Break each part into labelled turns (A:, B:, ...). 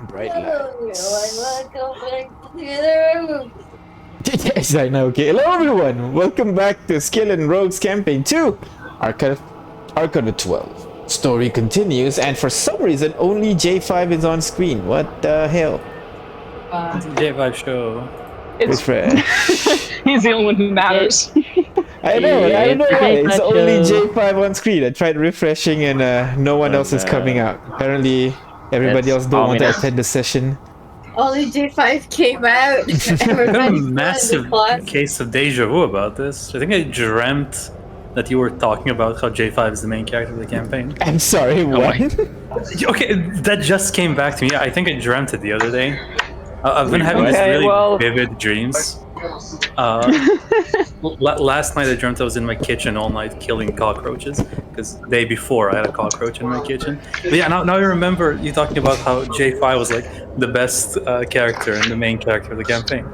A: Bright
B: Hello,
A: lights.
B: everyone. Welcome back to the room.
A: Yes, I know. Okay, hello everyone. Welcome back to Skill and Rogues Campaign 2, Arcade 12. Story continues, and for some reason, only J5 is on screen. What the hell?
B: Wow.
C: J5 show.
D: It's
A: Refresh.
D: he's the only one who matters.
A: I know. I don't
B: It's
A: know
B: the
A: why. It's
B: J5
A: only
B: show.
A: J5 on screen. I tried refreshing, and no one else is coming out. Apparently, everybody else don't want to
D: ominous.
A: attend the session.
B: Only J5 came out.
C: I've got a
B: Everybody's still in the
C: massive
B: class.
C: case of deja vu about this. I think I dreamt that you were talking about how J5 is the main character of the campaign.
A: I'm sorry. What?
C: Okay, that just came back to me. I think I dreamt it the other day. I've been having these
D: Okay,
C: really
D: well-
C: vivid dreams. Last night I dreamt I was in my kitchen all night killing cockroaches because the day before I had a cockroach in my kitchen. But yeah, now I remember you talking about how J5 was like the best character and the main character of the campaign.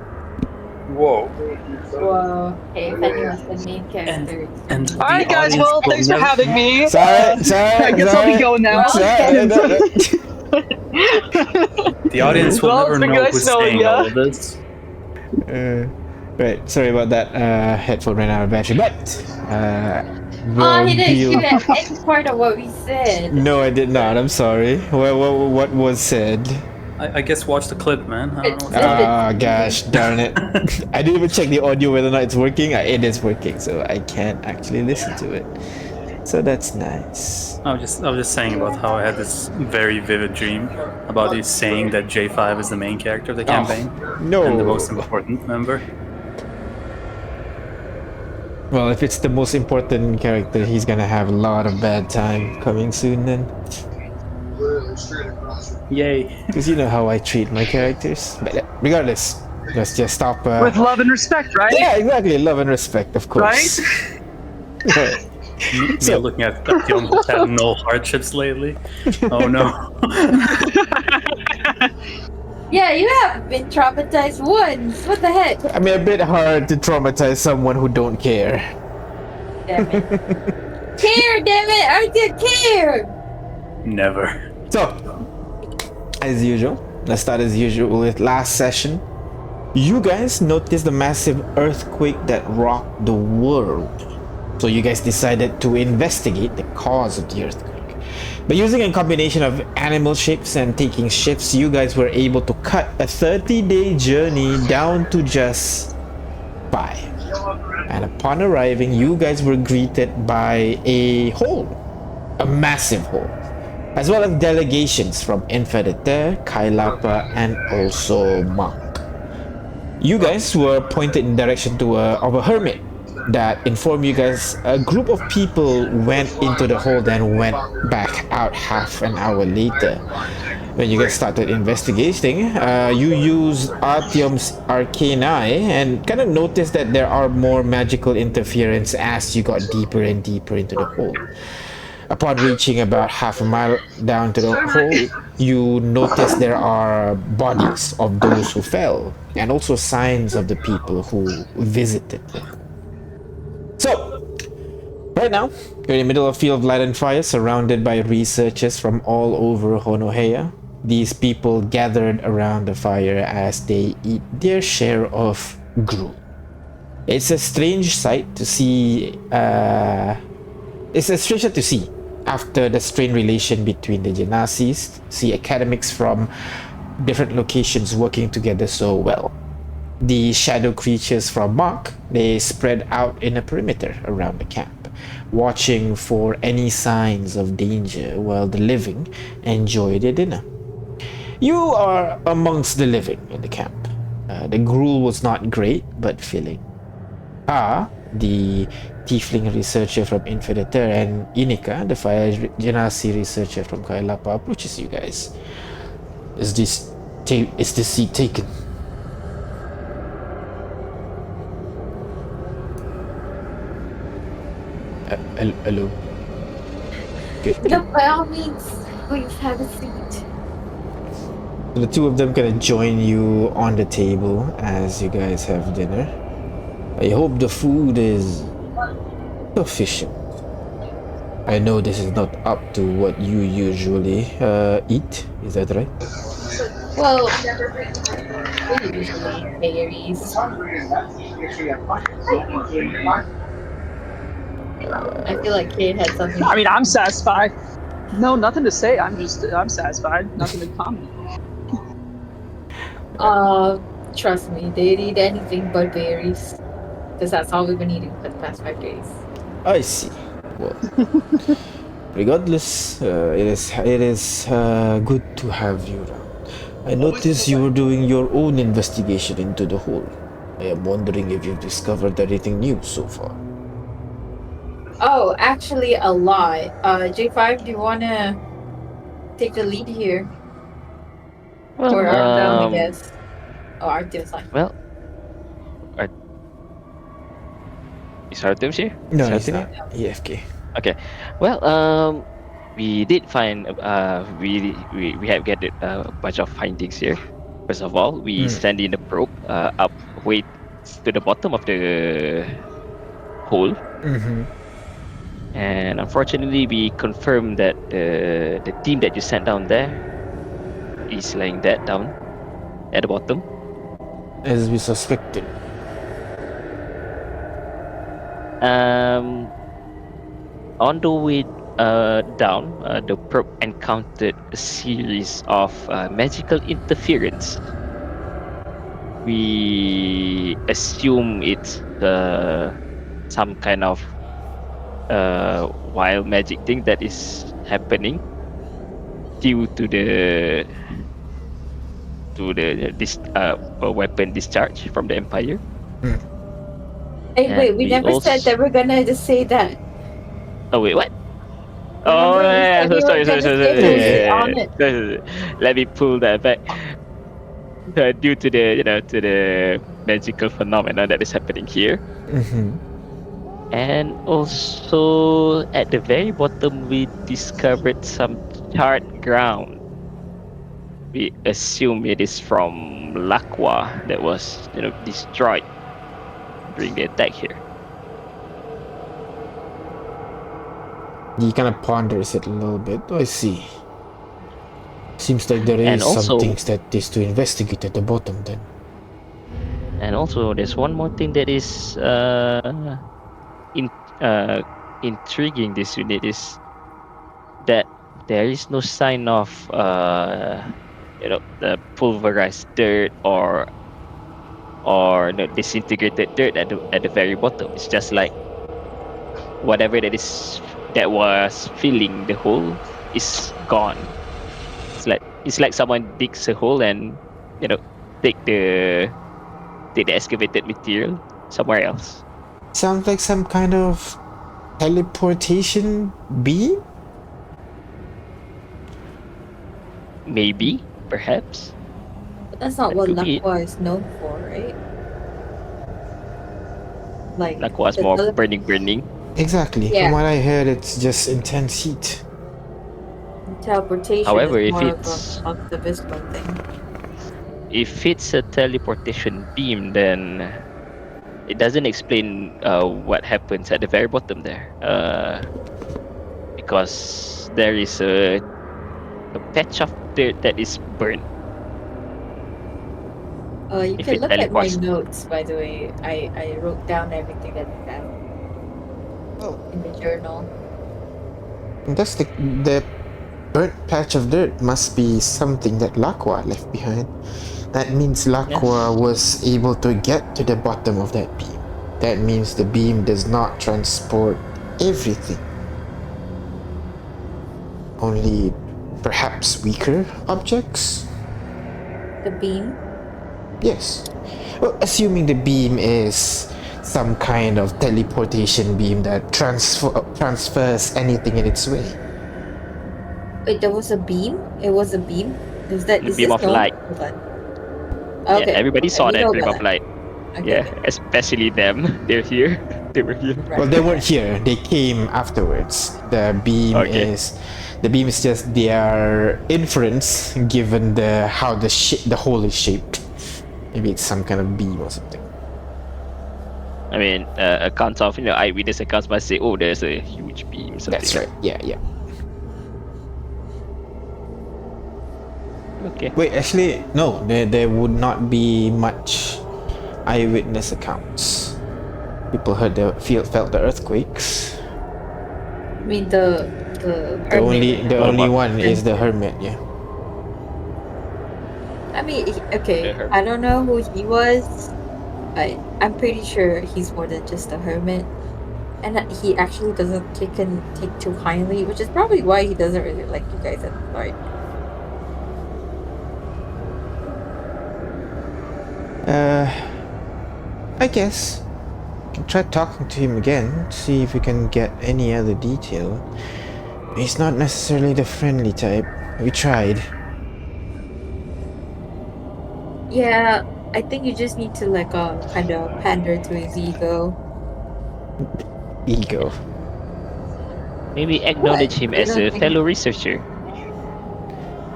C: Whoa!
B: Whoa. Hey, if anyone's the main character.
C: And
D: All right, guys.
C: audience
D: Well,
C: will
D: thanks for
C: never-
D: having me.
A: Sorry.
D: I guess I'll be going now.
C: The audience will
D: Well,
C: never
D: it's been
C: know
D: nice
C: who's
D: knowing
C: saying
D: ya.
C: all of this.
A: Right, sorry about that. Headphone ran out of battery, but
B: Oh, he didn't
A: we'll
B: shoot at any part of what we said.
A: No, I did not. I'm sorry. What was said?
C: I guess watch the clip, man. I don't know. What's
A: Ah, gosh, darn it! I didn't even check the audio whether or not it's working. It is working, so I can't actually listen to it. So that's nice.
C: I was just saying about how I had this very vivid dream about you saying that J5 is the main character of the campaign
A: No.
C: and the most important member.
A: Well, if it's the most important character, he's gonna have a lot of bad time coming soon then.
C: Yay!
A: Because you know how I treat my characters. But regardless, let's just stop.
D: With love and respect, right?
A: Yeah, exactly. Love and respect, of course. Right.
C: Me looking at young who's had no hardships lately. Oh no!
B: Yeah, you have been traumatized once. What the heck?
A: I mean, a bit hard to traumatize someone who don't care.
B: Damn it. Care, damn it! I did care!
C: Never.
A: So, as usual, let's start as usual with last session. You guys noticed the massive earthquake that rocked the world. So you guys decided to investigate the cause of the earthquake. By using a combination of animal shapes and taking shifts, you guys were able to cut a 30-day journey down to just 5. And upon arriving, you guys were greeted by a hole, a massive hole, as well as delegations from Infediter, Kailapa, and also Monk. You guys were pointed in direction to of a hermit that informed you guys a group of people went into the hole, then went back out half an hour later. When you guys started investigating, you used Artyom's arcane eye and kind of noticed that there are more magical interference as you got deeper and deeper into the hole. Upon reaching about half a mile down to the hole, you notice there are bodies of those who fell and also signs of the people who visited them. So, right now, you're in the middle of a field of light and fire, surrounded by researchers from all over Honohea. These people gathered around the fire as they eat their share of gruel. It's a strange sight to see. It's a strange sight to see after the strained relation between the Genasis. See academics from different locations working together so well. The shadow creatures from Mark, they spread out in a perimeter around the camp, watching for any signs of danger while the living enjoy their dinner. You are amongst the living in the camp. The gruel was not great, but filling. The tiefling researcher from Infediter, and Inika, the fire genasi researcher from Kailapa, approaches you guys. Is this seat taken? Hello. Good.
B: Yeah, by all means, please have a seat.
A: So the two of them kind of join you on the table as you guys have dinner. I hope the food is sufficient. I know this is not up to what you usually eat. Is that right?
B: Well, we usually fairies. I feel like Kate had something.
D: I mean, I'm satisfied. No, nothing to say. I'm satisfied. Nothing to comment.
B: Trust me, they eat anything but berries. Because that's all we've been eating for the past 5 days.
A: I see. Well, regardless, it is good to have you around. I noticed you were doing your own investigation into the hole. I am wondering if you've discovered anything new so far.
B: Oh, actually, a lot. J5, do you want to take the lead here?
E: Well,
B: Or Artem, I guess. Oh, Artem's like,
E: well, is Artem here?
A: No,
E: Is
A: he's
E: Artem
A: not.
E: here?
A: EFK.
E: Okay. Well, we did find we have gathered a bunch of findings here. First of all, we send in the probe up way to the bottom of the hole,
A: Mm-hmm.
E: and unfortunately, we confirmed that the team that you sent down there is laying dead down at the bottom.
A: As we suspected.
E: On the way down, the probe encountered a series of magical interference. We assume it's some kind of wild magic thing that is happening due to this weapon discharge from the Empire.
B: hey,
E: And
B: wait, we
E: we
B: never said
E: also-
B: that we're gonna just say that.
E: Oh wait, what? Oh,
B: Remember, we
E: yeah,
B: said we were
E: sorry.
B: gonna say who's on it.
E: Let me pull that back. Due to the magical phenomena that is happening here,
A: Mm-hmm.
E: and also at the very bottom, we discovered some charred ground. We assume it is from Lakwa that was destroyed during the attack here.
A: He kind of ponders it a little bit. Oh, I see. Seems like there
E: And
A: is some
E: also-
A: things that is to investigate at the bottom then.
E: And also, there's one more thing that is intriguing this unit is that there is no sign of the pulverized dirt or the disintegrated dirt at the very bottom. It's just like whatever that was filling the hole is gone. It's like someone digs a hole and take the excavated material somewhere else.
A: Sounds like some kind of teleportation beam?
E: Maybe, perhaps.
B: But that's not
E: That
B: what
E: could be it.
B: Lakwa is known for, right? Like,
E: Like was
B: the
E: more
B: tele-
E: burning.
A: Exactly.
B: Yeah.
A: From what I heard, it's just intense heat.
B: teleportation
E: However,
B: is
E: if
B: more
E: it's-
B: of the Visco thing.
E: If it's a teleportation beam, then it doesn't explain what happens at the very bottom there. Because there is a patch of dirt that is burnt.
B: You
E: If
B: can
E: it
B: look at my
E: teleports-
B: notes, by the way. I wrote down everything that I found
A: Oh.
B: in the journal.
A: That's the burnt patch of dirt must be something that Lakwa left behind. That means Lakwa
E: Yes.
A: was able to get to the bottom of that beam. That means the beam does not transport everything. Only perhaps weaker objects?
B: The beam?
A: Yes. Well, assuming the beam is some kind of teleportation beam that transfers anything in its way.
B: Wait, there was a beam? It was a beam? Is
E: The beam
B: this
E: of
B: known?
E: light.
B: Hold on.
E: Yeah,
B: Okay.
E: everybody
B: okay,
E: saw
B: we
E: that
B: know
E: beam
B: about
E: of light.
B: Okay,
E: Yeah,
B: okay.
E: especially them. They're here. They were here.
B: Right,
A: Well, they
B: right,
A: weren't here. They came afterwards. The beam
E: Okay.
A: is just their inference given how the hole is shaped. Maybe it's some kind of beam or something.
E: I mean, accounts of eyewitness accounts must say, "Oh, there's a huge beam." Something
A: That's right. Yeah, yeah.
E: Okay.
A: Wait, actually, no. There would not be much eyewitness accounts. People heard felt the earthquakes.
B: I mean the hermit.
A: The
E: What
A: only
E: about
A: one is the hermit. Yeah.
B: I mean,
E: the
B: okay.
E: hermit?
B: I don't know who he was, but I'm pretty sure he's more than just a hermit, and that he actually doesn't take too kindly, which is probably why he doesn't really like you guys at the start.
A: I guess we can try talking to him again, see if we can get any other detail. He's not necessarily the friendly type. We tried.
B: Yeah, I think you just need to kind of pander to his ego.
A: Ego.
E: Maybe
B: What?
E: acknowledge him
B: You
E: as
B: don't
E: a
B: think?
E: fellow researcher.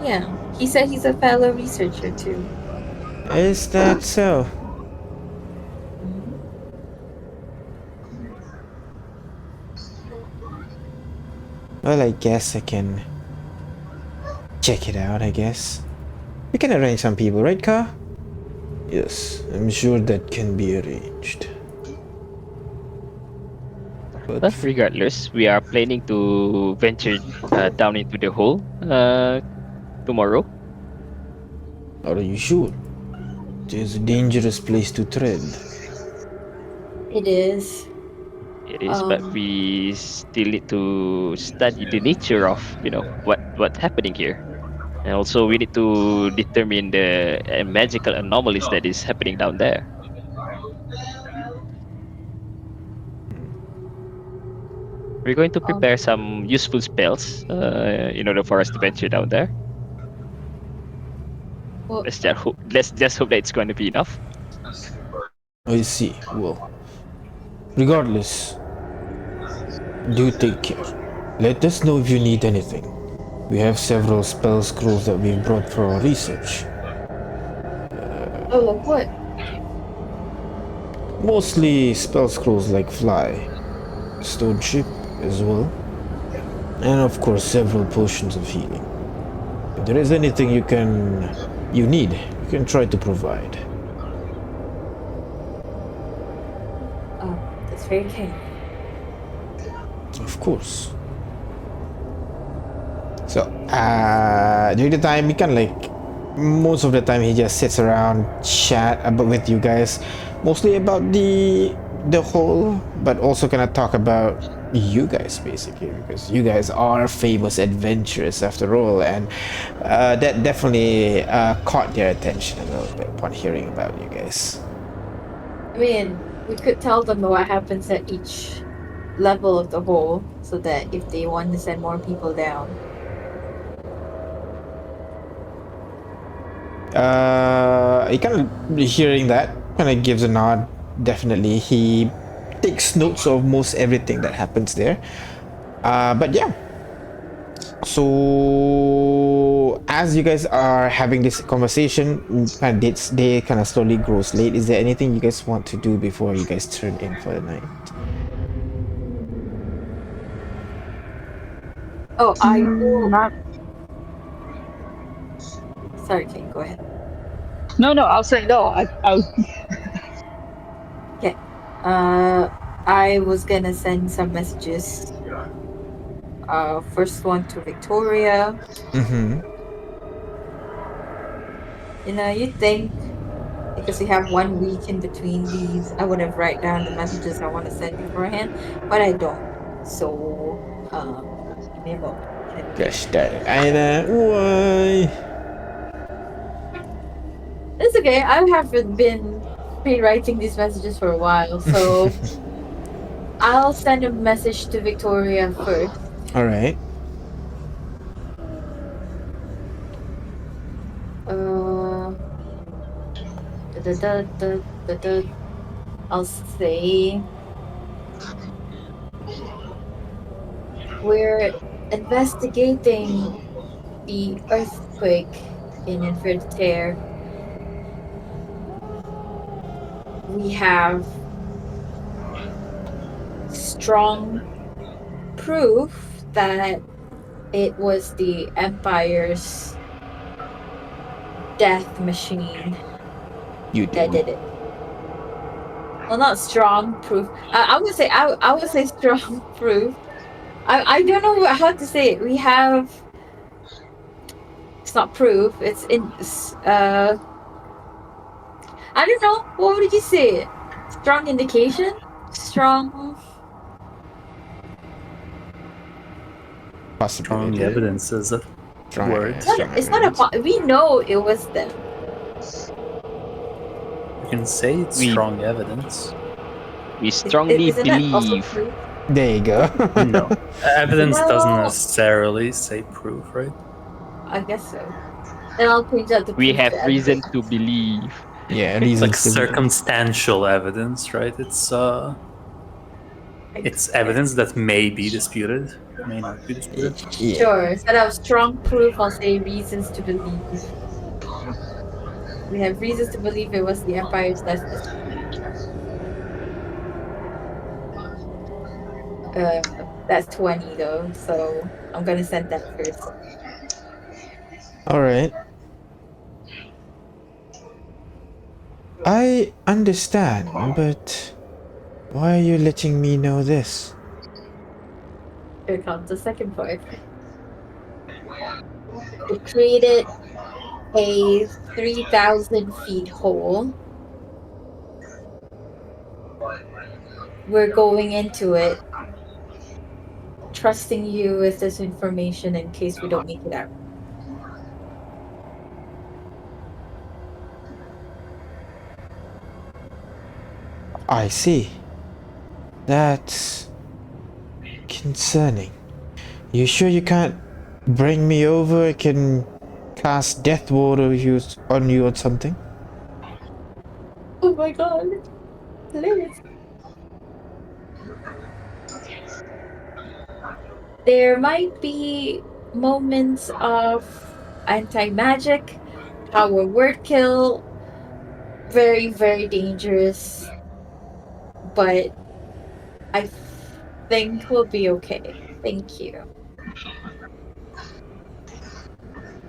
B: Yeah, he said he's a fellow researcher too.
A: Is that so?
B: Mhm.
A: Well, I guess I can check it out, I guess. We can arrange some people, right, Ka? Yes, I'm sure that can be arranged. But
E: But regardless, we are planning to venture down into the hole tomorrow.
A: are you sure? It is a dangerous place to tread.
B: It is.
E: It is, but
B: Um.
E: we still need to study the nature of what's happening here, and also we need to determine the magical anomalies that is happening down there. We're going to
B: um
E: prepare some useful spells in order for us to venture down there.
B: well,
E: Let's just hope that it's going to be enough.
A: I see. Well, regardless, do take care. Let us know if you need anything. We have several spell scrolls that we've brought for our research.
B: oh, like what?
A: Mostly spell scrolls like Fly, Stone Ship as well, and of course several potions of healing. If there is anything you need, you can try to provide.
B: Oh, that's very kind.
A: Of course. So, during the time, he can most of the time he just sits around, chat about with you guys, mostly about the whole, but also gonna talk about you guys basically because you guys are famous adventurers after all, and that definitely caught their attention a little bit upon hearing about you guys.
B: I mean, we could tell them what happens at each level of the hole, so that if they want to send more people down.
A: He kind of hearing that kind of gives a nod. Definitely, he takes notes of most everything that happens there. But yeah. So as you guys are having this conversation, kind of day kind of slowly grows late. Is there anything you guys want to do before you guys turn in for the night?
B: Oh, I will.
D: Not.
B: Sorry, Kate, go ahead.
D: No, no. I'll say no. I was.
B: Okay. I was gonna send some messages. First one to Victoria.
A: Mm-hmm.
B: You think because we have 1 week in between these, I would have write down the messages I want to send beforehand, but I don't. So, give me a moment. Let me get
A: Gosh darn it, Aina, why?
B: It's okay. I haven't been rewriting these messages for a while, so I'll send a message to Victoria first.
A: All right.
B: Uh, da, da, da, da, da. I'll say we're investigating the earthquake in Infertare. We have strong proof that it was the Empire's death machine
A: You
B: that
A: did.
B: did it. Well, not strong proof. I would say strong proof. I don't know how to say it. We have. It's not proof. I don't know. What would you say? Strong indication. Strong.
C: Strong
A: Possibility.
C: evidence is a
A: Strong,
C: word.
A: strong
B: It's not a.
A: evidence.
B: We know it was them.
C: You can say it's
E: We
C: strong evidence.
E: we strongly
B: Isn't that also
E: believe.
B: proof?
A: There you go.
C: No. Evidence doesn't
B: Well,
C: necessarily say proof, right?
B: I guess so. Then I'll change out the
E: We
B: proof
E: have
B: to
E: reason
B: evidence.
E: to believe.
A: Yeah,
C: It's like
A: reasons to believe.
C: circumstantial evidence, right? It's evidence that may be disputed, may not be disputed.
A: Yeah.
B: Sure. Instead of strong proof, I'll say reasons to believe. We have reasons to believe it was the Empire's death machine. That's 20 though, so I'm gonna send that first.
A: All right. I understand, but why are you letting me know this?
B: Here comes the second part. It created a 3,000 feet hole. We're going into it, trusting you with this information in case we don't make it out.
A: I see. That's concerning. You sure you can't bring me over? I can cast death ward on you or something.
B: Oh my god. Please. There might be moments of anti-magic, power word kill, very, very dangerous, but I think we'll be okay. Thank you.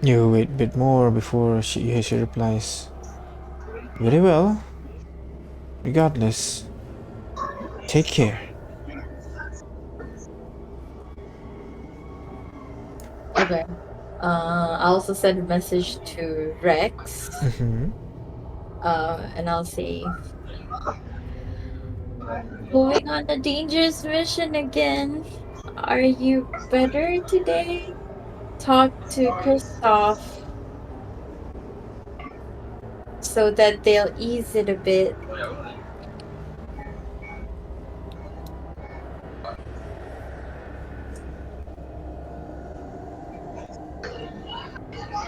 A: You wait a bit more before she replies. Very well. Regardless, take care.
B: Okay. I also send a message to Rex.
A: Mm-hmm.
B: And I'll say, going on a dangerous mission again. Are you better today? Talk to Kristoff so that they'll ease it a bit.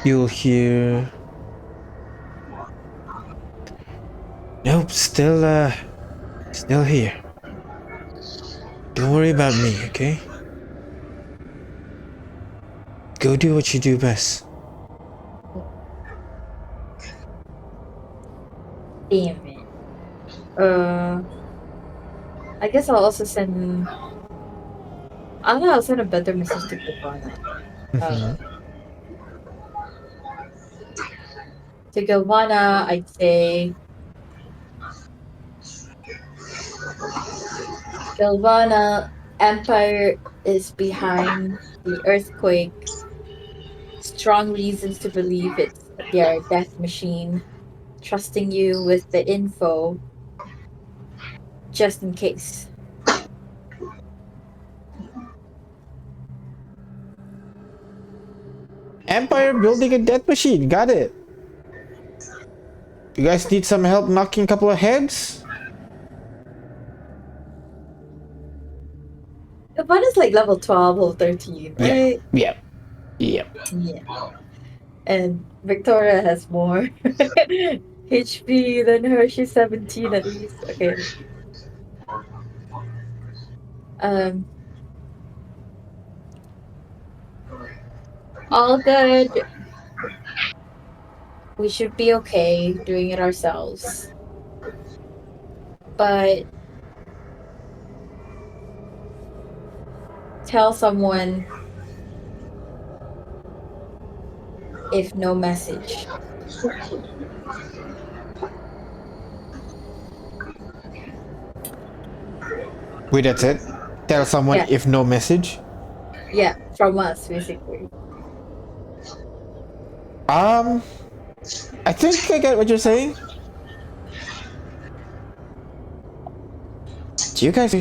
A: You'll hear. Nope, still here. Don't worry about me, okay? Go do what you do best.
B: Damn it. I guess I'll also send. I don't know. I'll send a better message to Gilvana.
A: Mm-hmm.
B: To Gilvana, I'd say, Gilvana, Empire is behind the earthquake. Strong reasons to believe it's their death machine. Trusting you with the info, just in case.
A: Empire building a death machine. Got it. You guys need some help knocking a couple of heads?
B: Gilvana's like level 12 or 13, right?
A: Yep.
B: Yeah. And Victoria has more HP than her. She's 17 at least. Okay. Um, all good. We should be okay doing it ourselves. But tell someone if no message.
A: Wait, that's it? Tell someone
B: Yeah.
A: if no message?
B: Yeah, from us basically.
A: I think I get what you're saying. Do you guys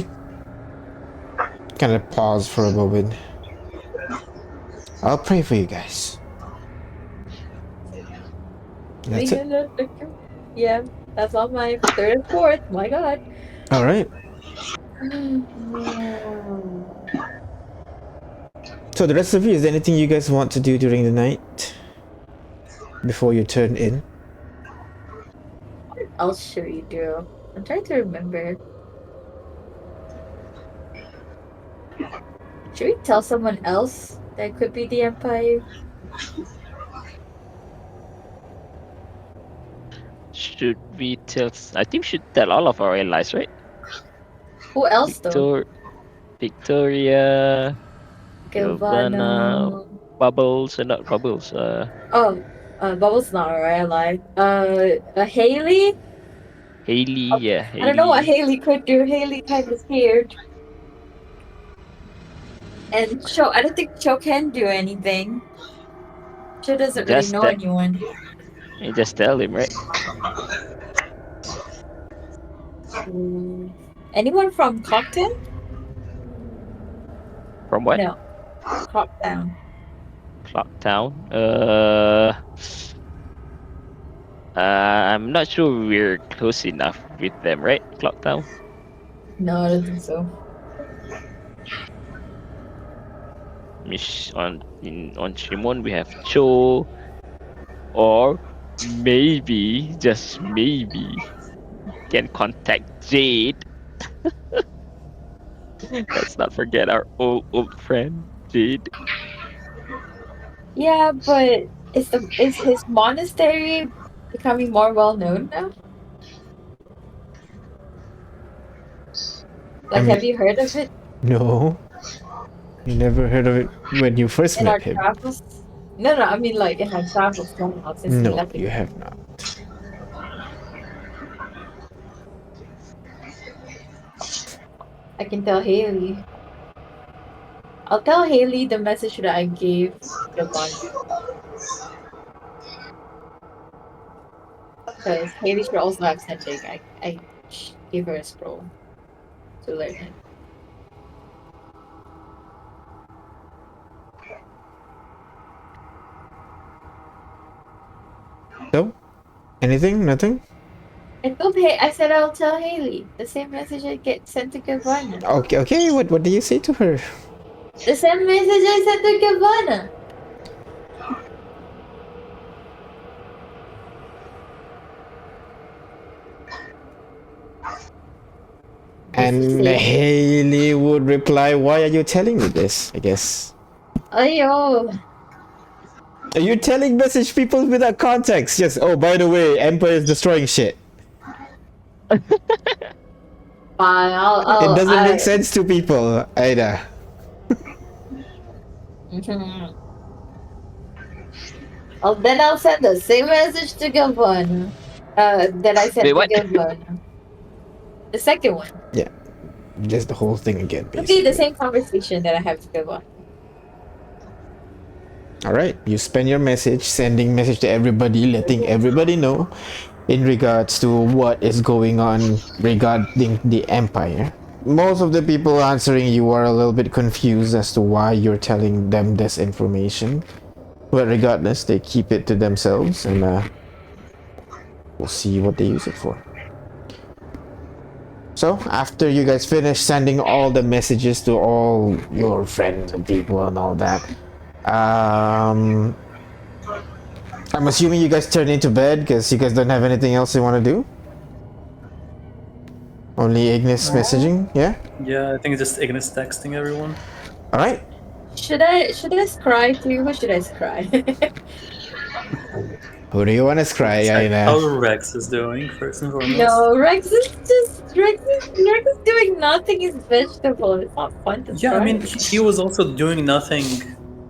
A: kind of pause for a moment? I'll pray for you guys. That's it.
B: Yeah, that's on my third and fourth. My God.
A: All right. So the rest of you, is there anything you guys want to do during the night before you turn in?
B: What else should we do? I'm trying to remember. Should we tell someone else that could be the Empire?
E: Should we tell? I think we should tell all of our allies, right?
B: Who else though?
E: Victoria, Giovanna,
B: Giovanna.
E: Bubbles, not Bubbles.
B: Oh, Bubbles not right. I lied. Haley.
E: Haley, yeah,
B: I don't know what
E: Haley.
B: Haley could do. Haley kind of scared. And Cho, I don't think Cho can do anything. Cho doesn't really
E: Just
B: know
E: that,
B: anyone.
E: you just tell him, right?
B: Anyone from Cocktail?
E: From what?
B: No, Cocktown.
E: Clocktown. I'm not sure we're close enough with them, right? Clocktown.
B: No, I don't think so.
E: On Shimon we have Cho, or maybe, just maybe, can contact Jade. Let's not forget our old friend Jade.
B: Yeah, but is his monastery becoming more well known now? Like,
A: mean-
B: have you heard of it
A: No. You never heard of it when you first
B: in our
A: met him?
B: travels? No, I mean like in our travels now since we
A: No,
B: left.
A: you have not.
B: I can tell Haley. I'll tell Haley the message that I gave Giovanna. Because Haley should also have Scenting. I gave her a scroll to learn it.
A: So, anything? Nothing?
B: I said I'll tell Haley the same message I get sent to Giovanna.
A: Okay. What do you say to her?
B: The same message I sent to Giovanna.
A: And Haley would reply, "Why are you telling me this?" I guess.
B: Ayo.
A: Are you telling message people without context? Just, oh, by the way, Empire is destroying shit.
B: Fine,
A: It doesn't make sense to people either.
B: Mhm. Then I'll send the same message to Giovanna. That I sent
E: Wait,
B: to
E: what?
B: Giovanna. The second one.
A: Just the whole thing again,
B: It'll be the
A: basically.
B: same conversation that I have to Giovanna.
A: Alright, you spend your message, sending message to everybody, letting everybody know in regards to what is going on regarding the Empire. Most of the people answering you are a little bit confused as to why you're telling them this information. But regardless, they keep it to themselves, and we'll see what they use it for. So, after you guys finish sending all the messages to all your friends and people and all that, I'm assuming you guys turn into bed because you guys don't have anything else you want to do? Only Ignis messaging, yeah?
C: Yeah, I think it's just Ignis texting everyone.
A: Alright.
B: Should I scry too? Who should I scry?
A: Who do you want to scry,
C: Check
A: Aina?
C: how Rex is doing, first and foremost.
B: No, Rex is doing nothing. He's vegetable. It's not fun to
C: Yeah, I
B: scry.
C: mean, he was also doing nothing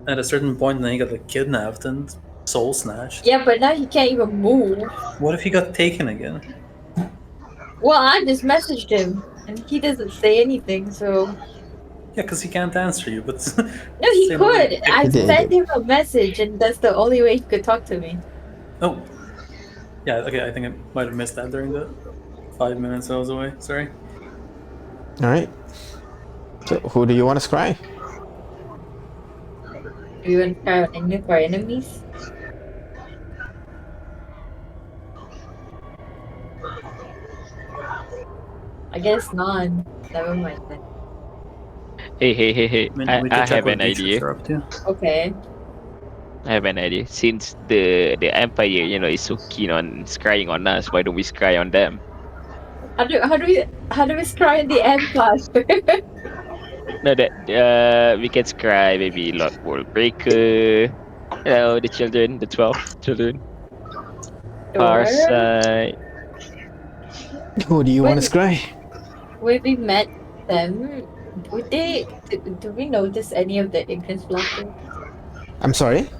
C: at a certain point, and then he got like kidnapped, and Soul snatched.
B: Yeah, but now he can't even move.
C: What if he got taken again?
B: Well, I just messaged him, and he doesn't say anything. So
C: Yeah, because he can't answer you. But
B: no, he
C: same way.
B: could. I
A: He did, he
B: sent
A: did.
B: him a message, and that's the only way he could talk to me.
C: Oh, yeah. Okay, I think I might have missed that during the 5 minutes I was away. Sorry.
A: All right. So who do you want to scry?
B: Do you want to try on any of our enemies? I guess none. Never mind then.
E: Hey.
C: I mean,
E: I,
C: we
E: I
C: could check
E: have
C: what
E: an
C: Beatrix
E: idea.
C: are up to.
B: Okay.
E: I have an idea. Since the Empire, is so keen on scrying on us, why don't we scry on them?
B: How do we scry in the Empire?
E: No, that we can scry maybe Lord Worldbreaker. The children, the 12 children.
B: Sure.
E: Parasite.
A: Who do you want to
B: When
A: scry?
B: when we met them, would they do we notice any of the ignorance blockers?
A: I'm sorry.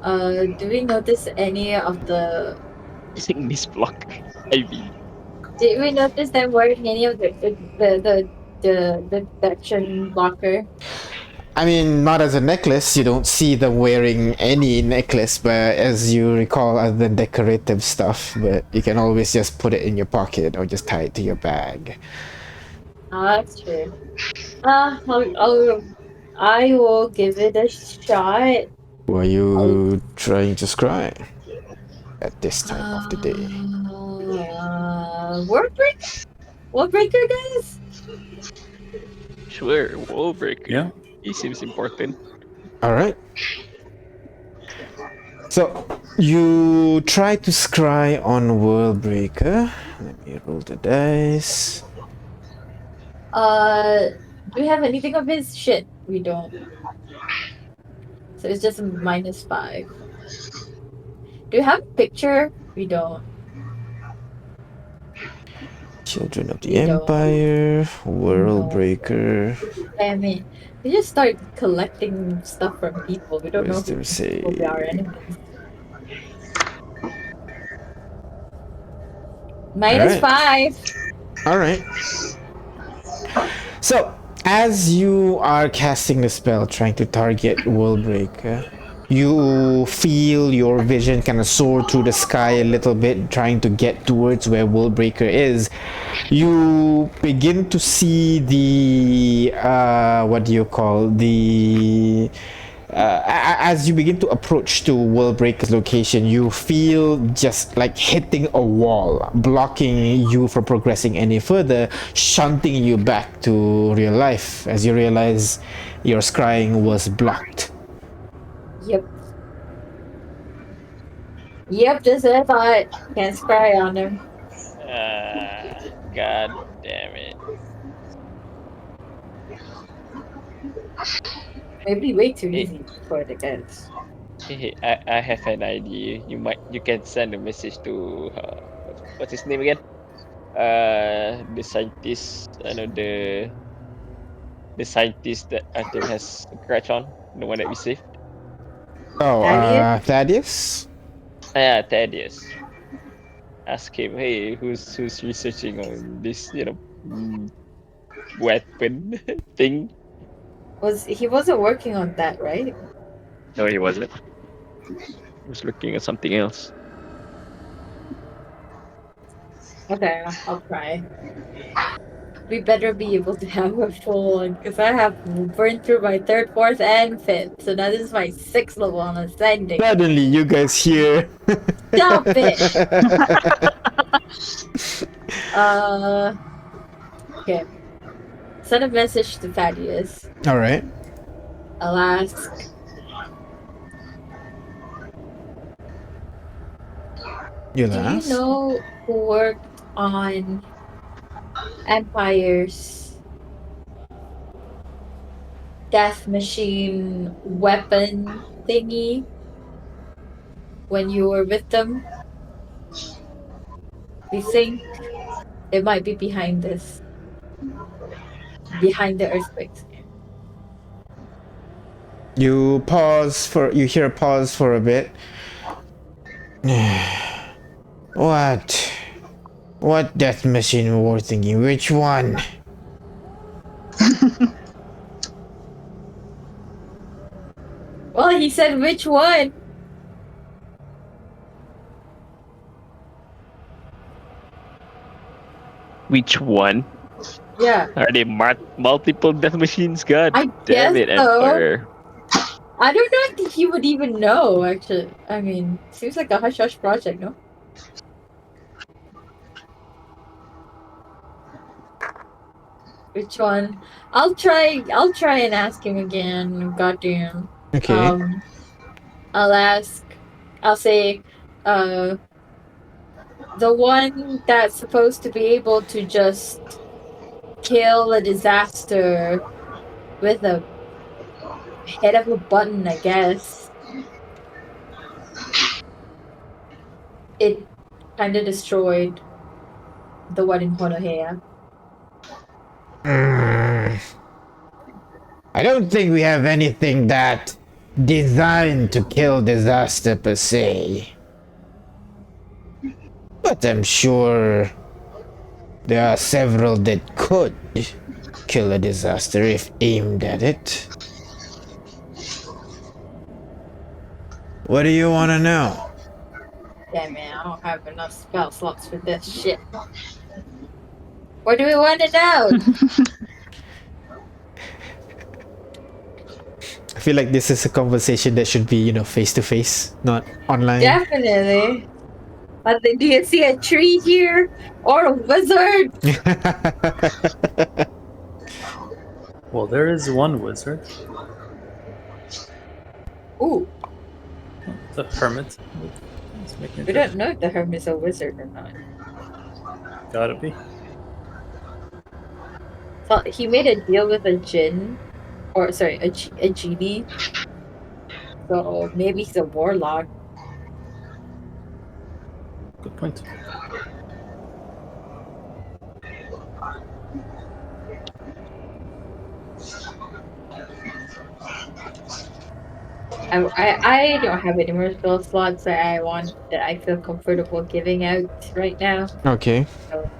B: Do we notice any of the
E: Using this block. I mean,
B: did we notice them wearing any of the detection blocker?
A: I mean, not as a necklace. You don't see them wearing any necklace, but as you recall, other than decorative stuff. But you can always just put it in your pocket or just tie it to your bag.
B: Oh, that's true. I will give it a shot.
A: Who are you trying to scry at this time of the day?
B: Warbreaker, guys.
E: sure, Wallbreaker.
C: Yeah.
E: He seems important.
A: All right. So you try to scry on Worldbreaker. Let me roll the dice.
B: Do we have anything of his shit? We don't. So it's just a -5. Do we have a picture? We don't.
A: Children of the
B: We don't.
A: Empire, Worldbreaker.
B: Damn it. We just start collecting stuff from people. We don't know
A: Wisdom
B: who will be our
A: save.
B: enemies. -5.
A: All right. So, as you are casting the spell, trying to target Worldbreaker, you feel your vision kind of soar through the sky a little bit, trying to get towards where Worldbreaker is. You begin to see the what do you call the as you begin to approach to Worldbreaker's location, you feel just like hitting a wall, blocking you from progressing any further, shunting you back to real life as you realize your scrying was blocked.
B: Yep. Yep, just as I thought. Can't scry on him.
E: God damn it.
B: Maybe way too easy for the kids.
E: Hey, I have an idea. You can send a message to what's his name again? The scientist. I know the scientist that Artem has a crush on, the one that we saved.
A: Oh,
B: Thaddeus?
A: Thaddeus?
E: Yeah, Thaddeus. Ask him, hey, who's researching on this, weapon thing?
B: He wasn't working on that, right?
E: No, he wasn't. He was looking at something else.
B: Okay, I'll try. We better be able to have a full one because I have burned through my 3rd, 4th, and 5th. So now this is my 6th level on ascending.
A: Suddenly, you guys hear.
B: Stop it! Okay. Send a message to Thaddeus.
A: All right.
B: I'll ask.
A: You'll
B: Do you
A: ask.
B: know who worked on Empire's death machine weapon thingy when you were with them? We think it might be behind this. Behind the earthquakes.
A: You hear a pause for a bit. What? What death machine were thinking? Which one?
B: Well, he said which one?
E: Which one?
B: Yeah,
E: Are they multiple death machines? God
B: I
E: damn
B: guess
E: it,
B: so.
E: Emperor.
B: I don't know if he would even know, actually. I mean, seems like a hush-hush project, no? Which one? I'll try and ask him again. Goddamn.
A: Okay.
B: Um, I'll ask, I'll say, uh, the one that's supposed to be able to just kill a disaster with a hit of a button, I guess. It kind of destroyed the one in Honohea.
A: Mm, I don't think we have anything that designed to kill disaster per se. But I'm sure there are several that could kill a disaster if aimed at it. What do you want to know?
B: Yeah, man, I don't have enough spell slots for this shit. What do we want to know?
A: I feel like this is a conversation that should be, face to face, not online.
B: Definitely. But do you see a tree here? Or a wizard?
C: Well, there is one wizard,
B: Ooh,
C: the hermit. Let's make it
B: we don't know if the hermit's a wizard or not.
C: Gotta be.
B: So he made a deal with a djinn. Or, sorry, a genie. So maybe he's a warlock.
C: Good point.
B: I don't have any more spell slots that I feel comfortable giving out right now.
A: Okay.
B: So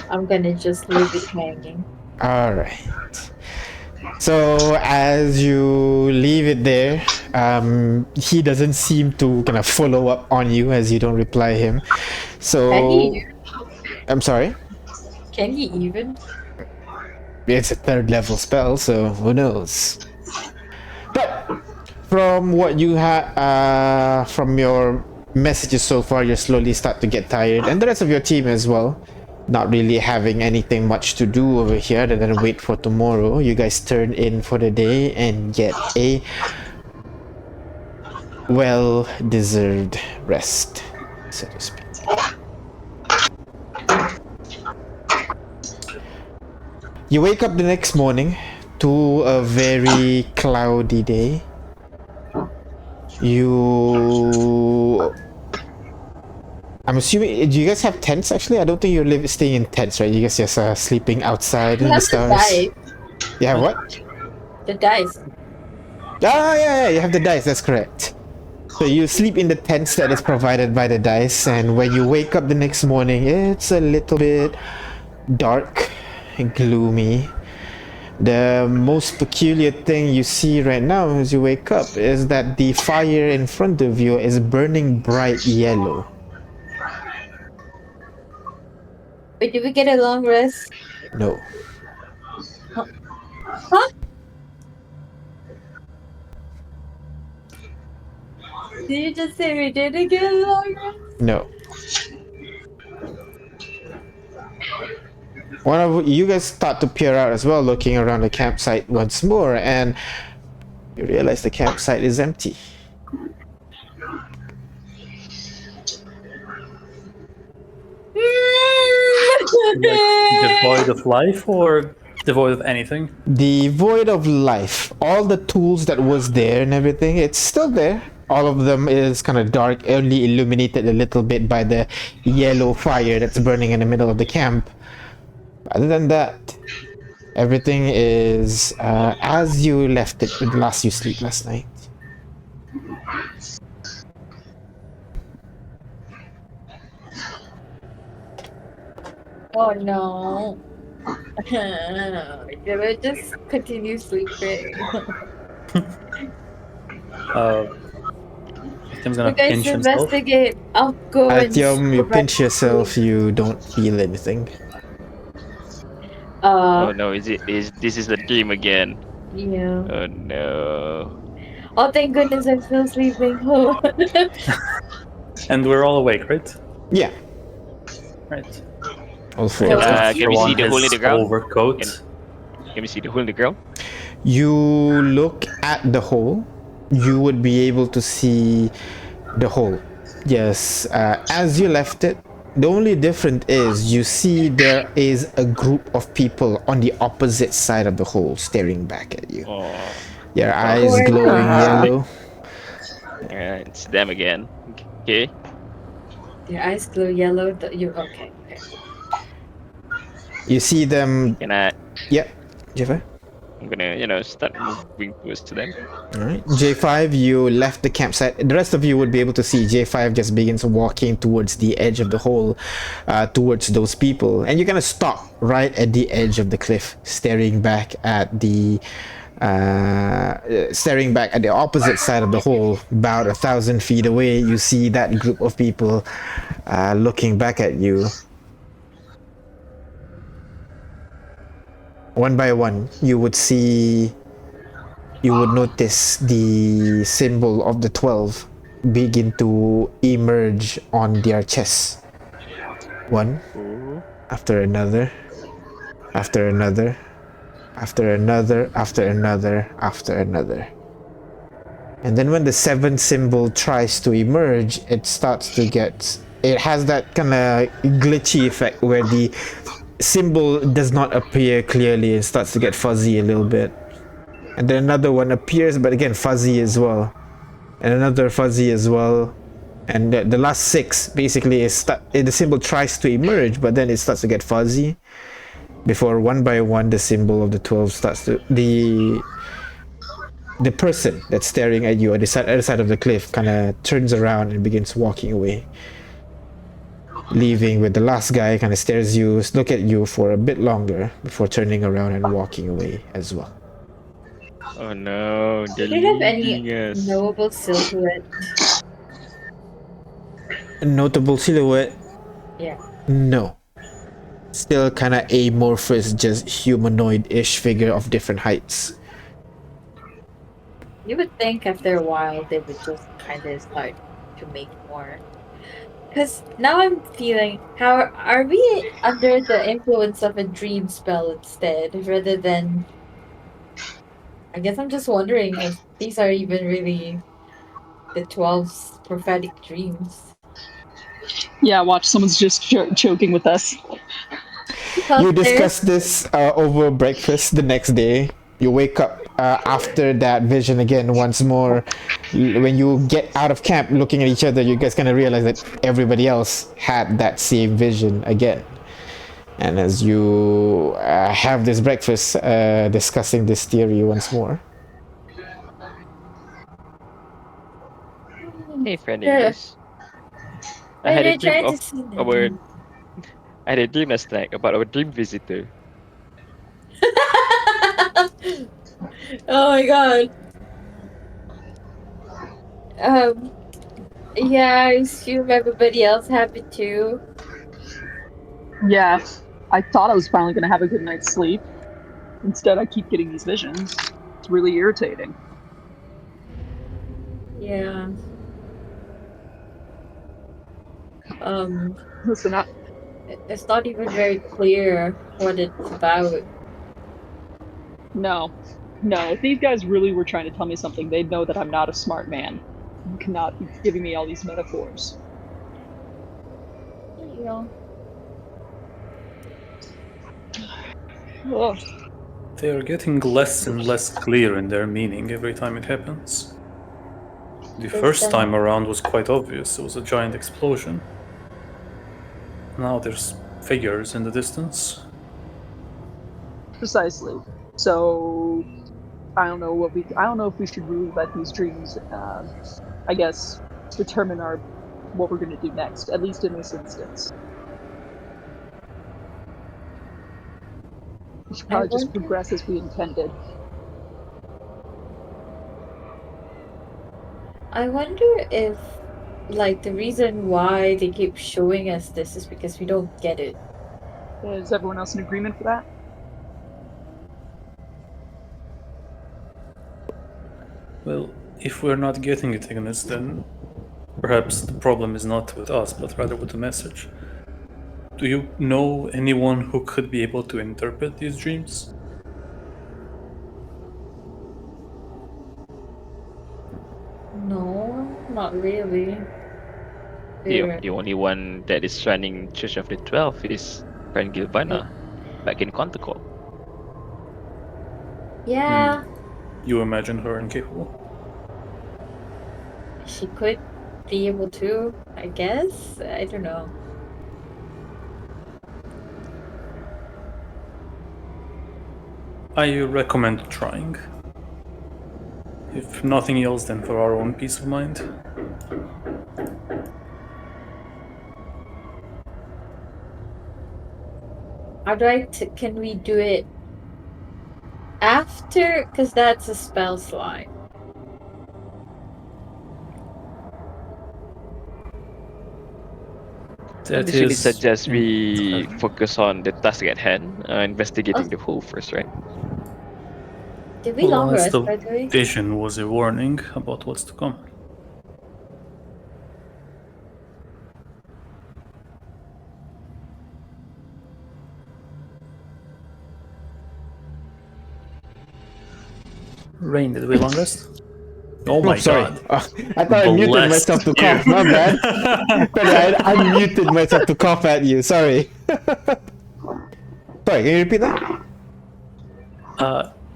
B: I'm gonna just leave it hanging.
A: All right. So as you leave it there, he doesn't seem to kind of follow up on you as you don't reply him.
B: Can
A: So
B: he?
A: I'm sorry.
B: Can he even?
A: It's a third level spell, so who knows? But from what you have, from your messages so far, you slowly start to get tired, and the rest of your team as well. Not really having anything much to do over here other than wait for tomorrow. You guys turn in for the day and get a well-deserved rest, so to speak. You wake up the next morning to a very cloudy day. I'm assuming, do you guys have tents actually? I don't think you're staying in tents, right? You guys just sleeping outside
B: We
A: in the
B: have the
A: stars.
B: dice.
A: You have what?
B: The dice.
A: Ah, yeah, you have the dice, that's correct. So you sleep in the tents that is provided by the dice, and when you wake up the next morning, it's a little bit dark and gloomy. The most peculiar thing you see right now as you wake up is that the fire in front of you is burning bright yellow.
B: Wait, did we get a long rest?
A: No.
B: Huh? Did you just say we didn't get a long rest?
A: No. One of you guys start to peer out as well, looking around the campsite once more, and you realize the campsite is empty.
C: Like devoid of life or devoid of anything?
A: The void of life, all the tools that was there and everything, it's still there. All of them is kind of dark, only illuminated a little bit by the yellow fire that's burning in the middle of the camp. Other than that, Everything is as you left it with last you sleep last night.
B: Oh no. Should I just continue sleeping?
C: Tim's
B: You
C: gonna
B: guys
C: pinch himself.
B: investigate. I'll go and
A: Artyom, you
B: go back
A: pinch
B: to
A: yourself,
B: sleep.
A: you don't feel anything.
E: Oh no, is this is a dream again?
B: Yeah.
E: Oh no.
B: Oh, thank goodness I'm still sleeping.
C: And we're all awake, right?
A: Yeah,
C: Right.
A: all four
B: So
A: of you.
B: it's
E: Can
C: Throw
E: we see
C: on
E: the hole in
C: his
E: the ground?
C: overcoat.
E: Can we see the hole in the ground?
A: You look at the hole, you would be able to see the hole. Yes, as you left it, the only difference is you see there is a group of people on the opposite side of the hole staring back at you.
E: Oh,
A: Your
E: well,
A: eyes
B: Or
A: glowing
B: not.
A: yellow.
E: it's them again. Okay.
B: Your eyes glow yellow. You okay? Okay.
A: You see them.
E: Can I?
A: Yep. J5.
E: I'm gonna, start moving towards to them.
A: Alright. J5, you left the campsite. The rest of you would be able to see J5 just begins walking towards the edge of the hole, towards those people. And you're gonna stop right at the edge of the cliff, staring back at the opposite side of the hole. About 1,000 feet away, you see that group of people looking back at you. One by one, you would notice the symbol of the 12 begin to emerge on their chests. One
E: Ooh.
A: after another, after another, after another, after another, after another. And then when the 7th symbol tries to emerge, it has that kind of glitchy effect where the symbol does not appear clearly and starts to get fuzzy a little bit. And then another one appears, but again fuzzy as well. And another fuzzy as well. And the last 6 basically is the symbol tries to emerge, but then it starts to get fuzzy. Before one by one the symbol of the 12 starts to the person that's staring at you at the other side of the cliff kind of turns around and begins walking away, leaving with the last guy kind of look at you for a bit longer before turning around and walking away as well.
E: Oh no, they're
B: Do you have any
E: leaving us.
B: knowable silhouette?
A: A notable silhouette?
B: Yeah.
A: No. Still kind of amorphous, just humanoid-ish figure of different heights.
B: You would think after a while they would just kind of start to make more. Because now I'm feeling, how are we under the influence of a dream spell instead, rather than. I guess I'm just wondering if these are even really the 12's prophetic dreams.
D: Yeah, watch, someone's just choking with us.
B: Because
A: You
B: there's
A: discuss this over breakfast the next day. You wake up after that vision again once more. When you get out of camp looking at each other, you guys kind of realize that everybody else had that same vision again. And as you have this breakfast discussing this theory once more.
E: Hey, friend
B: Yeah.
E: English. I had a
B: they're
E: dream
B: trying to
E: of
B: see
E: our.
B: them.
E: I had a dream last night about our dream visitor.
B: Oh my god. Yeah, I assume everybody else have it too.
D: Yeah, I thought I was finally gonna have a good night's sleep. Instead, I keep getting these visions. It's really irritating.
B: Yeah.
D: Listen,
B: It's not even very clear what it's about.
D: no. If these guys really were trying to tell me something, they'd know that I'm not a smart man. You cannot be giving me all these metaphors.
B: You know.
D: Ugh.
C: They are getting less and less clear in their meaning every time it happens. The first time around was quite obvious. It was a giant explosion. Now there's figures in the distance.
D: Precisely. So I don't know if we should really let these dreams, I guess, determine what we're going to do next. At least in this instance, we should
B: I
D: probably just
B: wonder.
D: progress as we intended.
B: I wonder if, like, the reason why they keep showing us this is because we don't get it.
D: Is everyone else in agreement for that?
C: Well, if we're not getting it, Ignis, then perhaps the problem is not with us, but rather with the message. Do you know anyone who could be able to interpret these dreams?
B: No, not really.
E: The only one that is running Church of the 12 is friend Gilvana back in Quantico.
B: Yeah,
C: You imagine her incapable?
B: she could be able to, I guess. I don't know.
C: I recommend trying. If nothing else, then for our own peace of mind.
B: Can we do it after? Because that's a spell slot.
E: I
C: That
E: usually
C: is
E: suggest we
C: in-
E: focus on the task at hand, investigating the hole first, right?
B: Did we
C: Well,
B: long
C: unless
B: rest,
C: the
B: by the way?
C: vision was a warning about what's to come. Rain, did we long rest? Oh my
A: sorry.
C: god.
A: I thought I muted
C: Bless
A: myself to
C: you.
A: cough. My bad. Sorry, I unmuted myself to cough at you. Sorry. Sorry, can you repeat that?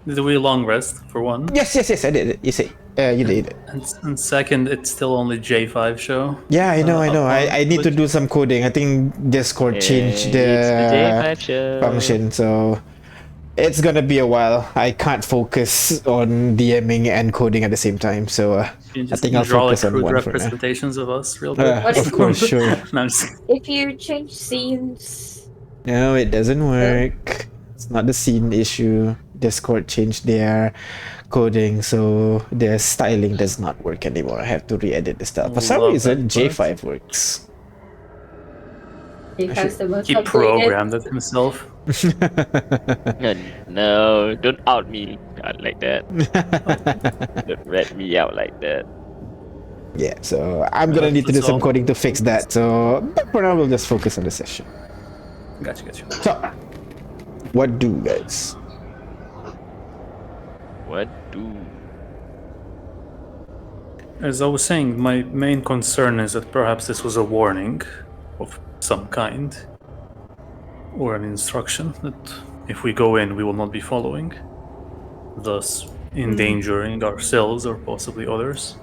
C: Did we long rest, for one?
A: Yes, I did. You say. You did.
C: And second, it's still only J5 show.
A: Yeah, I know.
C: upon
A: I need to
C: Twitch.
A: do some coding. I think Discord changed
E: It's the
A: the
E: J5 show.
A: function, so it's gonna be a while. I can't focus on DMing and coding at the same time, so
C: You
A: I
C: just
A: think I'll
C: draw like
A: focus on
C: crude
A: one for now.
C: representations of us real quick.
A: Of course, sure.
C: No, I'm just-
B: If you change scenes,
A: No, it doesn't work. It's not the scene issue. Discord changed their coding, so their styling does not work anymore. I have to re-edit the style. For some
C: Love
A: reason,
C: that part.
A: J5 works.
B: he has the most
C: He
B: updated.
C: programmed it himself.
E: No, don't out me out like that. Don't rat me out like that.
A: Yeah, so I'm gonna need to do some coding to fix that. So, but for now, we'll just focus on the session.
C: Gotcha.
A: So, what do guys?
E: What do?
C: As I was saying, my main concern is that perhaps this was a warning of some kind, or an instruction that if we go in, we will not be following, thus endangering ourselves or possibly others.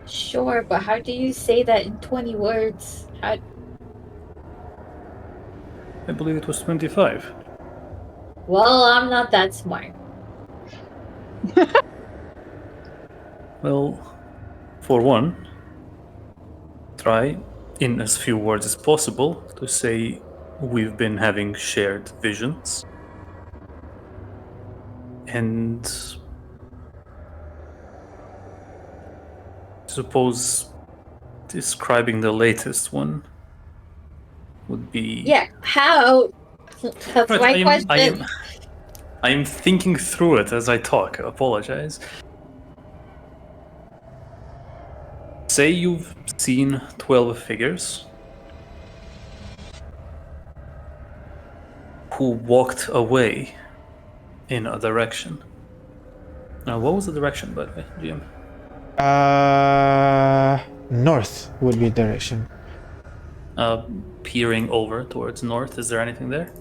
B: Sure, but how do you say that in 20 words? How...
C: I believe it was 25.
B: Well, I'm not that smart.
C: Well, for one, try, in as few words as possible, to say we've been having shared visions. And suppose describing the latest one would be...
B: Yeah, how? That's
C: Right,
B: my question.
C: I am thinking through it as I talk. I apologize. Say you've seen 12 figures who walked away in a direction. Now, what was the direction, by the way, GM?
A: North would be direction.
C: Peering over towards north. Is there anything there?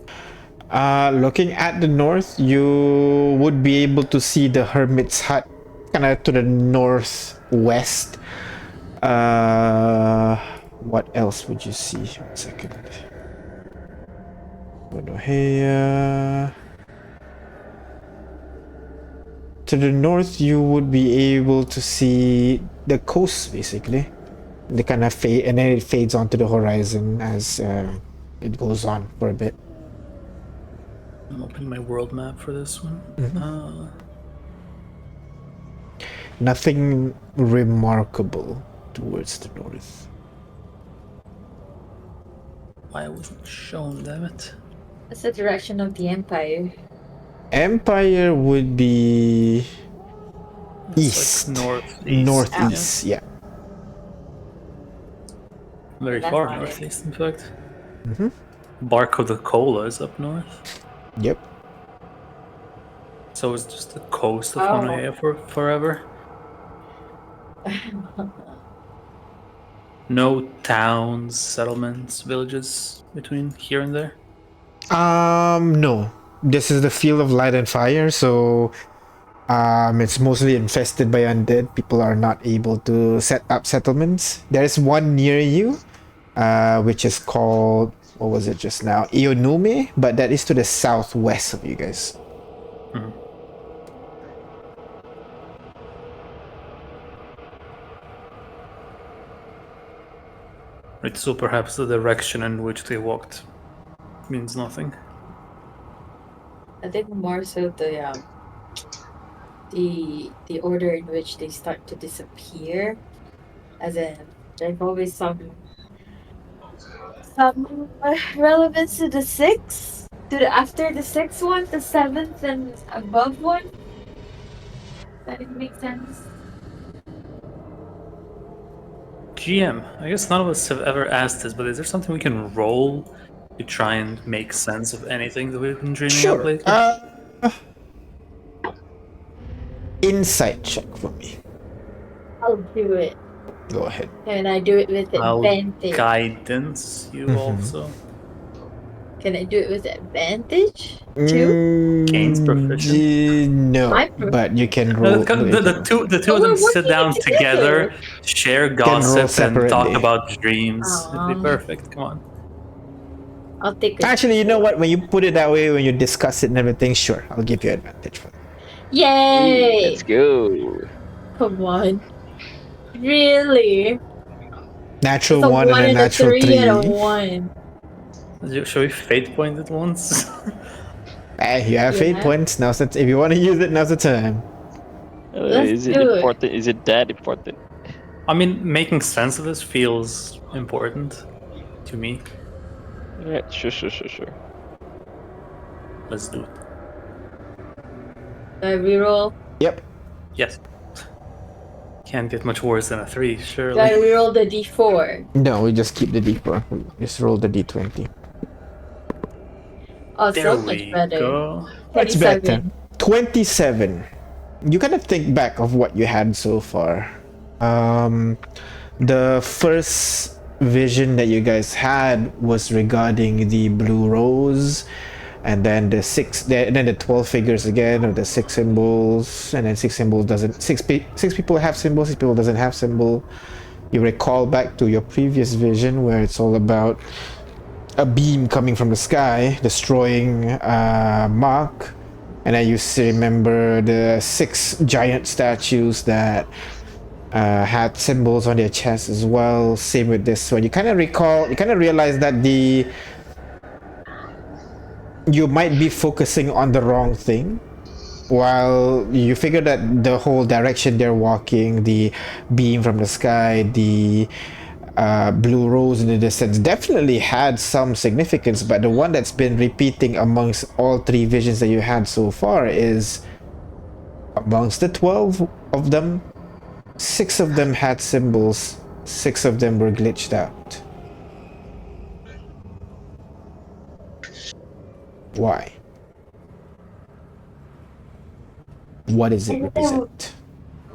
A: Looking at the north, you would be able to see the hermit's hut, kind of to the northwest. What else would you see? 1 second. Konohea. To the north, you would be able to see the coast, basically. They kind of fade, and then it fades onto the horizon as it goes on for a bit.
C: I'm opening my world map for this one.
A: Nothing remarkable towards the north.
C: Why wasn't shown, damn it?
B: That's the direction of the Empire.
A: Empire would be
C: It's
A: east,
C: like northeast.
A: northeast, yeah.
C: Very
B: That's
C: far
B: not it.
C: northeast, in fact.
A: Mhm.
C: Bark of the Cola is up north.
A: Yep.
C: So it's just the coast of
B: Oh.
C: Konohea for forever. No towns, settlements, villages between here and there.
A: No. This is the field of light and fire, so it's mostly infested by undead. People are not able to set up settlements. There is one near you, which is called, what was it just now? Ionume, but that is to the southwest of you guys.
C: Right, so perhaps the direction in which they walked means nothing.
B: I think more so the order in which they start to disappear, as in there's always some relevance to the sixth, to the after the sixth one, the seventh and above one. That it makes sense.
C: GM, I guess none of us have ever asked this, but is there something we can roll to try and make sense of anything that we've been dreaming up lately?
A: Insight check for me.
B: I'll do it.
A: Go ahead.
B: Can I do it with advantage?
C: Guidance, you also.
B: Can I do it with advantage too?
C: Gains proficiency?
A: No,
B: My
A: but you can roll.
C: The two of
B: we're
C: them sit
B: working
C: down
B: together.
C: share
A: roll
C: gossip, and
A: separately.
C: talk about dreams. It'd be
B: Aw.
C: perfect. Come on.
B: I'll take it.
A: Actually, you know what? When you put it that way, when you discuss it and everything, sure, I'll give you advantage for that.
B: Yay!
E: Let's go.
B: Come on. Really?
A: Natural
B: It's a
A: one and a
B: and
A: natural
B: three
A: three.
B: and a one.
C: Shall we fate point it once?
A: Hey, you have 8
B: Yeah.
A: points. Now's the if you want to use it, now's the time.
B: Let's
E: Is it
B: do it.
E: important? Is it that important?
C: I mean, making sense of this feels important to me.
E: Yeah, sure.
C: Let's do it.
B: Reroll.
A: Yep.
C: Yes. Can't get much worse than a 3, surely.
B: Do I reroll the d4?
A: No, we just keep the d4. Just roll the d20.
B: Oh,
C: There
B: so much
C: we
B: better.
C: go.
A: That's
B: 27.
A: better. 27. You kind of think back of what you had so far. The first vision that you guys had was regarding the blue rose, and then the 12 figures again of the 6 symbols, and then 6 symbols doesn't 6 people have symbols, 6 people doesn't have symbol. You recall back to your previous vision where it's all about a beam coming from the sky destroying Mark, and then you remember the 6 giant statues that had symbols on their chests as well. Same with this one. You kind of realize that you might be focusing on the wrong thing. While you figure that the whole direction they're walking, the beam from the sky, the blue rose in the distance definitely had some significance, but the one that's been repeating amongst all 3 visions that you had so far is amongst the 12 of them, 6 of them had symbols, 6 of them were glitched out. Why? What does it represent?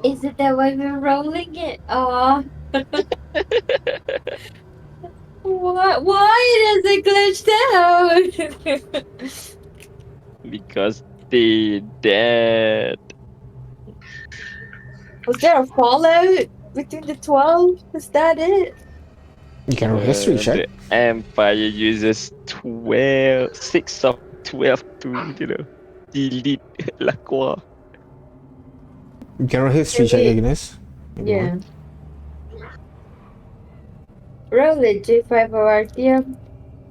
B: Is it that way we're rolling it? Aw. Why does it glitch out?
E: Because they dead.
B: Was there a fallout between the 12? Is that it?
A: You can roll history check.
E: The Empire uses 6 of 12 to, delete Lacroix.
A: You can roll history check,
B: Maybe-
A: Ignis. If you
B: Yeah.
A: want.
B: Roll it, J5 or RTM.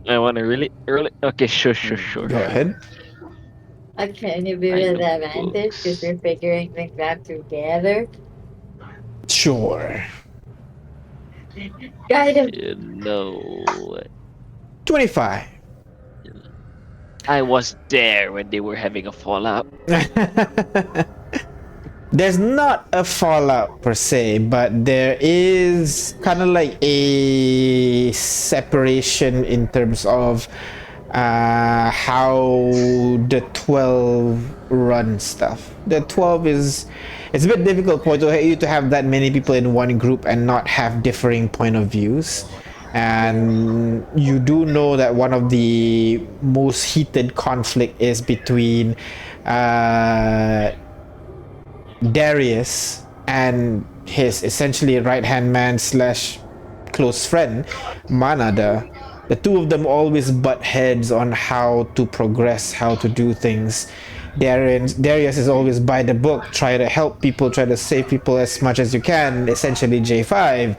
E: I want to really. Okay, sure.
A: Go ahead.
B: Okay, you be
E: I
B: with
E: know
B: advantage because
E: books.
B: you're figuring things out together.
A: Sure.
B: Guide him.
E: You know,
A: 25.
E: I was there when they were having a fallout.
A: There's not a fallout per se, but there is kind of like a separation in terms of how the 12 run stuff. The 12 is, it's a bit difficult for you to have that many people in one group and not have differing point of views. And you do know that one of the most heated conflict is between Darius and his essentially right hand man slash close friend Manada. The two of them always butt heads on how to progress, how to do things. Darius is always by the book, try to help people, try to save people as much as you can, essentially J5.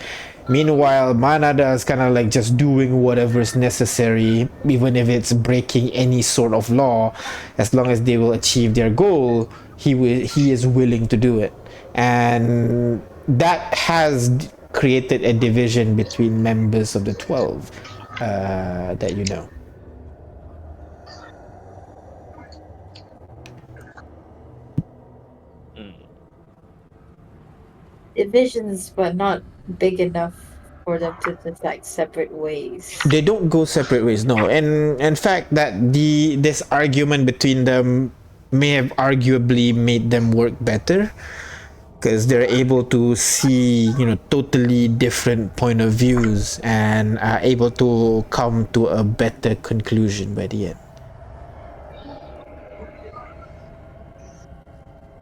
A: Meanwhile, Manada is kind of like just doing whatever is necessary, even if it's breaking any sort of law, as long as they will achieve their goal. He is willing to do it, and that has created a division between members of the 12 that you know.
B: Divisions, but not big enough for them to just like separate ways.
A: They don't go separate ways, no. And in fact, that this argument between them may have arguably made them work better, because they're able to see, totally different point of views and are able to come to a better conclusion by the end.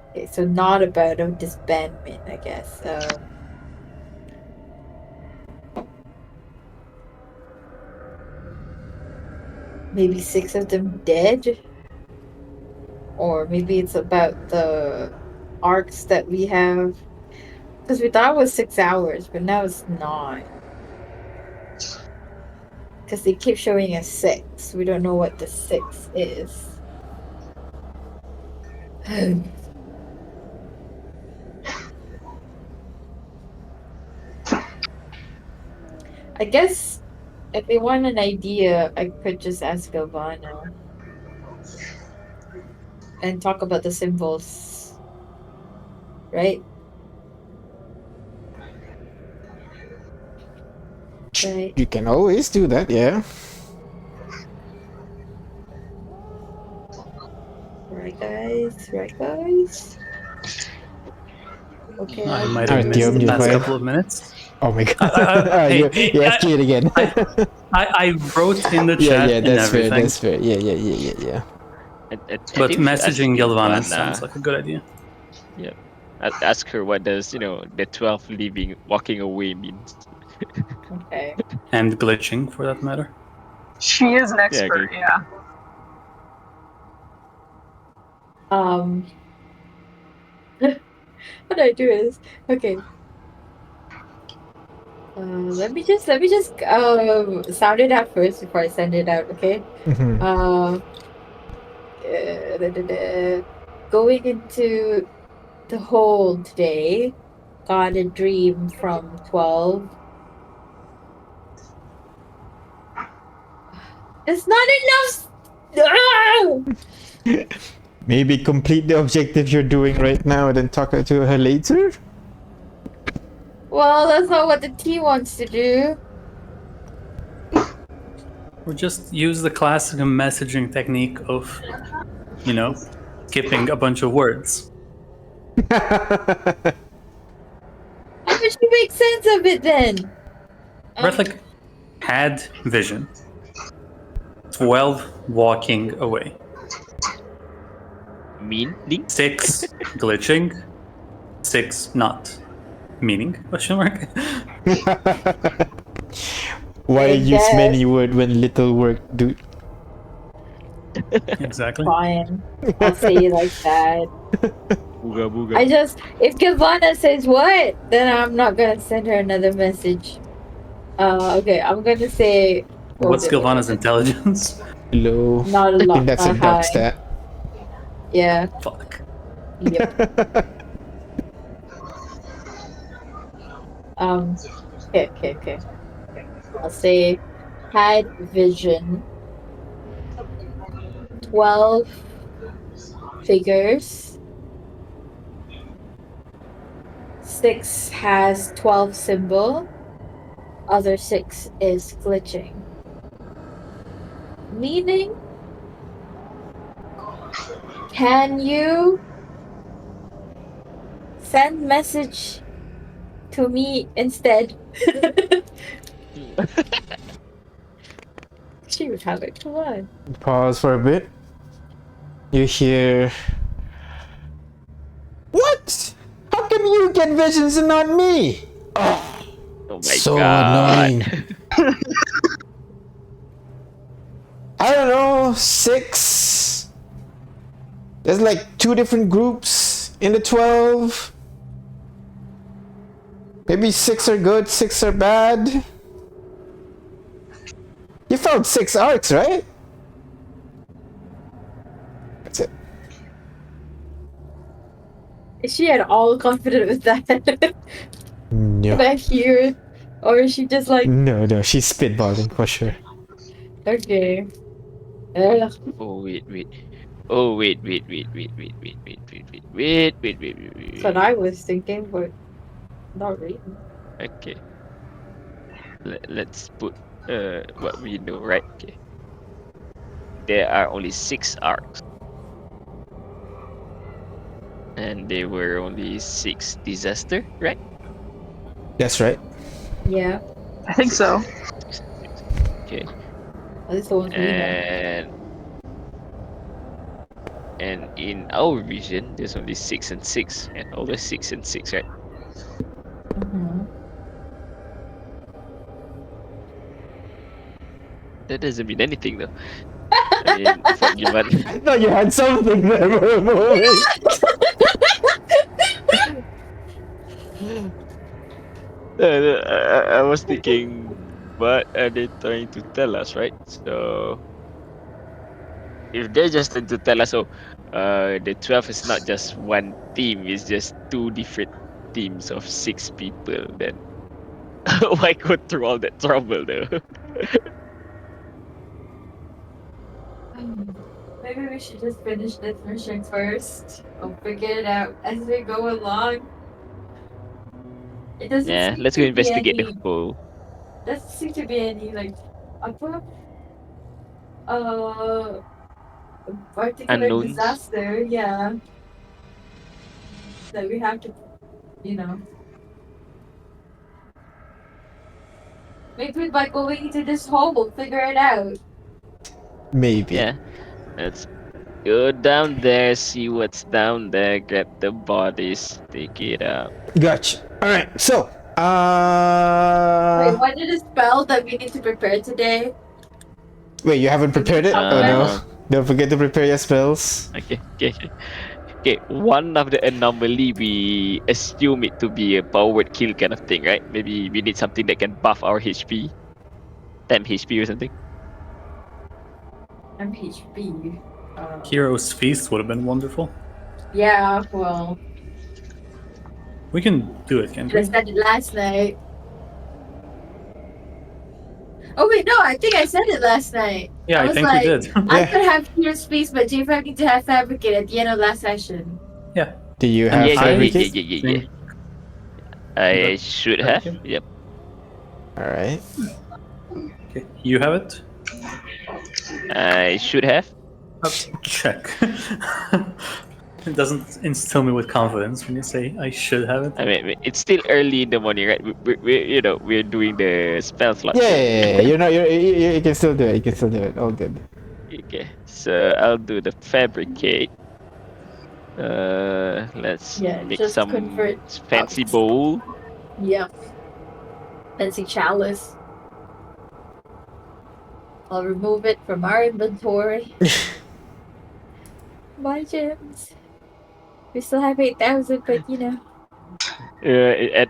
B: Okay, so not about a disbandment, I guess. Maybe 6 of them dead? Or maybe it's about the arcs that we have. Because we thought it was 6 hours, but now it's not. Because they keep showing us 6. We don't know what the 6 is. I guess if they want an idea, I could just ask Galvano and talk about the symbols, right? Right.
A: You can always do that, yeah.
B: Right, guys. Right, guys. Okay.
C: I
B: I'll
C: might
B: do
C: have
A: Alright,
C: missed
A: Dion,
C: the
A: you
C: past
A: go ahead.
C: couple of minutes.
A: Oh my god.
C: Hey,
A: you asked it again.
C: I wrote in the
A: yeah,
C: chat
A: yeah,
C: and
A: that's fair,
C: everything,
A: that's fair. Yeah.
E: I
C: but
E: think we should ask
C: messaging Galvana
E: Ivana.
C: sounds like a good idea.
E: Yeah. Ask her what does, the 12 walking away means.
B: Okay.
C: And glitching, for that matter.
D: She is an
E: Yeah,
D: expert,
E: okay.
D: yeah.
B: How do I do this? Okay. Let me just sound it out first before I send it out. Okay.
A: Mhm.
B: Going into the hole today, got a dream from 12. It's not enough.
A: Maybe complete the objective you're doing right now and then talk to her later?
B: Well, that's not what the team wants to do.
C: Or just use the classic messaging technique of, skipping a bunch of words.
B: How would you make sense of it then?
C: Breathlick had vision. 12 walking away.
E: Meaning?
C: 6 glitching. 6 not. Meaning? Question mark.
A: Why
B: I
A: use
B: guess.
A: many word when little work, dude?
C: Exactly.
B: Fine. I'll say it like that.
E: Booga booga.
B: I just, if Giovanna says what, then I'm not gonna send her another message. Okay, I'm gonna say.
C: What's Gilvana's intelligence?
A: Low.
B: Not a
A: I think
B: lot,
A: that's a
B: not
A: dub
B: high.
A: stat.
B: Yeah.
C: Fuck.
B: Yep. Okay. I'll say had vision. 12 figures. 6 has 12 symbol. Other 6 is glitching. Meaning, can you send message to me instead? She would have it. Come on.
A: Pause for a bit. You hear. What? How come you get visions and not me? Oh,
E: Oh my
A: so
E: god.
A: annoying. I don't know, 6. There's like 2 different groups in the 12. Maybe 6 are good, 6 are bad. You found 6 arcs, right? That's it.
B: Is she at all confident with that?
A: No.
B: Back here? Or is she just like,
A: No, she's spitballing for sure.
B: okay.
E: Oh wait. Oh wait.
B: That's what I was thinking, but not really.
E: Okay. Let's put what we know, right? Okay. There are only 6 arcs. And there were only 6 disaster, right?
A: That's right.
B: Yeah.
D: I think so.
E: Okay.
B: At least the ones we know.
E: And in our vision, there's only 6 and 6, and always 6 and 6, right?
B: Mm-hmm.
E: That doesn't mean anything though. I mean, for given
A: I thought you had something there for a moment.
E: I was thinking, what are they trying to tell us, right? So if they're just trying to tell us, oh, the 12 is not just one team; it's just 2 different teams of 6 people. Then why go through all that trouble though?
B: Maybe we should just finish this mission first. I'll figure it out as we go along. It doesn't
E: Yeah,
B: seem
E: let's go
B: to be
E: investigate the
B: any.
E: whole.
B: Doesn't seem to be any like apa uh particular
E: Unknowns.
B: disaster. Yeah, that we have to, you know. Maybe by going into this hole, we'll figure it out.
A: Maybe.
E: Yeah, let's go down there, see what's down there, grab the bodies, take it out.
A: Gotcha. Alright, so
B: Wait, what are the spells that we need to prepare today?
A: wait, you haven't prepared it? Oh no.
E: Uh,
A: Don't forget to prepare your spells.
E: Okay. One of the anomaly we assume it to be a powered kill kind of thing, right? Maybe we need something that can buff our HP, 10 HP or something.
B: MHB.
C: Hero's Feast would have been wonderful.
B: Yeah, well,
C: We can do it, can't
B: I
C: we?
B: said it last night. Oh wait, no, I think I said it last night.
C: Yeah, I
B: was
C: think
B: like,
C: we did.
B: I
A: Yeah.
B: could have Hero's Feast, but J5 need to have Fabricate at the end of last session.
C: Yeah.
A: Do you
E: Yeah,
A: have
E: yeah,
A: fabricate?
E: yeah. I should have.
C: Fabricate?
E: Yep.
A: Alright.
C: Okay. You have it?
E: I should have.
C: Check. It doesn't instill me with confidence when you say I should have it.
E: I mean, it's still early in the morning, right? We're doing the spell slot.
A: Yeah. You're not. You can still do it. You can still do it. All good.
E: Okay, so I'll do the fabricate. Let's
B: Yeah,
E: make
B: just
E: some
B: convert
E: fancy
B: out.
E: bowl.
B: Yep. Fancy chalice. I'll remove it from our inventory. My gems. We still have 8,000, but
E: At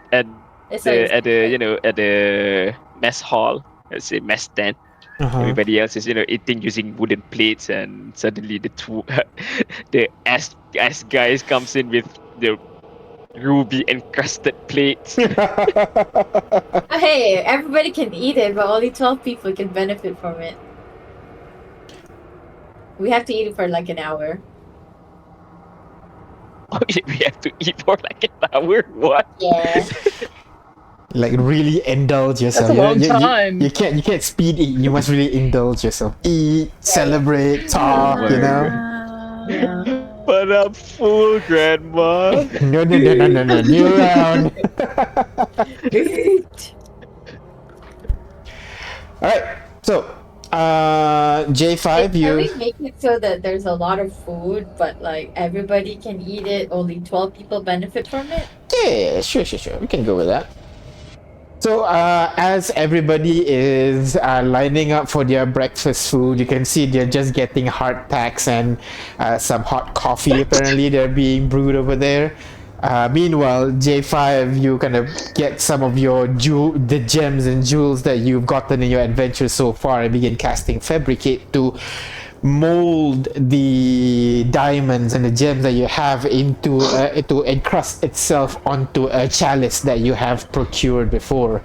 B: it's
E: the
B: always
E: at the mess hall, let's say mess tent.
A: Uh-huh.
E: Everybody else is eating using wooden plates, and suddenly the S guys comes in with the ruby encrusted plates.
B: But hey, everybody can eat it, but only 12 people can benefit from it. We have to eat it for like an hour.
E: We have to eat for like an hour. What?
B: Yeah.
A: Like really indulge
D: That's
A: yourself.
D: a long time.
A: You can't speed eat. You must really indulge yourself. Eat, celebrate,
E: Oh
A: talk.
E: my
B: Yeah.
E: god. But I'm full, Grandma.
A: No. New round. All right. So, J5,
B: Can
A: you.
B: we make it so that there's a lot of food, but like everybody can eat it, only 12 people benefit from it?
A: Yeah, sure. We can go with that. So, as everybody is lining up for their breakfast food, you can see they're just getting hard packs and some hot coffee. Apparently, they're being brewed over there. Meanwhile, J5, you kind of get some of the gems and jewels that you've gotten in your adventure so far and begin casting Fabricate to mold the diamonds and the gems that you have into to encrust itself onto a chalice that you have procured before.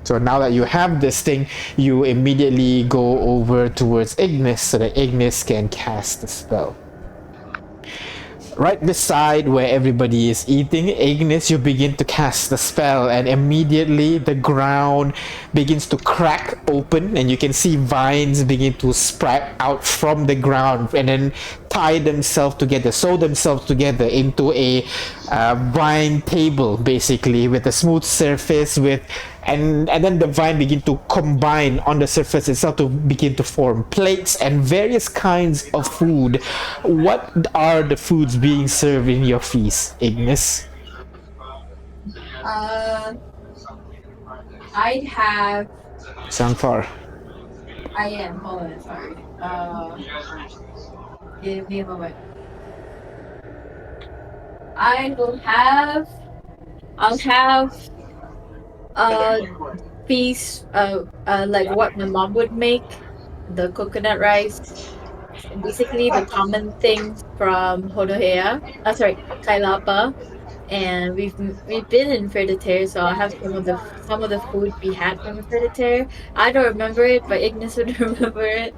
A: So now that you have this thing, you immediately go over towards Ignis so that Ignis can cast the spell. Right beside where everybody is eating, Ignis, you begin to cast the spell, and immediately the ground begins to crack open, and you can see vines begin to sprout out from the ground and then sew themselves together into a vine table, basically, with a smooth surface and then the vine begin to combine on the surface itself to begin to form plates and various kinds of food. What are the foods being served in your feast, Ignis?
B: Uh, I'd have.
A: Sound far.
B: I am. Hold on, sorry. Give me a moment. I will have. I'll have uh piece like what my mom would make, the coconut rice. Basically the common things from Honohea. Sorry, Kailapa. And we've been in Fertitaire, so I'll have some of the food we had from Fertitaire. I don't remember it, but Ignis would remember it.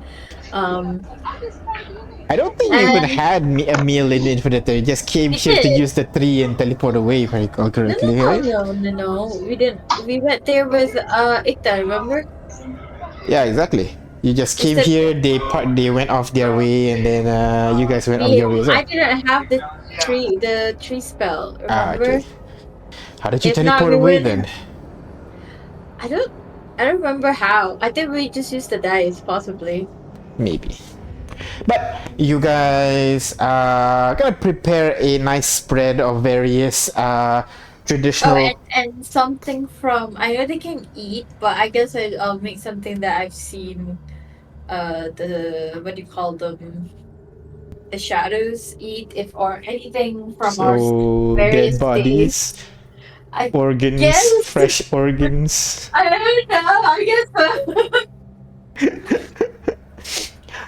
B: Um,
A: I don't think you even
B: and
A: had a meal in Infinite. You just came
B: we
A: here to
B: did.
A: use the tree and teleport away, if I recall correctly, right?
B: No. We didn't. We went there with Ikta. Remember?
A: Yeah, exactly. You just
B: We
A: came
B: said
A: here, they went off their way, and then you guys went off
B: we.
A: your way as well.
B: I didn't have the tree spell.
A: Ah, okay.
B: Remember?
A: How did you
B: If not,
A: teleport
B: we
A: away
B: would.
A: then?
B: I don't. I don't remember how. I think we just used the dice, possibly.
A: Maybe. But you guys gonna prepare a nice spread of various
B: Oh,
A: traditional.
B: and something from I know they can eat, but I guess I'll make something that I've seen. The what do you call them? The shadows eat, if or anything from our
A: So dead
B: various days.
A: bodies,
B: I
A: organs,
B: guess.
A: fresh organs.
B: I don't know. I guess so.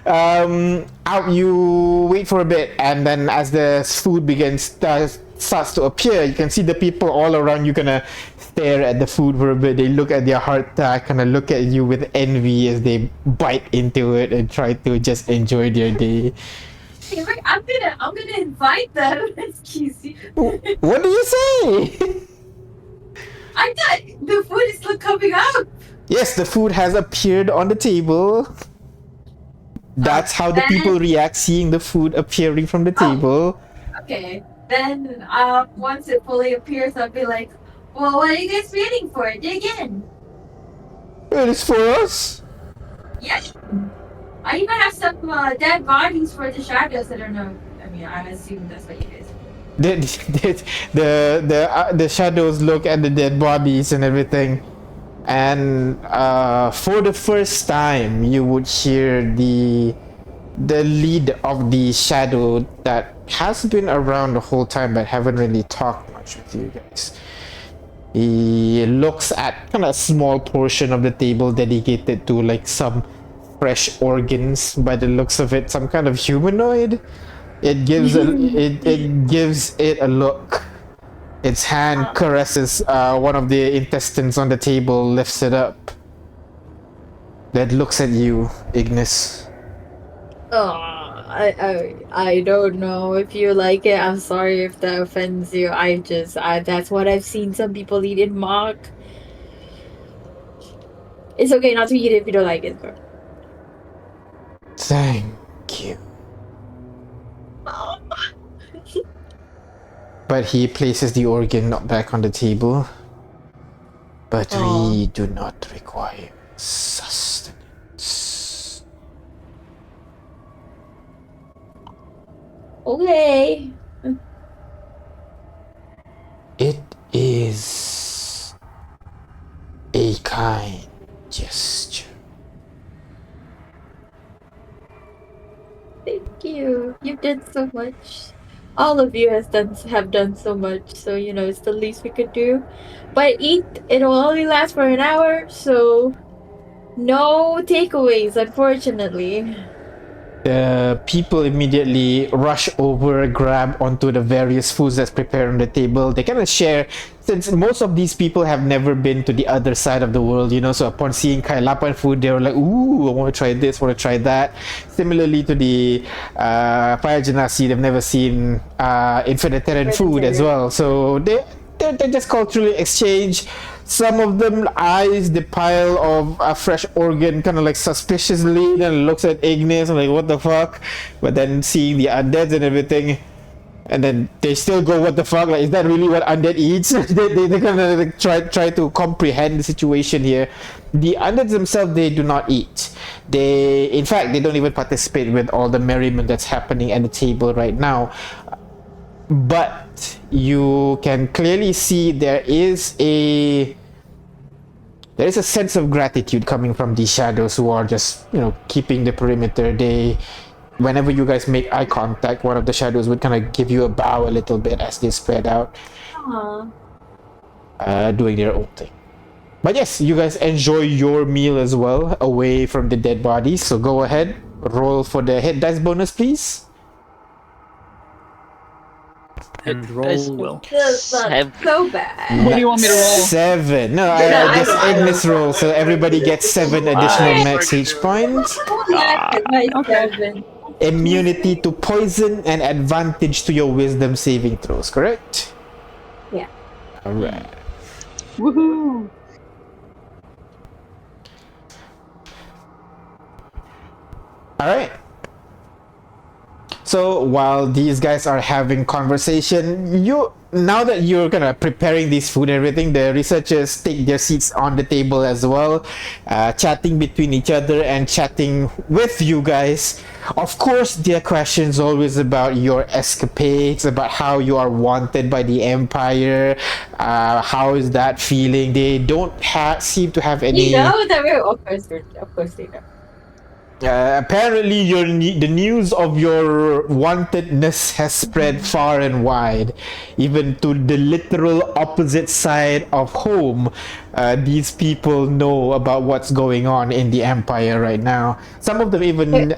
A: Out you wait for a bit, and then as the food starts to appear, you can see the people all around you gonna stare at the food for a bit. They look at their hardtack, kind of look at you with envy as they bite into it and try to just enjoy their day.
B: Hey, wait, I'm gonna invite them. Excuse you.
A: What do you say?
B: I thought the food is still coming up.
A: Yes, the food has appeared on the table. That's how the people react seeing the food appearing from the table.
B: Okay. Then once it fully appears, I'll be like, well, what are you guys waiting for? Dig in.
A: It is for us.
B: Yeah. I even have some dead bodies for the shadows. I don't know. I mean, I assume that's what you guys.
A: The shadows look at the dead bodies and everything. and for the first time, you would hear the lead of the shadow that has been around the whole time but haven't really talked much with you guys. He looks at kind of a small portion of the table dedicated to like some fresh organs by the looks of it, some kind of humanoid. It gives it a look. Its hand caresses one of the intestines on the table, lifts it up. That looks at you, Ignis.
B: I don't know if you like it. I'm sorry if that offends you. That's what I've seen some people eat in mock. It's okay not to eat it if you don't like it, bro.
A: Thank you. But he places the organ back on the table. But we do not require sustenance.
B: Okay.
A: It is a kind gesture.
B: Thank you. You did so much. All of you have done so much, so it's the least we could do. But it'll only last for an hour, so no takeaways, unfortunately.
A: The people immediately rush over, grab onto the various foods that's prepared on the table. They kind of share, since most of these people have never been to the other side of the world, so upon seeing Kailapan food, they were like, ooh, I want to try this, want to try that. Similarly to the Fire Genasi, they've never seen Infinitarian food as well. So they just culturally exchange. Some of them eyes the pile of a fresh organ kind of like suspiciously, then looks at Ignis and like, what the fuck? But then seeing the undeads and everything, and then they still go, what the fuck? Like, is that really what undead eats? they kind of like try to comprehend the situation here. The undeads themselves, they do not eat. In fact, they don't even participate with all the merriment that's happening at the table right now. But you can clearly see there is a sense of gratitude coming from these shadows who are just keeping the perimeter. Whenever you guys make eye contact, one of the shadows would kind of give you a bow a little bit as they spread out, doing their own thing. But yes, you guys enjoy your meal as well, away from the dead bodies. So go ahead, roll for the hit dice bonus, please.
C: And roll well.
B: That's not so bad.
D: What do you want me to roll?
A: 7. No, I guess Ignis roll, so everybody gets 7 additional max H points.
B: Okay.
A: Immunity to poison and advantage to your wisdom saving throws, correct?
B: Yeah.
A: Alright.
D: Woohoo!
A: Alright. So while these guys are having conversation, now that you're kind of preparing this food and everything, the researchers take their seats on the table as well, chatting between each other and chatting with you guys. Of course, their questions always about your escapades, about how you are wanted by the Empire. How is that feeling? They don't seem to have any.
B: That we're of course they know.
A: Apparently the news of your wantedness has spread far and wide, even to the literal opposite side of home. These people know about what's going on in the Empire right now. Some of them even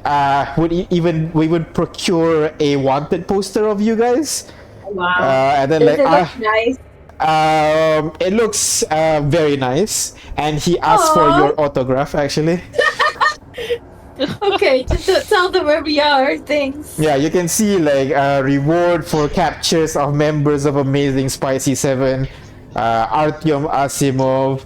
A: we would procure a wanted poster of you guys.
B: Wow.
A: And then
B: Does it look nice?
A: It looks very nice, and he asked for your autograph actually.
B: Okay, just don't tell them where we are. Thanks.
A: Yeah, you can see like reward for captures of members of Amazing Spicy 7, Artyom Asimov,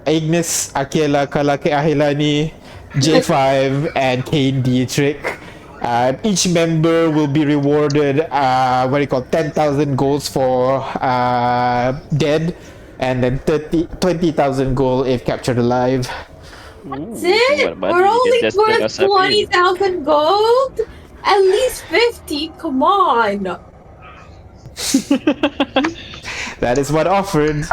A: Ignis Akela Kalake Ahilani, J5, and Kane Dietrich. Each member will be rewarded 10,000 golds for dead, and then 20,000 gold if captured alive.
B: That's it? We're only worth 20,000 gold? At least 50? Come on.
A: That is what offered.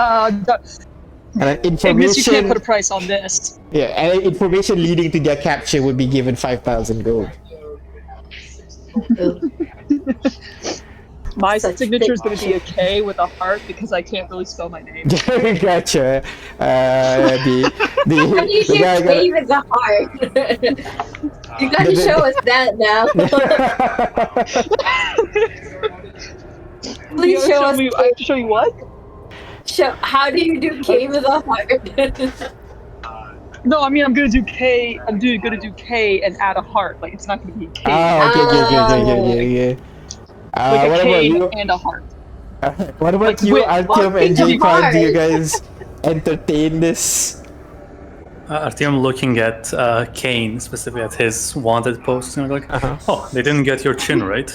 A: And then
D: Ignis, you can't
A: information,
D: put a price on this.
A: yeah, and then information leading to their capture would be given 5,000 gold.
B: Ugh,
D: My
B: such
D: signature is going to be a
B: fiction.
D: K with a heart because I can't really spell my name.
A: Gotcha. The
B: How do you
A: the
B: do
A: guy got
B: cave in the heart? You gotta show us that now.
D: You
B: Please
D: gotta
B: show us.
D: me. I have to show you what?
B: How do you do cave in the heart?
D: No, I mean I'm gonna do K. Gonna do K and add a heart. Like it's not gonna be K.
A: Ah, okay,
B: Oh.
D: Like a
A: what about
D: K
A: you?
D: and a heart.
A: What about
D: Like
A: you,
D: with
A: Artyom and
B: the
A: J5? Do you
B: heart.
A: guys entertain this?
C: Artyom looking at Kane, specifically at his wanted post, and like,
A: Uh-huh.
C: oh, they didn't get your chin right.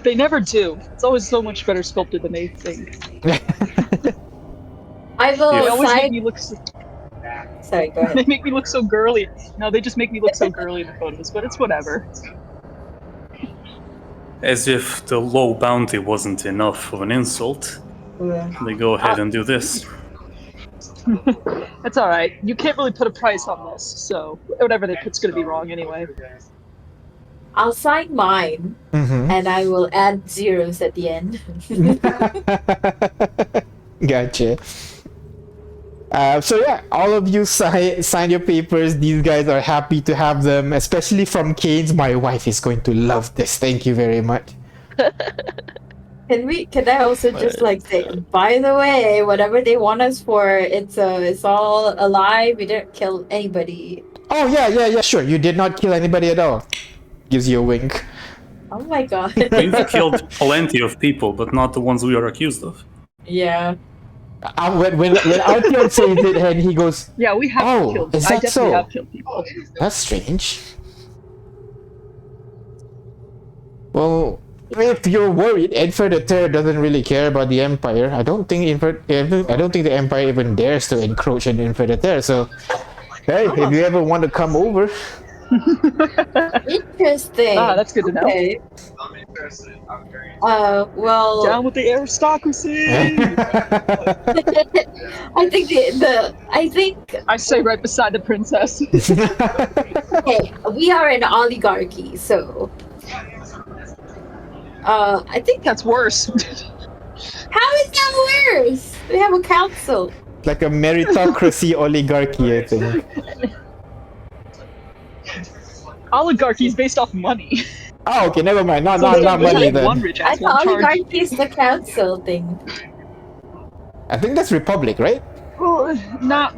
D: They never do. It's always so much better sculpted than they think.
B: I
D: They
B: will
D: always make
B: sign.
D: me look. So,
B: Sorry, go
D: they
B: ahead.
D: make me look so girly. No, they just make me look so girly in the photos. But it's whatever.
C: As if the low bounty wasn't enough of an insult, they go ahead and do this.
D: That's all right. You can't really put a price on this, so whatever they put's gonna be wrong anyway.
B: I'll sign mine,
A: Mm-hmm.
B: and I will add zeros at the end.
A: Gotcha. So yeah, all of you sign your papers. These guys are happy to have them, especially from Kane's. My wife is going to love this. Thank you very much.
B: Can I also just like say, by the way, whatever they want us for, it's all alive. We didn't kill anybody.
A: Oh yeah, sure. You did not kill anybody at all. Gives you a wink.
B: Oh my god.
C: We've killed plenty of people, but not the ones we are accused of.
B: Yeah.
A: When Artyom says it, and he goes,
D: Yeah, we have
A: "Oh,
D: killed.
A: is
D: I
A: that
D: definitely
A: so?
D: have killed people.
A: That's strange." Well, if you're worried, Edford the Third doesn't really care about the Empire. I don't think the Empire even dares to encroach on Edford the Third. So, hey, if you ever want to come over,
B: Interesting.
D: Ah, that's good to know.
B: Okay. Well,
D: Down with the aristocracy.
B: I think I think
D: I say right beside the princess.
B: okay, we are an oligarchy, so I think
D: That's worse.
B: how is that worse? We have a council.
A: like a meritocracy oligarchy, I think.
D: Oligarchy is based off money.
A: Oh, okay, never mind. Not
D: So there's
A: money
D: only one
A: then.
D: rich
B: I
D: ass
B: thought
D: in charge.
B: oligarchy is the council thing.
A: I think that's Republic, right?
D: Well, not.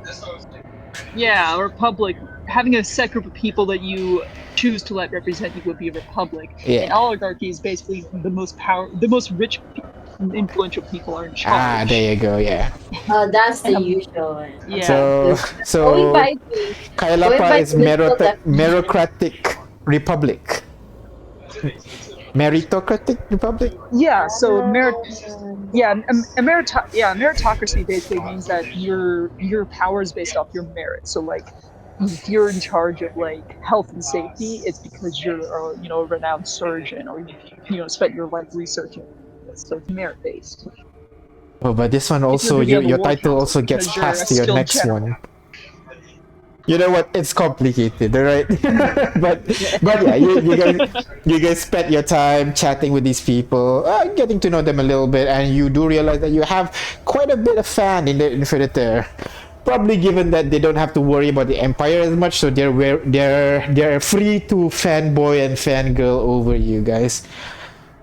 D: Yeah, a republic. Having a set group of people that you choose to let represent you would be a republic.
A: Yeah.
D: An oligarchy is basically the most rich, influential people are in charge.
A: Ah, there you go. Yeah.
B: That's the usual one.
D: Yeah.
B: Going
A: So
B: by the
A: Kailapa
B: by
A: is
B: the literal definition.
A: merocratic republic. Meritocratic republic.
D: Yeah, so meritocracy basically means that your power is based off your merit. So like, if you're in charge of like health and safety, it's because you're a renowned surgeon or spent your life researching this. So it's merit based.
A: Oh, but this one also,
D: If you're
A: your
D: the
A: title
D: war
A: also
D: council,
A: gets
D: because you're
A: passed
D: a
A: to your
D: skilled
A: next
D: general.
A: one. You know what? It's complicated, alright? but yeah, you guys spent your time chatting with these people, getting to know them a little bit, and you do realize that you have quite a bit of fan in the Infinitor. Probably given that they don't have to worry about the Empire as much, so they're free to fanboy and fangirl over you guys.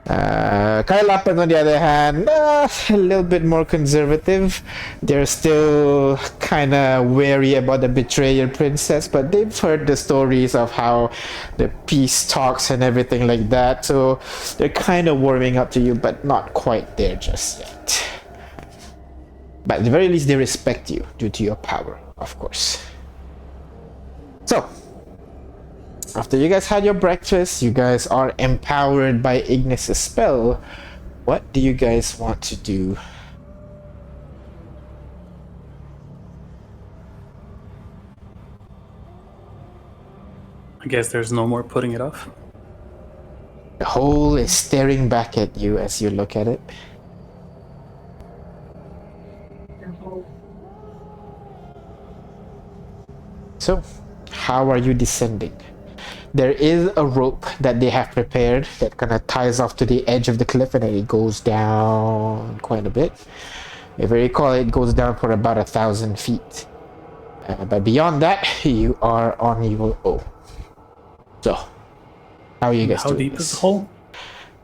A: Kailapan, on the other hand, a little bit more conservative. They're still kind of wary about the betrayal princess, but they've heard the stories of how the peace talks and everything like that, so they're kind of warming up to you, but not quite there just yet. But at the very least, they respect you due to your power, of course. So, after you guys had your breakfast, you guys are empowered by Ignis' spell. What do you guys want to do?
C: I guess there's no more putting it off.
A: The hole is staring back at you as you look at it. So, how are you descending? There is a rope that they have prepared that kind of ties off to the edge of the cliff, and then it goes down quite a bit. If I recall, it goes down for about 1,000 feet. But beyond that, you are on your own. So, how are you guys
C: How
A: doing
C: deep
A: this?
C: is the hole?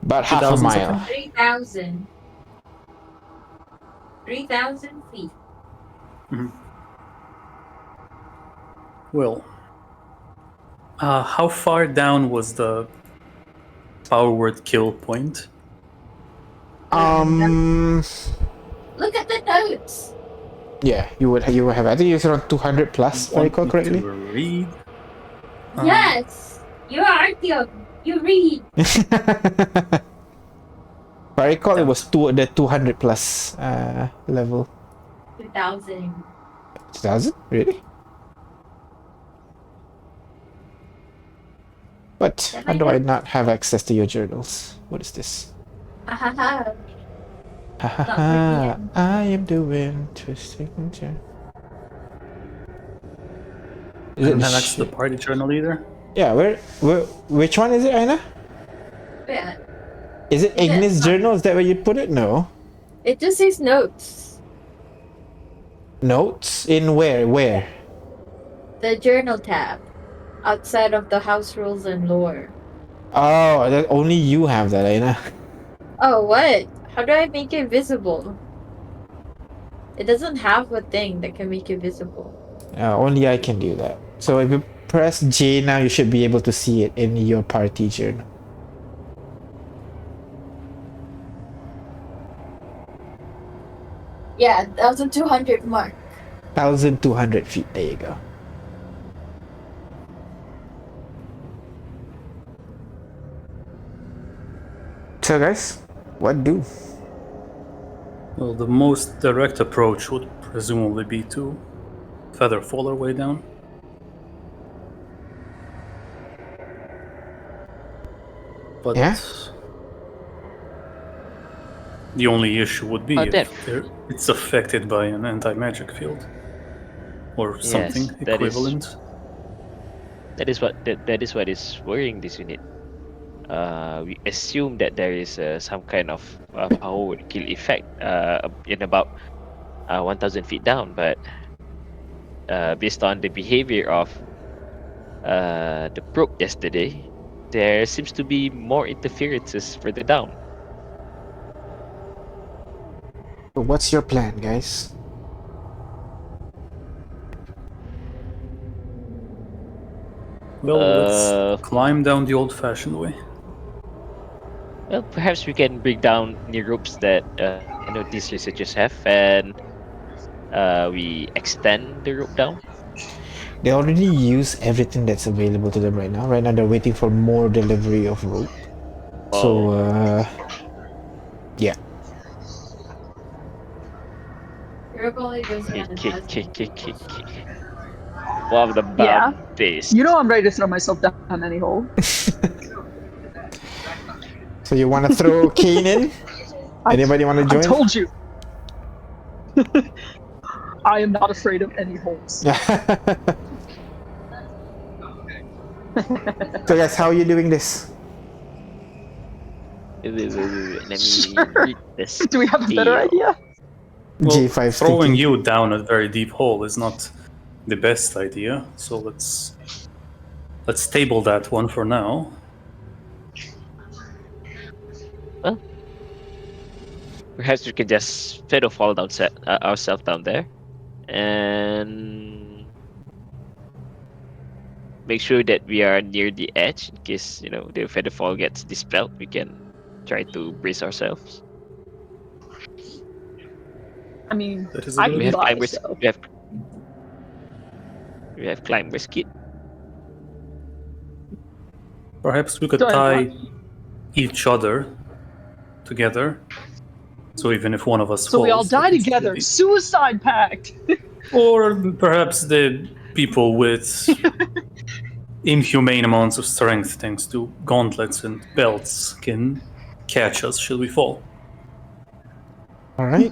A: About half a
C: 2,000
A: mile.
C: something?
B: 3,000. 3,000 feet.
C: Well, how far down was the power word kill point?
B: Look at the notes.
A: Yeah, you would have. I think it's around 200 plus, if I recall
C: Want me
A: correctly.
C: to read?
B: Yes. You're Artyom. You read.
A: If I recall, it was the 200 plus level.
B: 2,000.
A: 2,000? Really? But how do I not have access to your journals? What is this?
B: Ha ha ha.
A: Ha ha ha! I am doing twisting and turn. Is
C: And
A: it
C: then that's the party journal either.
A: Yeah, which one is it, Aina?
B: Yeah.
A: Is it Ignis journal? Is that where you put it? No.
B: It just says notes.
A: Notes? In where? Where?
B: The journal tab. Outside of the house rules and lore.
A: Oh, that only you have that, Aina.
B: Oh, what? How do I make it visible? It doesn't have a thing that can make it visible.
A: Only I can do that. So if you press J now, you should be able to see it in your party journal.
B: Yeah, 1,200 mark.
A: 1,200 feet. There you go. So guys, what do?
C: Well, the most direct approach would presumably be to feather fall our way down. But
A: Yeah?
C: the only issue would be
E: That-
C: if it's affected by an anti-magic field or
E: Yes,
C: something
E: that is-
C: equivalent.
E: That is what is worrying this unit. We assume that there is some kind of power kill effect in about 1,000 feet down, but based on the behavior of the probe yesterday, there seems to be more interferences further down.
A: So what's your plan, guys?
C: Well, let's climb down the old-fashioned way.
E: Well, perhaps we can break down new ropes that I know these researchers have, and we extend the rope down.
A: They already use everything that's available to them right now. Right now, they're waiting for more delivery of rope. So, yeah.
B: Europe only goes down to 1,000.
E: What about
D: Yeah.
E: this?
D: You know I'm ready to throw myself down any hole.
A: So you want to throw Kane in? Anybody want to
D: I
A: join?
D: told you. I am not afraid of any holes.
A: So guys, how are you doing this?
E: Let me
D: Sure.
E: read this.
D: Do we have a better
E: deal.
D: idea?
C: Well,
A: G5
C: throwing
A: thinking.
C: you down a very deep hole is not the best idea, so let's table that one for now.
E: Well, perhaps we can just fatal fall down, ourselves down there, and make sure that we are near the edge in case the feather fall gets dispelled. We can try to brace ourselves.
D: I mean,
C: That is a
D: I
C: good
E: We
D: can
E: have
C: idea.
D: fly,
E: climbers.
D: so.
E: We have climbers kit.
C: Perhaps we could
D: Go ahead,
C: tie each other together, so even if one of us
D: So
C: falls,
D: we all die
C: can still
D: together.
C: be-
D: Suicide pact.
C: Or perhaps the people with inhumane amounts of strength, thanks to gauntlets and belts, can catch us should we fall.
A: All right.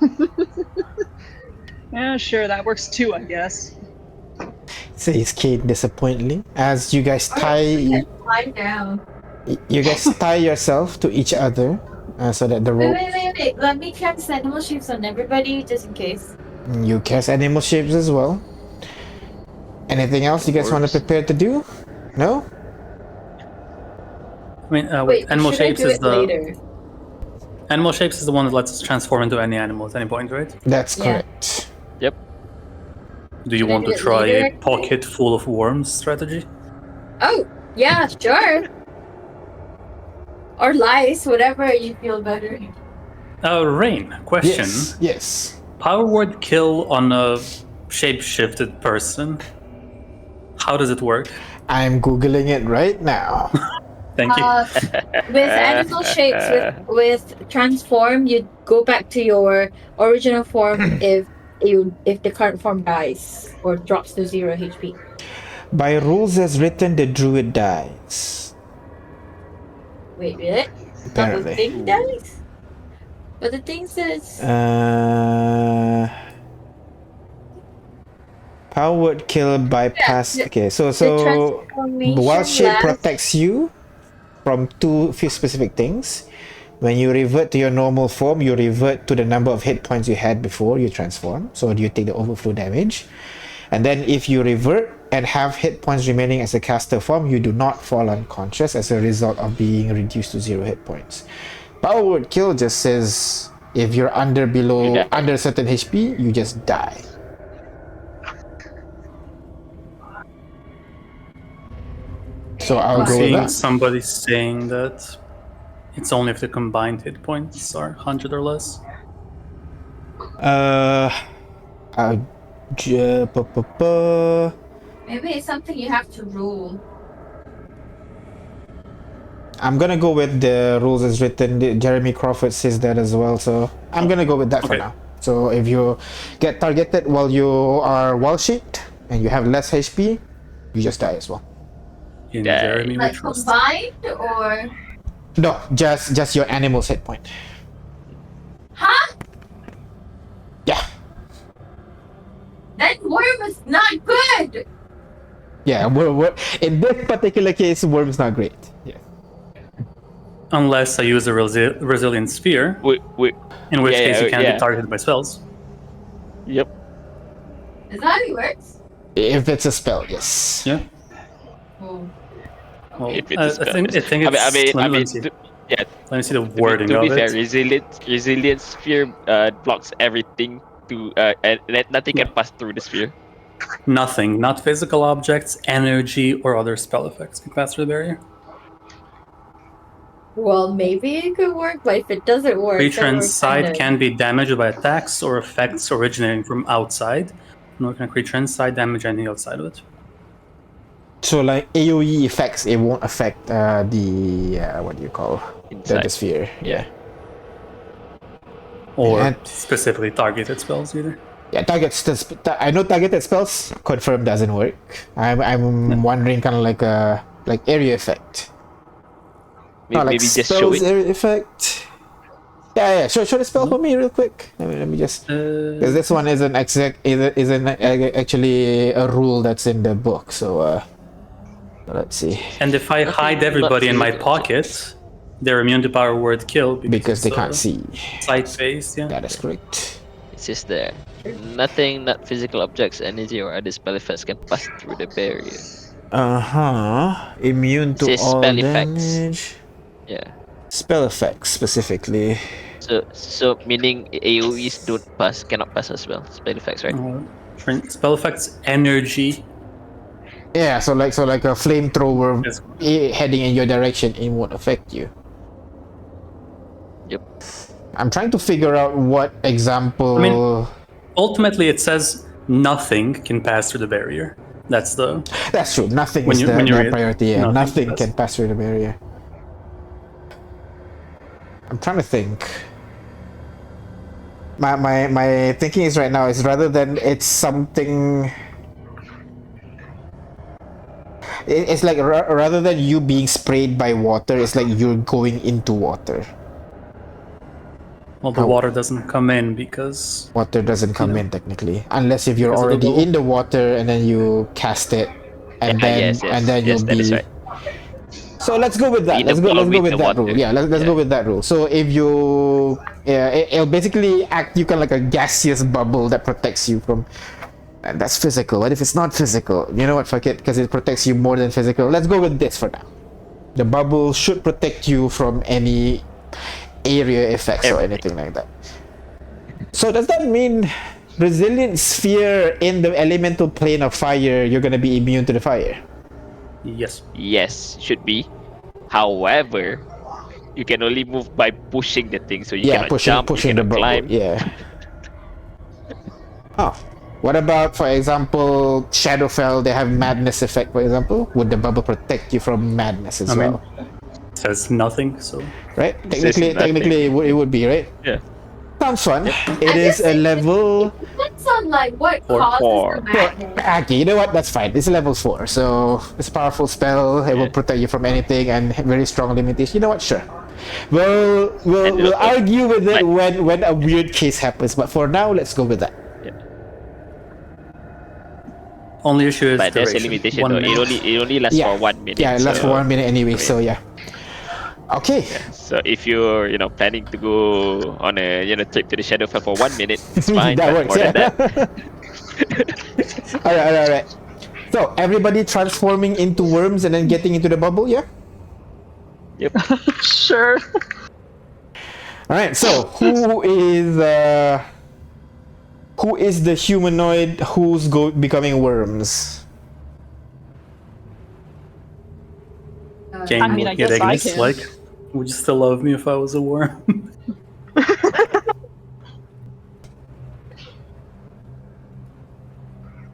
D: Yeah, sure, that works too, I guess.
A: Says Kate disappointingly. As you guys
B: We can
A: tie,
B: fly down.
A: you guys tie yourself to each other, so that the
B: Wait,
A: rope.
B: wait, wait, wait. Let me cast animal shapes on everybody just in case.
A: You cast animal shapes as well. Anything else you guys want to
E: Works.
A: prepare to do? No?
C: I mean,
B: Wait,
C: wait,
B: but
C: animal
B: should I
C: shapes
B: do
C: is
B: it
C: the
B: later?
C: animal shapes is the one that lets us transform into any animal at any point, right?
A: That's
B: Yeah.
A: correct.
E: Yep.
C: Do you
B: Should I
C: want
B: do
C: to
B: it
C: try
B: later,
C: a
B: actually?
C: pocket full of worms strategy?
B: Oh, yeah, sure. Or lice, whatever you feel better.
C: Rain, question.
A: Yes, yes.
C: Power word kill on a shape-shifted person. How does it work?
A: I'm googling it right now.
C: Thank you.
B: With animal shapes, with transform, you go back to your original form if the current form dies or drops to 0 HP.
A: By rules as written, the druid dies.
B: Wait, really? Not the
A: Apparently.
B: thing dies? But the thing says
A: Power word kill bypass.
B: the-
A: Okay, so
B: the
A: wild
B: transformation
A: shape
B: lasts.
A: protects you from few specific things. When you revert to your normal form, you revert to the number of hit points you had before you transform. So you take the overflow damage. And then if you revert and have hit points remaining as a caster form, you do not fall unconscious as a result of being reduced to 0 hit points. Power word kill just says if you're under a certain HP, you just die. So I'll
C: I'm
A: go with
C: seeing
A: that.
C: somebody saying that it's only if the combined hit points are 100 or less.
B: Maybe it's something you have to rule.
A: I'm gonna go with the rules as written. Jeremy Crawford says that as well, so I'm gonna go with that for
C: Okay.
A: now. So if you get targeted while you are wall shaped and you have less HP, you just die as well.
C: In
E: Die.
C: Jeremy we
B: Like
C: trust.
B: combined or
A: No, just your animal's hit point.
B: huh?
A: Yeah,
B: That worm is not good.
A: yeah. In this particular case, worm's not great. Yeah.
C: Unless I use a resilient sphere,
E: We
C: in which
E: yeah,
C: case you can't
E: yeah.
C: be targeted by spells.
E: Yep.
B: Is that how it works?
A: If it's a spell, yes.
C: Yeah.
B: Oh.
C: Well,
E: If it's a spell.
C: I think it's. let me see.
E: yeah.
C: Let me see the
E: To be,
C: wording
E: to be
C: of
E: fair,
C: it.
E: resilient sphere blocks everything and nothing can pass through the sphere.
C: Nothing, not physical objects, energy, or other spell effects can pass through the barrier.
B: Well, maybe it could work, but if it doesn't work,
C: Creature
B: then we're
C: inside
B: kinda...
C: can be damaged by attacks or effects originating from outside, nor can a creature inside damage anything outside of it.
A: So like AOE effects, it won't affect the what do you call the
E: Inside.
A: sphere? Yeah.
C: Or
A: And-
C: specifically targeted spells either.
A: Yeah, I know targeted spells confirm doesn't work. I'm wondering kind of like a area effect. No, like
E: Maybe just show
A: spells
E: it.
A: area effect. Yeah. Show the spell for me real quick. Let me just because this one isn't actually a rule that's in the book. So let's see.
C: And if I hide everybody in my
E: physical
C: pocket, they're immune to power word kill
A: Because they
C: it's,
A: can't see.
C: sight based. Yeah.
A: That is correct.
E: It's just there. Nothing, not physical objects, energy, or other spell effects can pass through the barrier.
A: Immune to
E: Says
A: all
E: spell effects.
A: damage.
E: Yeah.
A: Spell effects specifically.
E: So meaning AOEs cannot pass as well. Spell effects, right?
C: Spell effects, energy.
A: Yeah, so like a flamethrower
C: Yes.
A: heading in your direction, it won't affect you.
E: Yep.
A: I'm trying to figure out what example.
C: I mean- Ultimately, it says nothing can pass through the barrier. That's the.
A: That's true. Nothing
C: When
A: is
C: you-
A: the
C: when you read-
A: priority. Yeah,
C: nothing
A: nothing
C: can
A: can pass through the barrier. I'm trying to think. My thinking is right now is rather than it's something. It's like rather than you being sprayed by water, it's like you're going into water.
C: Well, the water doesn't come in because
A: Water doesn't come in technically, unless if you're
C: Because of the
A: already
C: bubble?
A: in the water and then you cast it, and then you'll
E: that is
A: be.
E: right.
A: So let's go with that.
E: In a
A: Let's go. Let's
E: ball
A: go
E: with
A: with
E: the
A: that rule.
E: water.
A: Yeah, let's go with that rule. So if you, it'll basically act you kind of like a gaseous bubble that protects you from. And that's physical. What if it's not physical? You know what? Fuck it, because it protects you more than physical. Let's go with this for now. The bubble should protect you from any area effects or anything like that. So does that mean resilient sphere in the elemental plane of fire, you're gonna be immune to the fire?
C: yes.
E: Yes, should be. However, you can only move by pushing the thing, so you
A: Yeah,
E: cannot jump, you
A: pushing the
E: cannot
A: bubble.
E: climb.
A: Yeah. Oh. What about, for example, Shadowfell? They have madness effect, for example. Would the bubble protect you from madness as well?
C: It says nothing, so
A: Right?
E: says
A: Technically, it would be, right?
E: Yeah.
A: Sounds fun. It
B: I
A: is
B: guess
A: a level.
B: It depends on like what
C: Or
B: causes
E: four.
B: the madness.
A: Okay, you know what? That's fine. It's level 4, so it's a powerful spell. It will protect you from anything and very strong limitation. You know what? Sure. We'll argue with it when a weird case happens. But for now, let's go with that.
C: only issue is
E: But there's a
C: duration.
E: limitation
C: 1
E: though.
C: minute.
E: It only lasts for 1 minute.
A: Yeah, it lasts for 1 minute anyway.
E: I mean,
A: So yeah. Okay.
E: So if you're planning to go on a trip to the Shadowfell for 1 minute, it's fine.
A: That
E: but
A: works.
E: more
A: Yeah.
E: than that,
A: all right. So everybody transforming into worms and then getting into the bubble. Yeah.
D: Sure.
A: All right. So who is the humanoid who's becoming worms?
C: Game
D: I mean, I guess I
C: Ignis,
D: can.
C: like, would you still love me if I was a worm?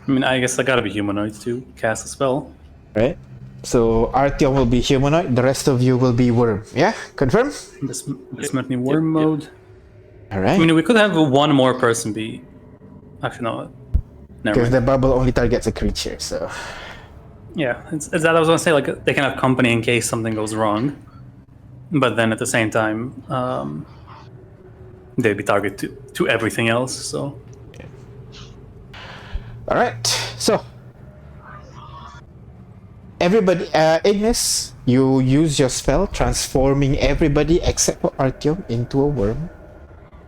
C: I mean, I guess I gotta be humanoid to cast a spell.
A: Right. So Artyom will be humanoid. The rest of you will be worm. Yeah. Confirm.
C: This meant me worm mode.
A: All right.
C: I mean, we could have one more person be. Actually, no. Never
A: Because
C: mind.
A: the bubble only targets a creature. So.
C: Yeah, it's that I was gonna say. Like, they can have company in case something goes wrong, but then at the same time, they'd be target to everything else. So.
A: All right. So. Everybody, Ignis, you use your spell transforming everybody except for Artyom into a worm.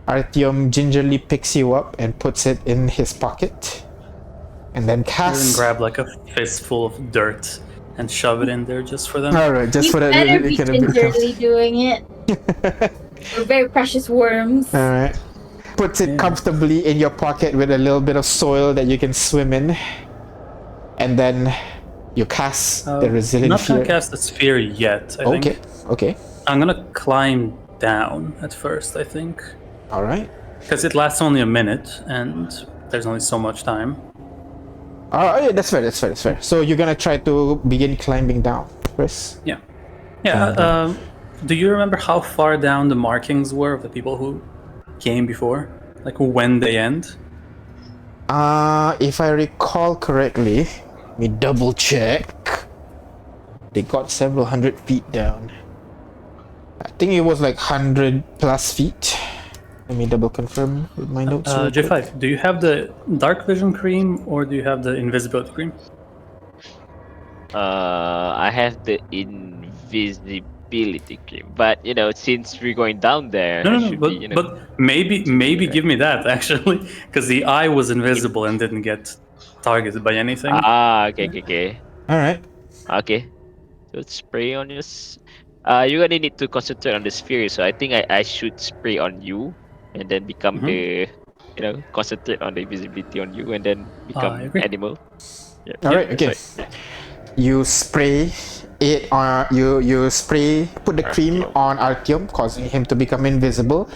A: Artyom gingerly picks you up and puts it in his pocket, and then
C: And
A: casts.
C: grab like a fistful of dirt and shove it in there just for them.
A: All right, just
B: You
A: for that.
B: better
A: Really
B: be
A: kind of
B: gingerly doing it. We're very precious worms.
A: All right. Puts it comfortably in your pocket with a little bit of soil that you can swim in, and then you cast the resilient
C: Not gonna
A: fear.
C: cast the sphere yet. I
A: Okay.
C: think
A: Okay.
C: I'm gonna climb down at first. I think
A: All right.
C: because it lasts only a minute and there's only so much time.
A: Oh, yeah, that's fair. That's fair. So you're gonna try to begin climbing down first.
C: Yeah. Yeah. Do you remember how far down the markings were of the people who came before? Like when they end?
A: If I recall correctly, let me double check. They got several 100 feet down. I think it was like 100 plus feet. Let me double confirm with my notes. real quick.
C: J5, do you have the dark vision cream or do you have the invisibility cream?
E: I have the invisibility cream, but since we're going down there,
C: No,
E: I
C: no, no.
E: should
C: But,
E: be,
C: but maybe give me that actually, because the eye was invisible and didn't get targeted by anything.
E: okay.
A: All right.
E: Okay. So spray on your. You're gonna need to concentrate on the sphere, so I think I should spray on you, and then become the, concentrate on the invisibility on you, and then
C: I
E: become
C: agree.
E: animal. Yeah.
A: All right. Okay.
E: that's right.
A: You spray it on. You spray. Put the cream
E: Artyom.
A: on Artyom, causing him to become invisible.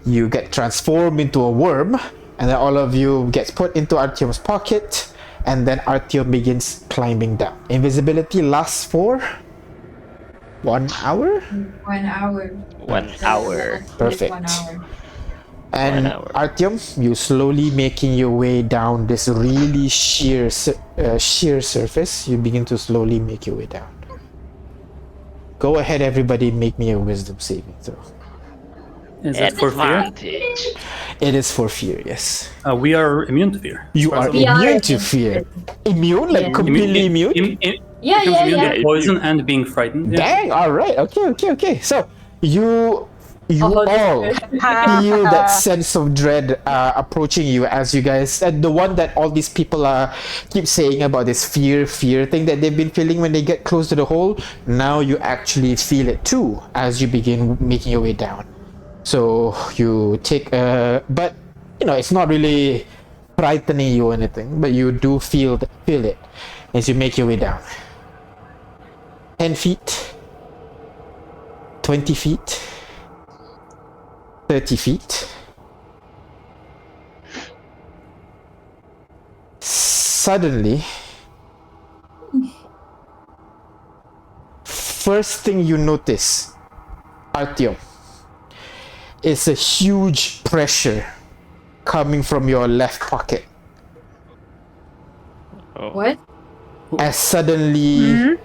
A: You get transformed into a worm, and then all of you gets put into Artyom's pocket, and then Artyom begins climbing down. Invisibility lasts for 1 hour.
B: 1 hour.
E: 1 hour.
A: Perfect.
B: 1 hour.
A: And
E: 1 hour.
A: Artyom, you slowly making your way down this really sheer surface. You begin to slowly make your way down. Go ahead, everybody, make me a wisdom saving throw.
C: Is it for fear?
E: Advantage.
A: It is for fear, yes.
C: We are immune to fear. as
A: You
C: far as
A: are
C: I'm
B: We
C: aware.
B: are
A: immune to
B: immune to
A: fear.
B: fear.
A: Immune? Like
B: Yeah.
A: completely immune?
B: Yeah,
C: Becomes immune
B: yeah.
C: to poison and being frightened. Yeah.
A: Dang, alright, okay. So, you
B: Oh, this
A: all
B: person.
A: feel that sense of dread approaching you as you guys, and the one that all these people keep saying about this fear thing that they've been feeling when they get close to the hole. Now you actually feel it too as you begin making your way down. So you take but you know it's not really frightening you or anything, but you do feel it as you make your way down. 10 feet, 20 feet, 30 feet. Suddenly, first thing you notice, Artyom, is a huge pressure coming from your left pocket.
B: What?
A: As suddenly,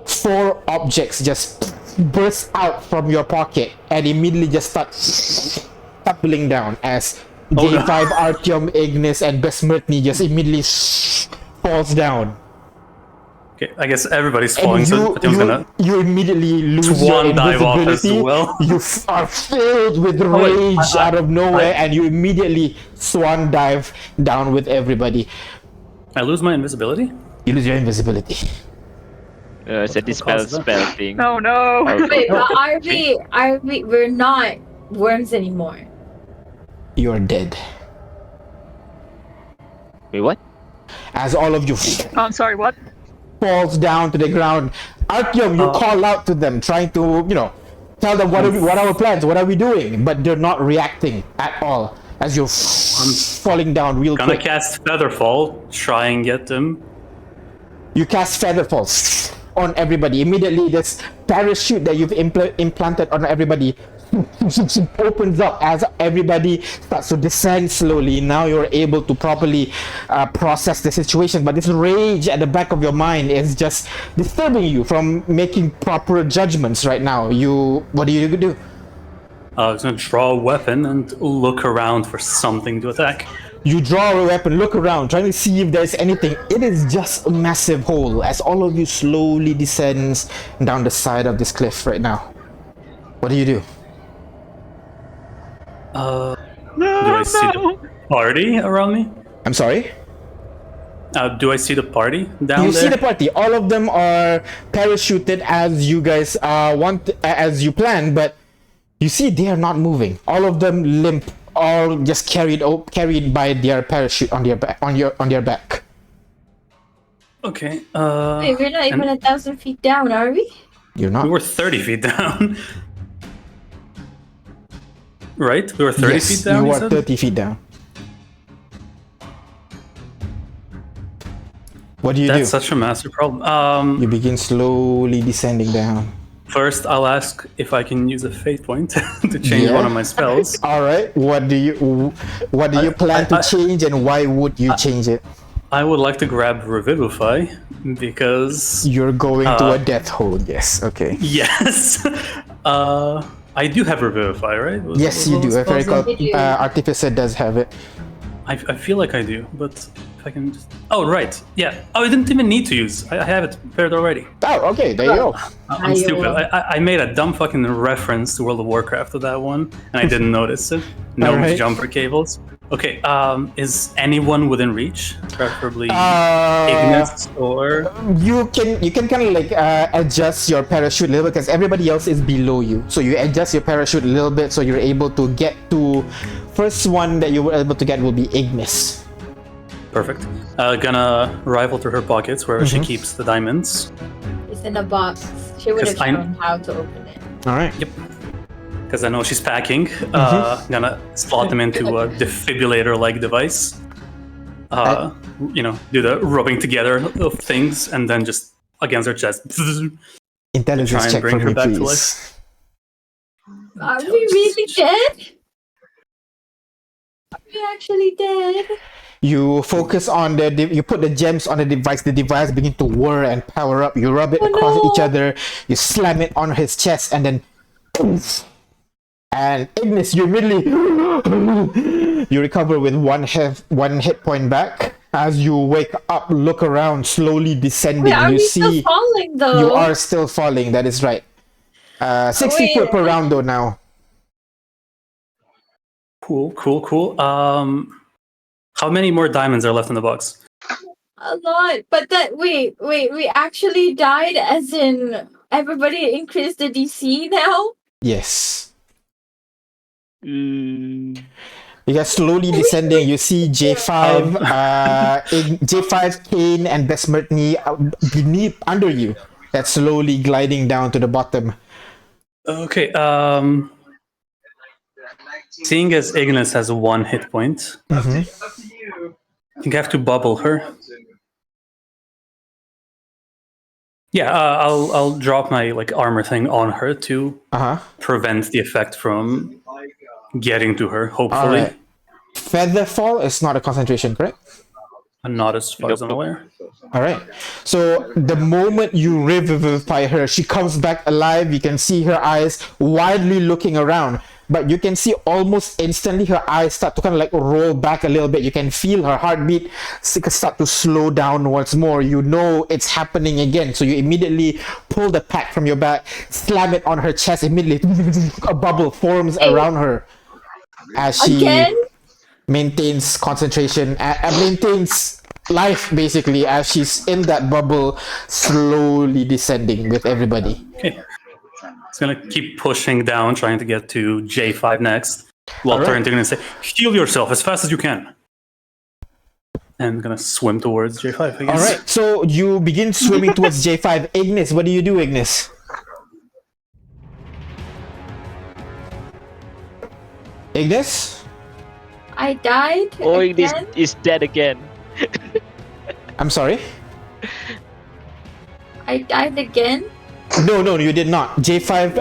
A: 4 objects just burst out from your pocket and immediately just start tumbling down as J5, Artyom, Ignis, and Besmertny just immediately falls down.
C: Okay, I guess everybody's falling,
A: And
C: so Fatim's gonna
A: you immediately lose your
C: swan dive off as
A: invisibility.
C: well.
A: You are filled with
C: wait,
A: rage out of nowhere,
C: I-
A: and you immediately swan dive down with everybody.
C: I lose my invisibility?
A: You lose your invisibility.
E: It's a dispel
C: cause that?
E: spell thing.
D: Oh no.
B: Wait, but
C: okay.
B: we're not worms anymore.
A: You're dead.
E: Wait, what?
A: As all of you
D: I'm sorry, what?
A: falls down to the ground, Artyom, you call out to them, trying to, tell them what are our plans, what are we doing, but they're not reacting at all as you're falling down real
C: Gonna
A: quick.
C: cast Featherfall, try and get them.
A: You cast Featherfall on everybody. Immediately, this parachute that you've implanted on everybody opens up as everybody starts to descend slowly. Now you're able to properly process the situation, but this rage at the back of your mind is just disturbing you from making proper judgments right now. What do you do?
C: I was gonna draw a weapon and look around for something to attack.
A: You draw a weapon, look around, trying to see if there's anything. It is just a massive hole as all of you slowly descends down the side of this cliff right now. What do you do?
C: Do I see the party around me?
A: I'm sorry?
C: Do I see the party down
A: You
C: there?
A: see the party. All of them are parachuted as you guys as you planned, but you see they are not moving. All of them limp, all just carried by their parachute on their back. On their back.
C: Okay.
B: Wait, we're not even 1,000 feet down, are we?
A: You're not.
C: We were 30 feet down. Right? We were 30
A: Yes,
C: feet down,
A: you
C: you
A: are
C: said?
A: 30 feet down. What do you
C: That's
A: do?
C: such a massive problem.
A: You begin slowly descending down.
C: First, I'll ask if I can use a fate point to change
A: Yeah.
C: one of my spells.
A: All right. What do you plan to change, and why would you change it?
C: I would like to grab Revivify because
A: You're going to a death hole. Yes. Okay.
C: yes, I do have Revivify, right?
A: Yes, you do. If I recall,
B: You do.
A: Artificer does have it.
C: I feel like I do, but if I can just... Oh, right. Yeah. Oh, I didn't even need to use. I have it prepared already.
A: Oh, okay. There you go.
C: I'm stupid. I made a dumb fucking reference to World of Warcraft to that one, and I didn't notice it. No
A: Alright.
C: jumper cables. Okay, is anyone within reach? Preferably
A: Uh,
C: Ignis or...
A: You can kind of like adjust your parachute a little bit because everybody else is below you. So you adjust your parachute a little bit so you're able to get to. First one that you were able to get will be Ignis.
C: Perfect. Gonna rifle through her pockets where she keeps the diamonds.
B: It's in a box. She would have
C: 'Cause I-
B: shown how to open it.
A: All right.
C: Yep. Because I know she's packing. Gonna slot them into a defibrillator-like device. Do the rubbing together of things and then just against her chest. Try
A: Intelligence
C: and
A: check
C: bring
A: for
C: her
A: me,
C: back to
A: please.
B: Are we really dead? Are we actually dead?
A: You focus on you put the gems on the device begin to whir and power up. You rub it across
B: no.
A: each other, you slam it on his chest, and then poof, And Ignis, you immediately you recover with one hit point back. As you wake up, look around, slowly descending.
B: Wait, are
A: You
B: we still
A: see
B: falling though?
A: you are still falling. That is right. 60
B: Wait.
A: foot per round though now.
C: Cool. How many more diamonds are left in the box?
B: A lot. But that wait, we actually died as in everybody increased the DC now?
A: Yes.
E: Mm,
A: You guys slowly descending. You see J5, J5, Kane, and Besmertni beneath under you. That's slowly gliding down to the bottom.
C: Okay. Seeing as Ignis has 1 hit point,
A: Mhm.
C: I think I have to bubble her. Yeah, I'll drop my armor thing on her to prevent the effect from getting to her. Hopefully,
A: Alright. Feather fall is not a concentration, correct?
C: not as far as I'm aware.
A: Alright. So the moment you revivify her, she comes back alive. You can see her eyes wildly looking around. But you can see almost instantly her eyes start to kind of roll back a little bit. You can feel her heartbeat start to slow down once more. You know it's happening again. So you immediately pull the pack from your back, slam it on her chest. Immediately, a bubble forms around her as she
B: Again?
A: maintains concentration, maintains life basically as she's in that bubble, slowly descending with everybody.
C: Okay. It's gonna keep pushing down, trying to get to J5 next. While
A: Alright.
C: turning and say, "Heal yourself as fast as you can." And I'm gonna swim towards J5, I guess.
A: Alright, so you begin swimming towards J5. Ignis, what do you do, Ignis? Ignis?
B: I died.
E: oh, this
B: again?
E: is dead again.
A: I'm sorry?
B: I died again.
A: No, you did not. J5,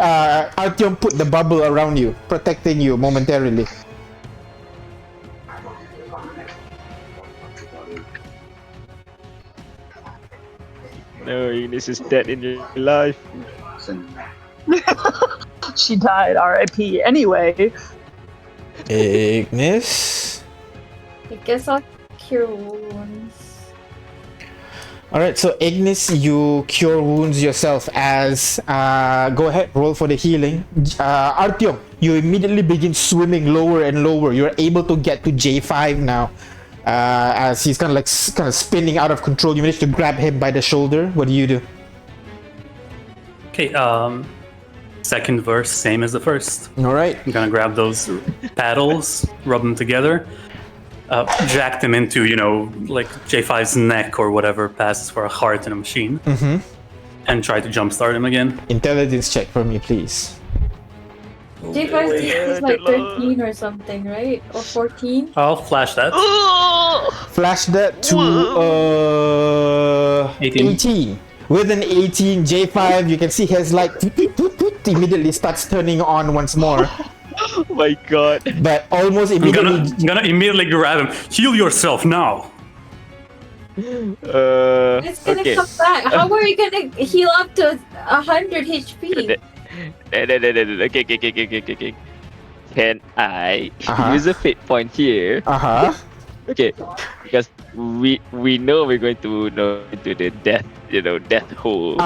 A: Artyom put the bubble around you, protecting you momentarily.
E: No, Ignis is dead in your life.
D: She died. R.I.P. Anyway,
A: Ignis?
B: I guess I'll cure wounds.
A: Alright, so Ignis, you cure wounds yourself as go ahead, roll for the healing. Artyom, you immediately begin swimming lower and lower. You're able to get to J5 now. As he's kind of spinning out of control. You manage to grab him by the shoulder. What do you do?
C: Okay, second verse, same as the first.
A: Alright.
C: I'm gonna grab those paddles, rub them together, jack them into, J5's neck or whatever passes for a heart in a machine, and try to jumpstart him again.
A: Intelligence check for me, please.
B: J5 is like 13 or something, right? Or 14?
C: I'll flash that.
A: Flash that to 18. With an 18, J5, you can see his light immediately starts turning on once more.
E: Oh my god.
A: But almost
C: I'm
A: immediately.
C: gonna immediately grab him. Heal yourself now.
B: It's gonna
E: Okay.
B: come back. How are you gonna heal up to 100 HP?
E: Okay. Can I
A: Uh-huh.
E: use a fate point here? Okay, because we know we're going to into the death hole,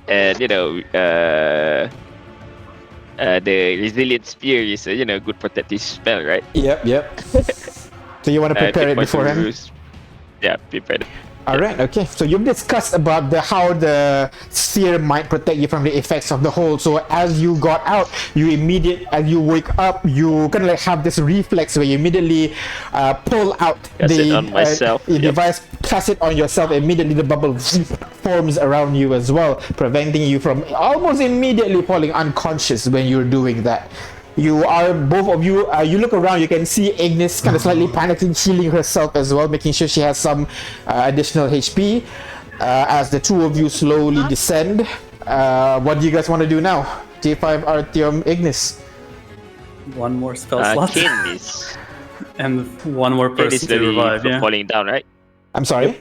E: and the resilient spear is a good protective spell, right?
A: Yep. So you want to prepare it beforehand?
E: Yeah, prepare it.
A: Alright, okay. So you've discussed about how the sphere might protect you from the effects of the hole. So as you got out, as you wake up, you kind of have this reflex where you immediately pull out
E: Cast it on myself.
A: the device, cast it on yourself. Immediately the bubble forms around you as well, preventing you from almost immediately falling unconscious when you're doing that. You are, both of you, you look around, you can see Ignis kind of slightly panicking, healing herself as well, making sure she has some additional HP. As the two of you slowly descend, what do you guys want to do now? J5, Artyom, Ignis.
C: One more spell slot.
E: Kane is
C: And one more person to revive, yeah.
E: falling down, right?
A: I'm sorry?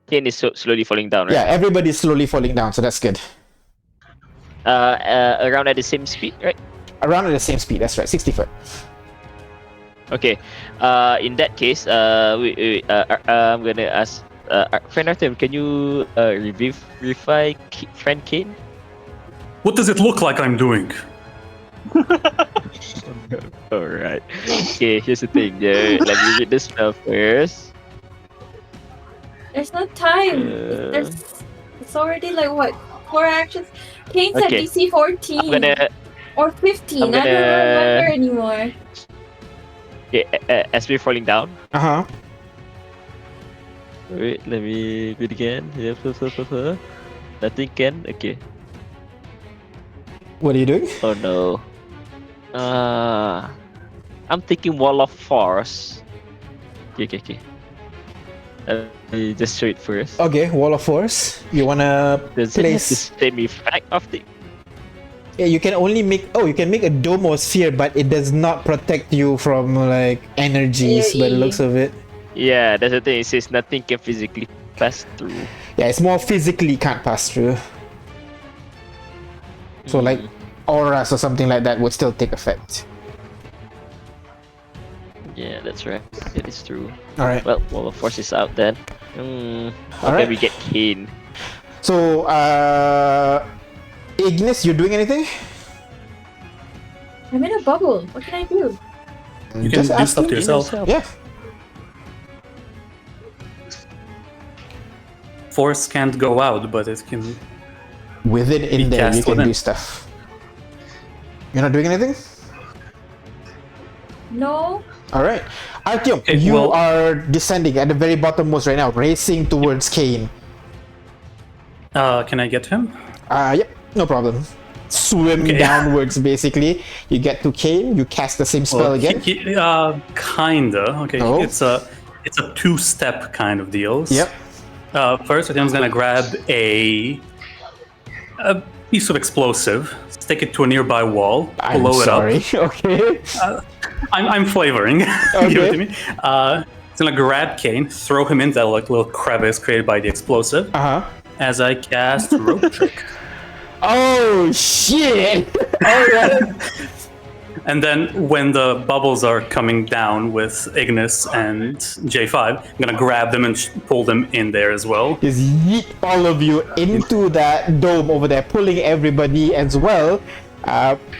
E: Kane is slowly falling down, right?
A: Yeah, everybody's slowly falling down, so that's good.
E: Around at the same speed, right?
A: Around at the same speed. That's right, 60 foot.
E: Okay. In that case, I'm gonna ask. Friend Artem, can you revivify friend Kane?
C: What does it look like I'm doing?
E: All right. Okay. Here's the thing. Let me read the spell first.
B: There's no time. It's already like what, 4 actions? Kane's at
E: Okay.
B: DC 14 or 15. I don't remember anymore.
E: Okay, as we're falling down.
A: Uh-huh.
E: Wait, let me read again. Nothing can. Okay.
A: What are you doing?
E: Oh no. I'm thinking Wall of Force. Okay. Let me just show it first.
A: Okay, Wall of Force. You wanna
E: Does it have the
A: place?
E: same effect of the?
A: Yeah, you can only make. Oh, you can make a dome or sphere, but it does not protect you from like energies. By the looks of it.
E: Yeah, that's the thing. It says nothing can physically pass through.
A: Yeah, it's more physically can't pass through. So like auras or something like that would still take effect.
E: Yeah, that's right. That is true.
A: All right.
E: Well, Wall of Force is out then. How
A: Alright.
E: can we get Kane?
A: So, Ignis, you doing anything?
B: I'm in a bubble. What can I do?
C: You can do stuff to yourself.
A: Yeah.
C: Force can't go out, but it can.
A: Within in
C: Be
A: there, you
C: cast
A: can
C: within.
A: do stuff. You're not doing anything?
B: No.
A: All right. Artyom,
C: Okay,
A: you
C: well-
A: are descending at the very bottommost right now, racing towards Kane.
C: Can I get him?
A: Yep, no problem. Swim
C: Okay.
A: downwards, basically. You get to Kane, you cast the same spell again.
C: Kinda. Okay,
A: Oh.
C: it's a two-step kind of deal.
A: Yep.
C: First, I think I'm gonna grab a piece of explosive, stick it to a nearby wall,
A: I'm
C: blow it
A: sorry.
C: up.
A: Okay.
C: I'm flavoring. Give
A: Okay.
C: it to me. It's gonna grab Kane, throw him into that like little crevice created by the explosive.
A: Uh-huh.
C: As I cast Rope Trick.
A: Oh, shit! All right.
C: And then when the bubbles are coming down with Ignis and J5, I'm gonna grab them and pull them in there as well.
A: Just yeet all of you into that dome over there, pulling everybody as well,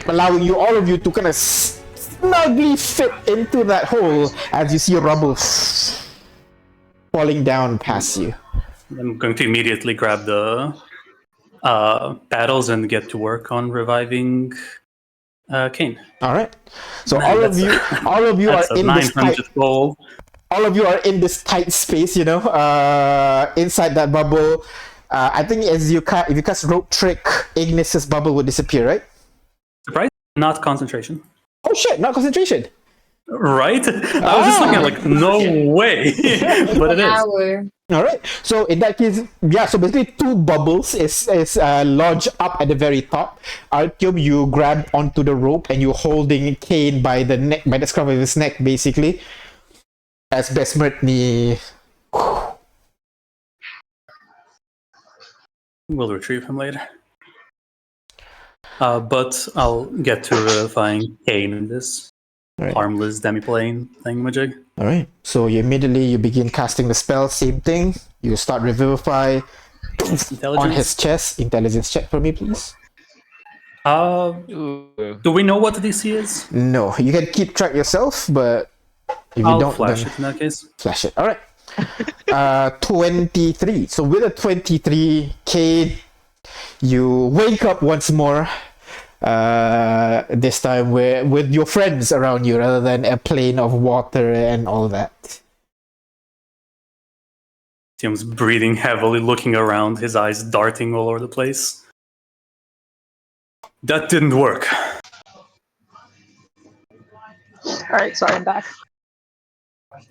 A: allowing you all of you to kind of snugly fit into that hole as you see rubble falling down past you.
C: I'm going to immediately grab the paddles and get to work on reviving Kane.
A: All right. So
C: Man,
A: all of you are
C: That's a
A: in this tight.
C: 900 gold.
A: All of you are in this tight space, you know, inside that bubble. I think if you cast rope trick, Ignis's bubble would disappear, right?
C: Surprise? Not concentration.
A: Oh shit! Not concentration.
C: Right? I was just looking at like, no way. But it
B: An
C: is.
B: hour.
A: All right. So in that case, yeah. So basically, two bubbles is lodged up at the very top. Artyom, you grab onto the rope and you holding Kane by the neck, by the scruff of his neck, basically. As Besmertny.
C: We'll retrieve him later. But I'll get to reviving Kane in this
A: Right.
C: harmless demi-plane thingamajig.
A: All right. So you immediately begin casting the spell. Same thing. You start revivify on his chest. Intelligence check for me, please.
C: Do we know what the DC is?
A: No, you can keep track yourself, but if you
C: I'll
A: don't,
C: flash
A: then
C: it in that case.
A: flash it. All right. 23. So with a 23, Kane, you wake up once more. This time with your friends around you rather than a plane of water and all that.
C: Tim's breathing heavily, looking around, his eyes darting all over the place. That didn't work.
D: Alright, sorry, I'm back.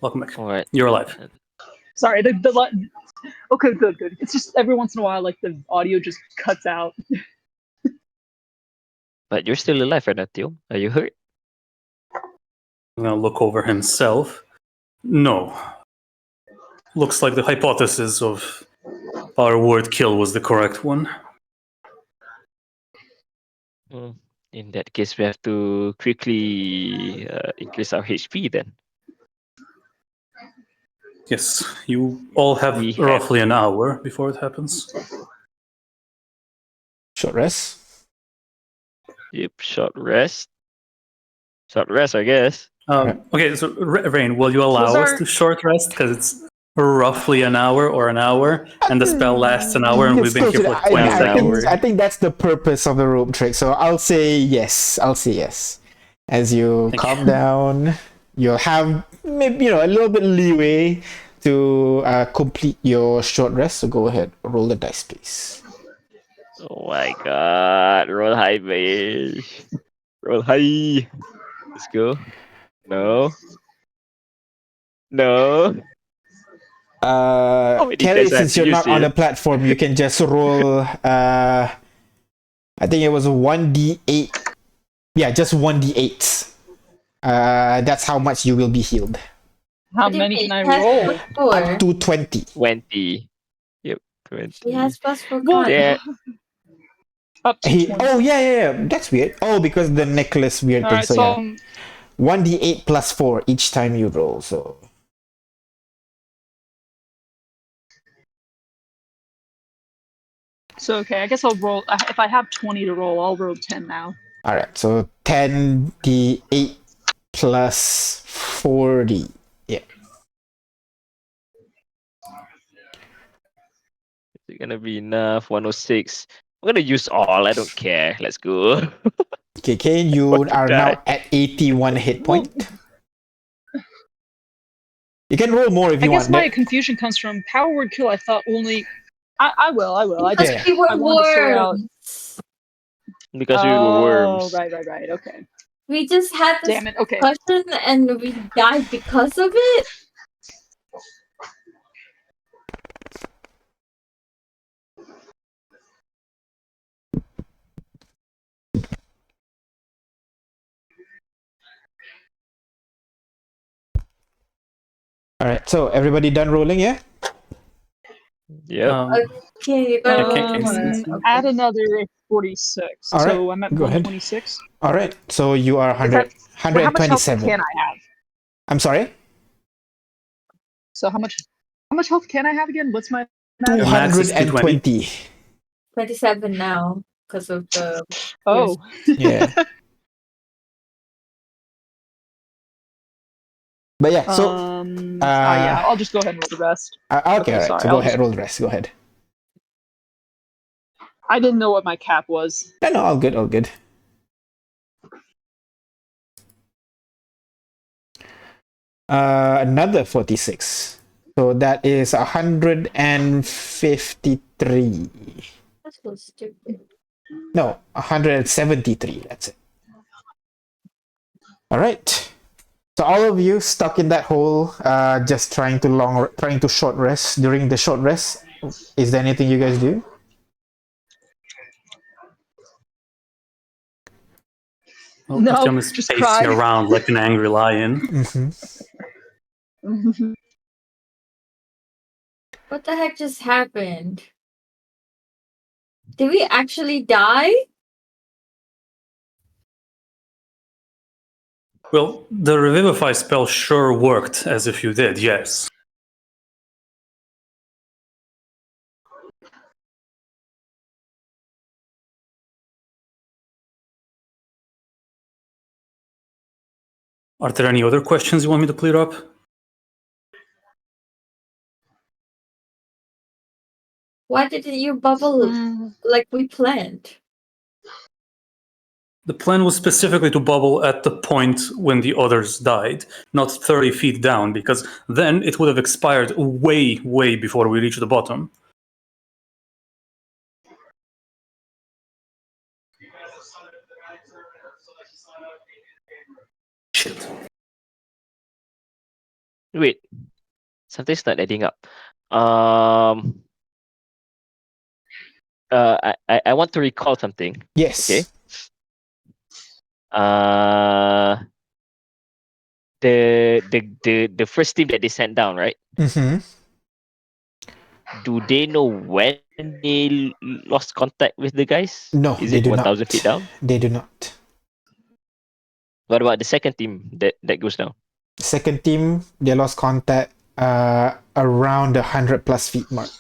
C: Welcome back.
E: All right.
C: You're alive.
D: Sorry, okay, good. It's just every once in a while, like, the audio just cuts out.
E: But you're still alive, right, Artyom? Are you hurt?
C: I'm gonna look over himself. No. Looks like the hypothesis of our word kill was the correct one.
E: Mm, in that case, we have to quickly increase our HP then.
C: Yes, you all have
E: We have
C: roughly an hour before it happens.
A: Short rest.
E: yep, short rest. Short rest, I guess.
C: Okay, so Rain, will you allow us to short rest? Because it's roughly an hour or an hour, and the spell lasts an hour, and we've been here for like 20
E: An
C: seconds.
E: hour.
A: I think that's the purpose of the rope trick. So I'll say yes. I'll say yes. As you
C: Thank
A: calm
C: you.
A: down, you'll have maybe a little bit leeway to complete your short rest. So go ahead, roll the dice, please.
E: Oh my god. Roll high, mage. Roll high. Let's go. No. No. How many
A: Kelly,
E: dice I have
A: since
E: to
A: you're
E: use
A: not on
E: here?
A: the platform, you can just roll. I think it was 1d8. Yeah, just 1d8. That's how much you will be healed.
D: How
B: What do you
D: many
B: mean?
D: can I
B: He has
D: roll?
B: plus four.
A: Up to 20.
E: 20. Yep, 20.
B: He has plus four
D: Well,
B: con.
E: There.
D: Up to 20.
A: Oh yeah. That's weird. Oh, because the necklace weird
D: All
A: thing.
D: right,
A: So
D: so
A: yeah, 1d8 plus 4 each time you roll. So
D: okay, I guess I'll roll. If I have 20 to roll, I'll roll 10 now.
A: all right. So 10d8 plus 40. Yeah.
E: Is it gonna be enough? 106. I'm gonna use all. I don't care. Let's go.
A: Okay, Kane, you
E: Want to
A: are
E: die.
A: now at 81 hit
D: Well,
A: point. You can roll more if
D: I
A: you
D: guess
A: want.
D: my confusion comes from power word kill. I thought only. I will. I
B: Because
D: just
A: Yeah.
B: we were
D: I wanted to sort out.
B: worms.
E: Because we were
D: Oh,
E: worms.
D: right. Okay.
B: We just had this
D: Damn it. Okay.
B: question and we died because of it.
A: All right. So everybody done rolling? Yeah.
E: Yep.
B: Okay, you got
D: Add another 46.
A: All right,
D: So I'm at
A: go ahead.
D: 126.
A: All right. So you are 100,
D: Well, how much health
A: 127.
D: can I have?
A: I'm sorry.
D: So how much health can I have again? What's my
C: max is
A: 220.
B: 27 now because of the.
D: Oh.
A: Yeah. But yeah. So
D: yeah, I'll just go ahead and roll the rest.
A: okay. All right.
D: sorry,
A: So go
D: I'll
A: ahead.
D: just-
A: Roll the rest. Go ahead.
D: I didn't know what my cap was.
A: No. All good. All good. Another 46. So that is 153.
B: That's so stupid.
A: No, 173. That's it. All right. So all of you stuck in that hole, just trying to short rest. During the short rest, is there anything you guys do?
C: Well,
D: No,
C: Artyom is
D: just
C: pacing
D: cry.
C: around like an angry lion.
A: Mm-hmm.
B: What the heck just happened? Did we actually die?
C: Well, the Revivify spell sure worked as if you did, yes. Are there any other questions you want me to clear up?
B: Why did you bubble like we planned?
C: The plan was specifically to bubble at the point when the others died, not 30 feet down, because then it would have expired way, way before we reached the bottom. Shit.
E: Wait. Something's not adding up. I want to recall something.
A: Yes.
E: Okay. The first team that they sent down, right?
A: Mm-hmm.
E: Do they know when Any lost contact with the guys?
A: No,
E: Is
A: they
E: it
A: do
E: 1,000
A: not.
E: feet down?
A: They do not.
E: What about the second team that goes down?
A: Second team, they lost contact around the 100+ feet mark.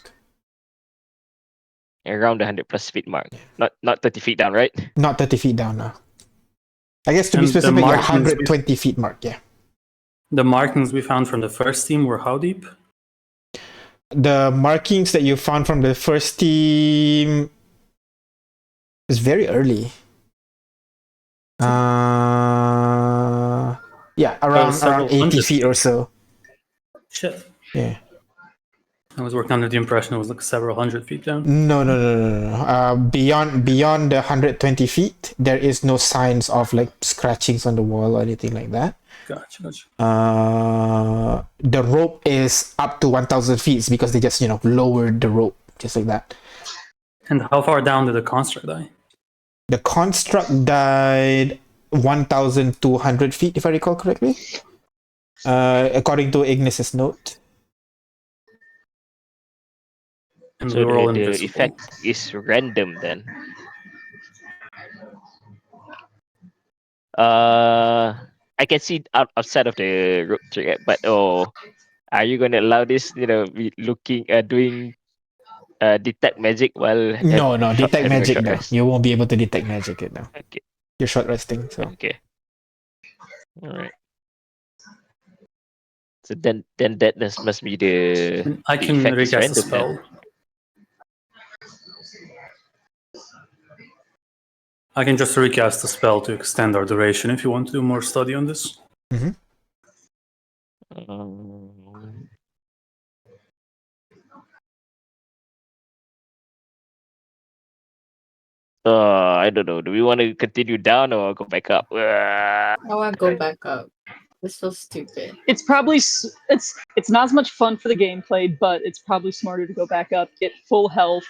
E: Around the 100+ feet mark. Not 30 feet down, right?
A: Not 30 feet down now. I guess to be
C: And the
A: specific, yeah,
C: markings
A: 120 feet mark, yeah.
C: The markings we found from the first team were how deep?
A: The markings that you found from the first team is very early. Yeah, around
C: several
A: 80
C: hundred
A: feet or so.
C: Shit.
A: Yeah.
C: I was working under the impression it was like several 100 feet down.
A: No. Beyond the 120 feet, there is no signs of like scratchings on the wall or anything like that.
C: Gotcha.
A: The rope is up to 1,000 feet because they just lowered the rope just like that.
C: And how far down did the construct die?
A: The construct died 1,200 feet, if I recall correctly. According to Ignis's note.
C: And
E: So
C: we were all
E: the
C: invisible.
E: effect is random then. I can see outside of the rope trick, but are you gonna allow this? Doing detect magic while
A: No, detect
E: having a
A: magic
E: short
A: now.
E: rest?
A: You won't be able to detect magic it now.
E: Okay.
A: You're short resting, so.
E: Okay. All right. So then that must be the
C: I
E: the
C: can
E: effect is
C: recast a
E: random
C: spell.
E: then.
C: I can just recast a spell to extend our duration if you want to do more study on this.
A: Mhm.
E: I don't know. Do we want to continue down or go back up?
B: I want to go back up. This feels stupid.
D: It's probably it's not as much fun for the gameplay, but it's probably smarter to go back up, get full health,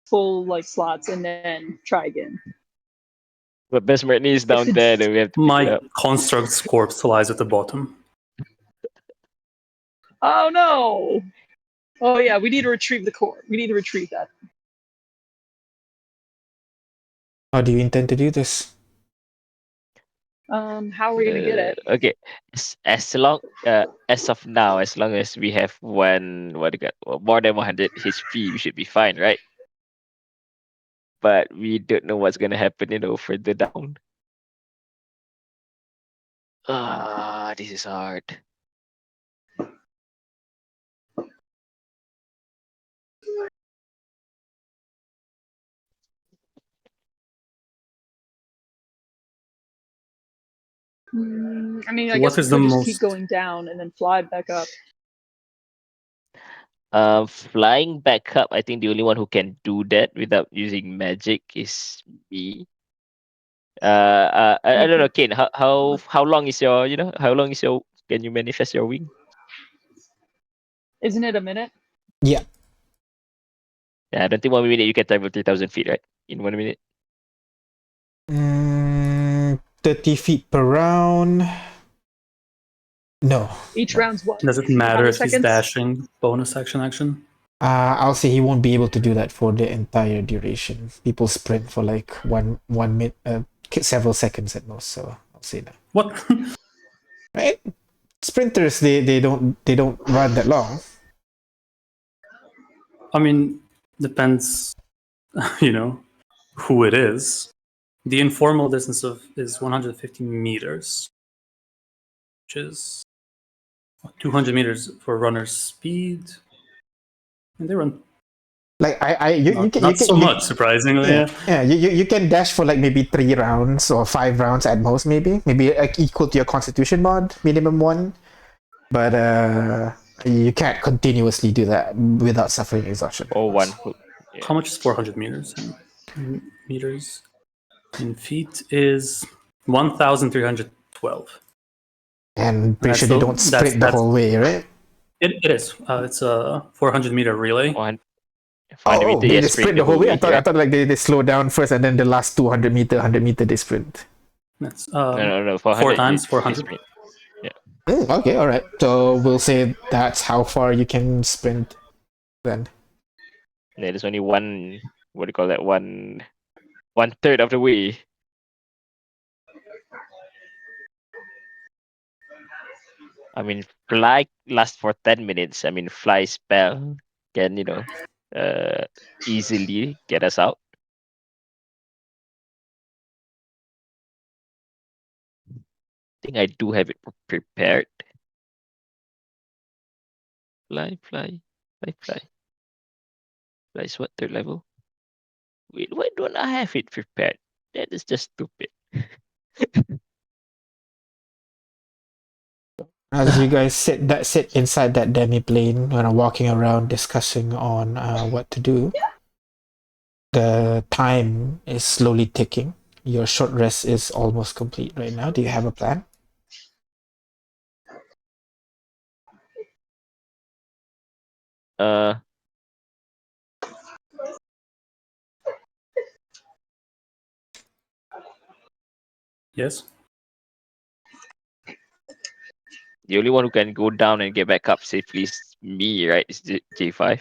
D: full like slots, and then try again.
E: But Besmertney is down there, then we have to pick it
C: My
E: up.
C: construct's corpse lies at the bottom.
D: Oh no! Oh yeah, we need to retrieve the core. We need to retrieve that.
A: How do you intend to do this?
D: How are we gonna get it?
E: Okay, as long as of now, as long as we have more than 100 HP, we should be fine, right? But we don't know what's gonna happen, further down. This is hard.
D: I mean, I
C: What
D: guess we
C: is the
D: could just
C: most-
D: keep going down and then fly back up.
E: Flying back up, I think the only one who can do that without using magic is me. I don't know, Kane. How long is your can you manifest your wing?
D: Isn't it a minute?
A: Yeah.
E: Yeah, I don't think 1 minute you can travel 3,000 feet, right? In 1 minute.
A: 30 feet per round. No.
D: Each
A: No.
D: round's what?
C: Does it
D: How
C: matter
D: many
C: if he's
D: seconds?
C: dashing? Bonus action?
A: I'll say he won't be able to do that for the entire duration. People sprint for like one minute, several seconds at most. So I'll say that.
C: What?
A: Right? Sprinters, they don't run that long.
C: I mean, depends, who it is. The informal distance is 150 meters, which is 200 meters for runner's speed. And they run
A: Like
C: not so much, surprisingly.
A: Yeah. You can dash for like maybe 3 rounds or 5 rounds at most, maybe like equal to your Constitution mod, minimum 1. But you can't continuously do that without suffering exhaustion.
E: Or one. Yeah.
C: How much is 400 meters? Meters in feet is 1,312.
A: And pretty
C: That's
A: sure they don't sprint the whole way, right?
C: It is. It's a 400-meter relay.
E: 400 meter,
A: they
E: yeah,
A: sprint the whole way. I
E: yeah.
A: thought like they slow down first and then the last 200 meter, 100 meter they sprint.
C: That's
E: No.
C: 4 times
E: is
C: 400.
E: sprint. Yeah.
A: Okay, all right. So we'll say that's how far you can sprint then.
E: Yeah, there's only one. What do you call that? One third of the way. I mean, fly lasts for 10 minutes. I mean, fly spell can uh, easily get us out. I think I do have it prepared. Fly, fly, fly, fly. Fly is what, third level? Wait, why don't I have it prepared? That is just stupid.
A: As you guys sit inside that demi plane, walking around discussing on what to do, the time is slowly ticking. Your short rest is almost complete right now. Do you have a plan?
E: Uh,
C: Yes.
E: the only one who can go down and get back up safely is me, right? Is J5.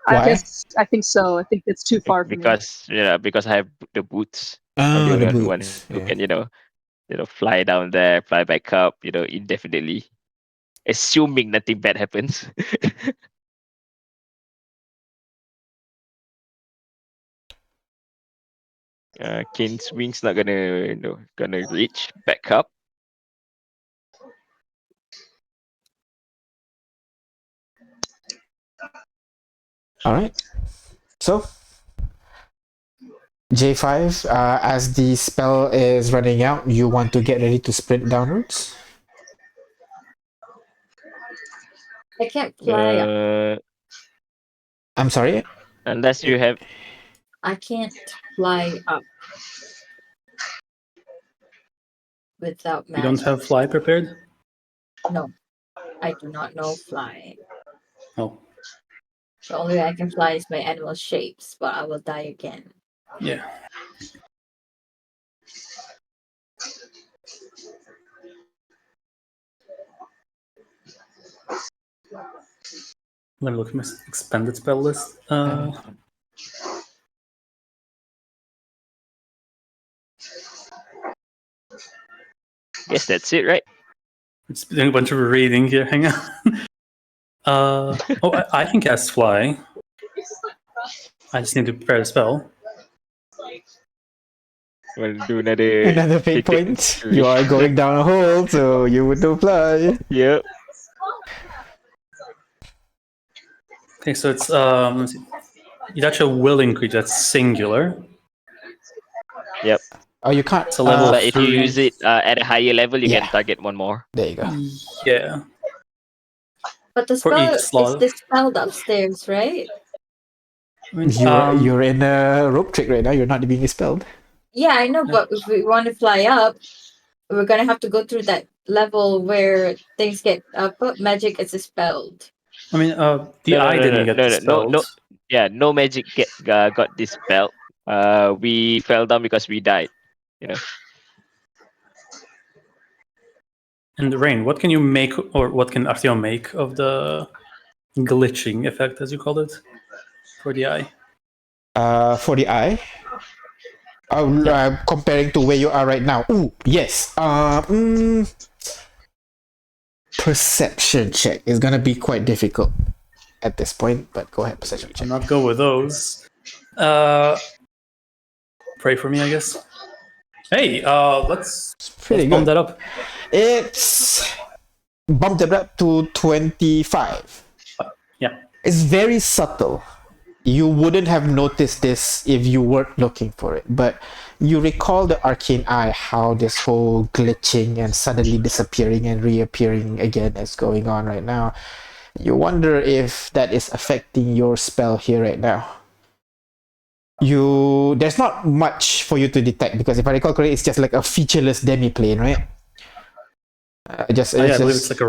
A: Why?
D: I think so. I think it's too far for me.
E: Because I have the boots. I'm the
A: Oh, the
E: only one
A: boots.
E: who
A: Yeah.
E: can fly down there, fly back up, indefinitely, assuming nothing bad happens. Kane's wings not gonna reach back up.
A: All right. So J5, as the spell is running out, you want to get ready to sprint downwards?
B: I can't fly up.
A: I'm sorry?
E: Unless you have
B: I can't fly up without
C: You don't
B: magic.
C: have fly prepared?
B: No, I do not know fly.
C: Oh,
B: The only way I can fly is by animal shapes, but I will die again.
C: yeah. I'm gonna look at my expanded spell list.
E: guess that's it, right?
C: It's doing a bunch of reading here. Hang on. I can cast fly. I just need to prepare a spell.
E: We'll do another
A: Another fate
E: tick
A: point.
E: three.
A: You are going down a hole, so you would fly.
E: Yep.
C: Okay, so it's let's see. It's actually a willing creature. That's singular.
E: Yep.
A: Oh, you can't.
C: It's a level
E: But if you
C: 3.
E: use it at a higher level, you
A: Yeah.
E: can target one more.
A: There you go.
C: Yeah.
B: But the
C: For
B: spell
C: each
B: is
C: slot.
B: dispelled upstairs, right?
C: I mean,
A: You're in a rope trick right now. You're not being expelled.
B: Yeah, I know, but if we want to fly up, we're gonna have to go through that level where things get magic is dispelled.
C: I mean, the eye didn't get dispelled.
E: No. Yeah, no magic got dispelled. We fell down because we died.
C: And Rain, what can you make, or what can Artyom make of the glitching effect, as you called it, for the eye?
A: For the eye. Comparing to where you are right now. Ooh, yes. Perception check is gonna be quite difficult at this point, but go ahead, perception check.
C: I'm not go with those. Pray for me, I guess. Hey, let's
A: Pretty
C: bump
A: good.
C: that up.
A: It's bumped it up to 25.
C: Yeah.
A: It's very subtle. You wouldn't have noticed this if you weren't looking for it, but you recall the arcane eye, how this whole glitching and suddenly disappearing and reappearing again is going on right now. You wonder if that is affecting your spell here right now. There's not much for you to detect, because if I recall correctly, it's just like a featureless demi-plane, right?
C: I believe it's like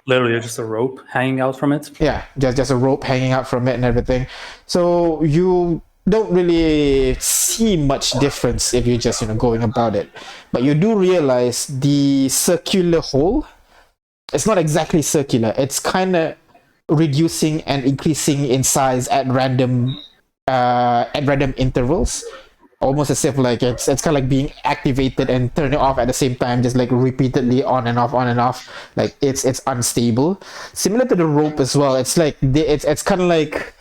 C: literally just a rope hanging out from it.
A: Yeah, just a rope hanging out from it and everything. So you don't really see much difference if you're just going about it. But you do realize the circular hole, it's not exactly circular. It's kind of reducing and increasing in size at random at random intervals, almost as if like it's kind of like being activated and turning off at the same time, just like repeatedly on and off, on and off. Like it's unstable, similar to the rope as well. It's like it's kind of like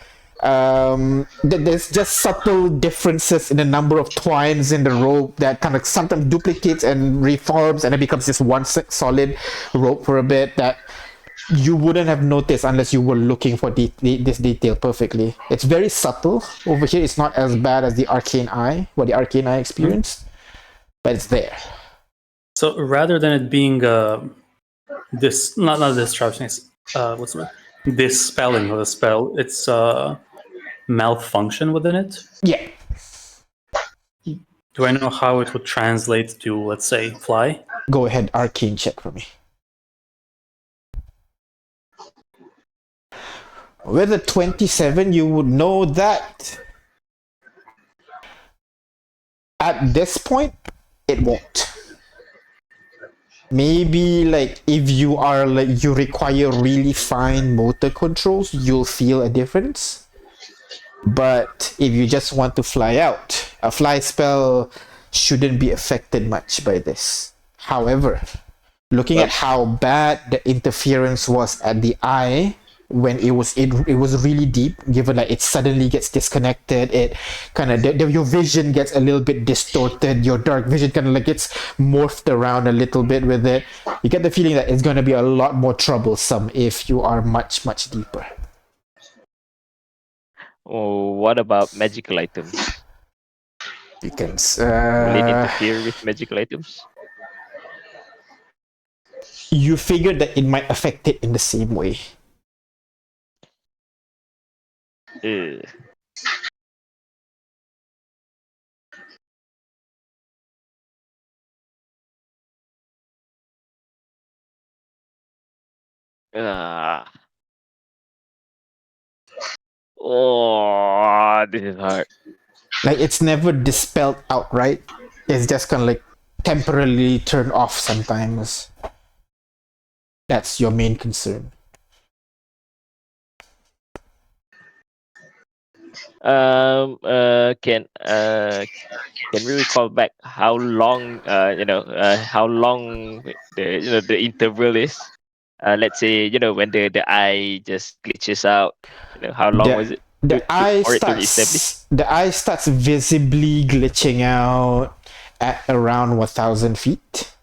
A: there's just subtle differences in the number of twines in the rope that kind of sometimes duplicates and reforms, and it becomes just one solid rope for a bit that you wouldn't have noticed unless you were looking for this detail perfectly. It's very subtle. Over here, it's not as bad as the arcane eye, what the arcane eye experienced, but it's there.
C: So rather than it being this, not this trapping, what's the word? This spelling of the spell, it's malfunction within it.
A: Yeah.
C: Do I know how it would translate to, let's say, fly?
A: Go ahead, arcane check for me. With a 27, you would know that at this point, it won't. Maybe like if you are like you require really fine motor controls, you'll feel a difference. But if you just want to fly out, a fly spell shouldn't be affected much by this. However, looking at how bad the interference was at the eye when it was really deep, given that it suddenly gets disconnected, it kind of your vision gets a little bit distorted, your dark vision kind of like gets morphed around a little bit with it. You get the feeling that it's going to be a lot more troublesome if you are much deeper.
E: Oh, what about magical items?
A: You can
E: Will it interfere with magical items?
A: You figured that it might affect it in the same way.
E: Ugh. Ah. Oh, this is hard.
A: Like it's never dispelled outright. It's just kind of like temporarily turned off sometimes. That's your main concern.
E: Can we recall back how long how long the interval is? Let's say when the eye just glitches out. How long was it for it to reestablish?
A: The eye starts visibly glitching out at around 1,000 feet.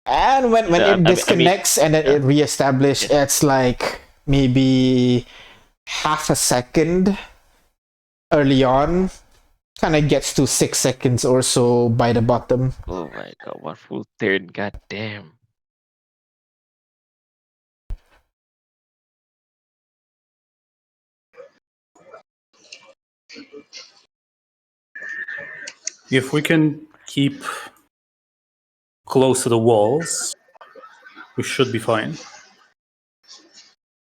A: And when it disconnects and then it reestablishes, it's like maybe half a second early on. Kind of gets to 6 seconds or so by the bottom.
E: Oh my god, what full turn, god damn.
C: If we can keep close to the walls, we should be fine.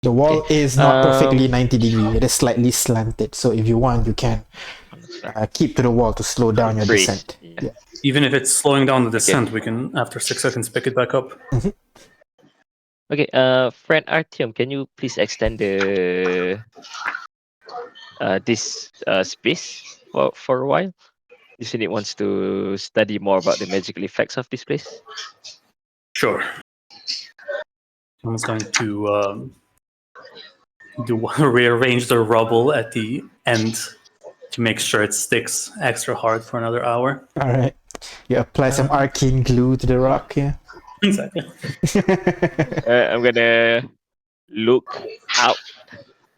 A: The wall is not perfectly 90 degree. It is slightly slanted. So if you want, you can keep to the wall to slow down your descent. Yeah.
C: Even if it's slowing down the descent, we can, after 6 seconds, pick it back up.
A: Mm-hmm.
E: Okay, friend Artyom, can you please extend the this space for a while? This unit wants to study more about the magical effects of this place.
C: Sure. I'm just going to rearrange the rubble at the end to make sure it sticks extra hard for another hour.
A: All right. You apply some arcane glue to the rock, yeah?
C: Exactly.
E: I'm gonna look out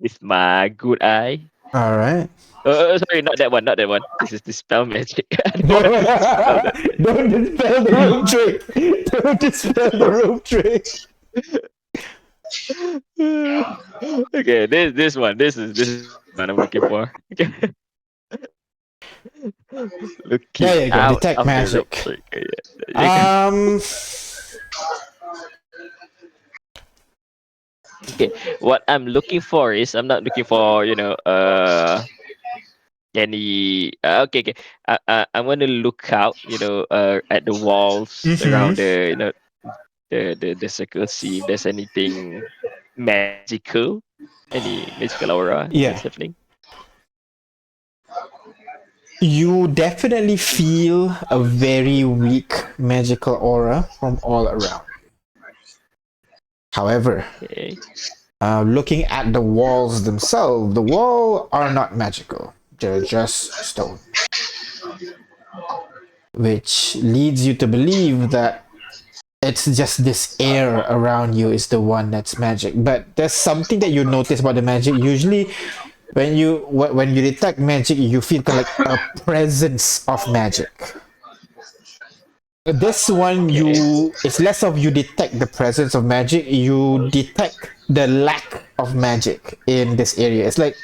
E: with my good eye.
A: All right.
E: Sorry, not that one. This is the spell magic.
A: Don't dispel the rope trick. Don't dispel the rope trick.
E: Okay, this one. This is what I'm looking for. Looking
A: There you go.
E: out
A: Detect
E: of the
A: magic.
E: rope trick. Yeah. Okay, what I'm looking for is I'm not looking for any okay. I'm gonna look out at the walls around the the circle, see if there's anything magical, any magical aura that's happening.
A: You definitely feel a very weak magical aura from all around. However,
E: Okay.
A: looking at the walls themselves, the wall are not magical. They're just stone. Which leads you to believe that it's just this air around you is the one that's magic. But there's something that you notice about the magic. Usually when you detect magic, you feel kind of like a presence of magic. This one,
E: Okay.
A: it's less of you detect the presence of magic, you detect the lack of magic in this area. It's like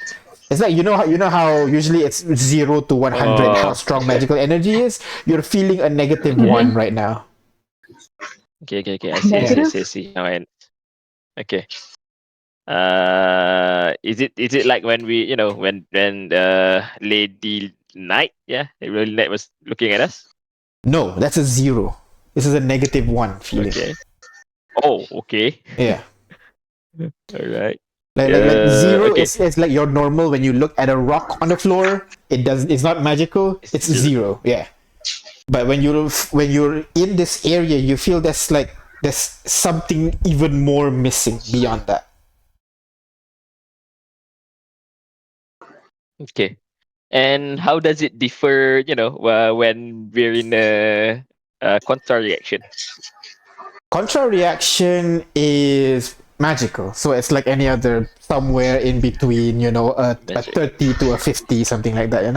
A: you know how usually it's 0 to 100 how
E: Oh,
A: strong
E: okay.
A: magical energy is. You're feeling a negative one
B: Mhm.
A: right now.
E: Okay. I see.
A: Yeah.
D: Negative?
E: Now okay. Is it like when we, when Lady Knight, Lady Knight was looking at us?
A: No, that's a 0. This is a -1 feeling.
E: Okay. Oh, okay.
A: Yeah.
E: All right.
A: Like 0
E: Okay.
A: is like your normal when you look at a rock on the floor, it's not magical,
E: It's
A: it's
E: zero.
A: 0. Yeah. But when you're in this area, you feel there's something even more missing beyond that.
E: Okay. And how does it differ, when we're in a contra reaction?
A: Contra reaction is magical, so it's like any other, somewhere in between, a
E: Magic.
A: 30 to a 50, something like that.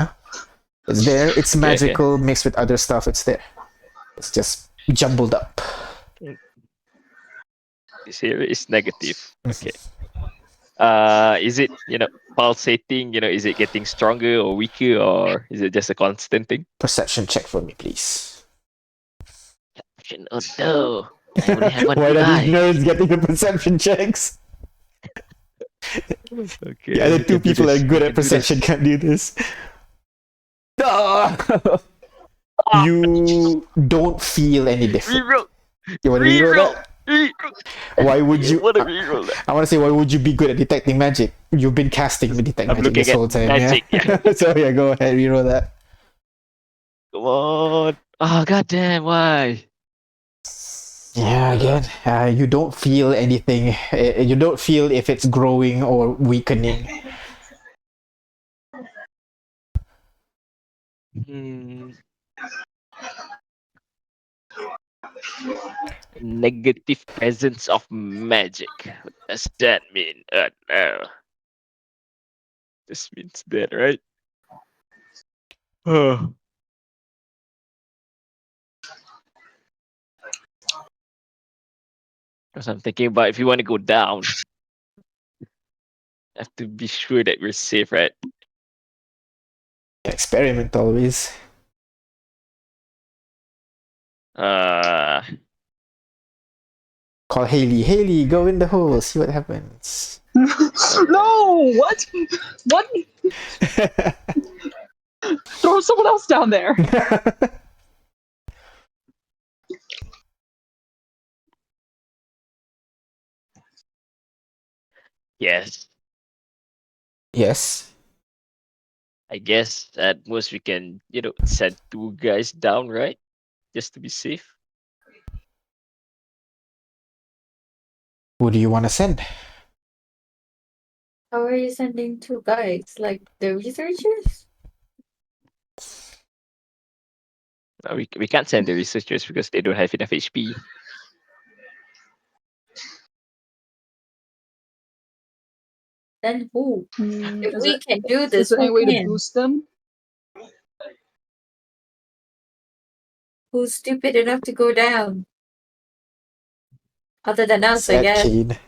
A: It's there. It's
E: Okay.
A: magical mixed with other stuff. It's there. It's just jumbled up.
E: Mm, This here is negative. Okay. Is it, pulsating, is it getting stronger or weaker, or is it just a constant thing?
A: Perception check for me, please.
E: Oh no. I only have one
A: Why
E: good
A: are these
E: eye.
A: nerds getting the perception checks? The
E: Okay,
A: other
E: we
A: two
E: can do
A: people are
E: this. We
A: good at
E: can do
A: perception,
E: this.
A: can't do this. Ah!
D: Ah,
A: You don't feel any different.
E: Reroll.
A: You want to reroll
E: Reroll.
A: that?
E: Reroll.
A: Why would
E: Yeah,
A: you?
E: what a reroll that.
A: I want to say, why would you be good at detecting magic? You've been casting the detect
E: I'm
A: magic
E: looking
A: this
E: at
A: whole time, yeah.
E: magic. Yeah.
A: So yeah, go ahead, reroll that.
E: Come on. Oh goddamn! Why?
A: Yeah, again, you don't feel anything. You don't feel if it's growing or weakening.
E: Hmm. Negative presence of magic. What does that mean? No. This means that, right? Oh. Because I'm thinking about if you want to go down, have to be sure that we're safe, right?
A: Experiment always.
E: Uh,
A: Call Haley. Haley, go in the hole. See what happens.
D: no! What? What? Throw someone else down there.
E: yes.
A: Yes.
E: I guess at most we can, send two guys down, right? Just to be safe.
A: Who do you want to send?
B: How are you sending two guys? Like the researchers?
E: We can't send the researchers because they don't have enough HP.
B: Then who? If
D: Is
B: we
D: it?
B: can do
D: Is
B: this,
D: there any
B: who
D: way to
B: can?
D: boost them?
B: Who's stupid enough to go down? Other than us, I
A: Said
B: guess.
A: Kane.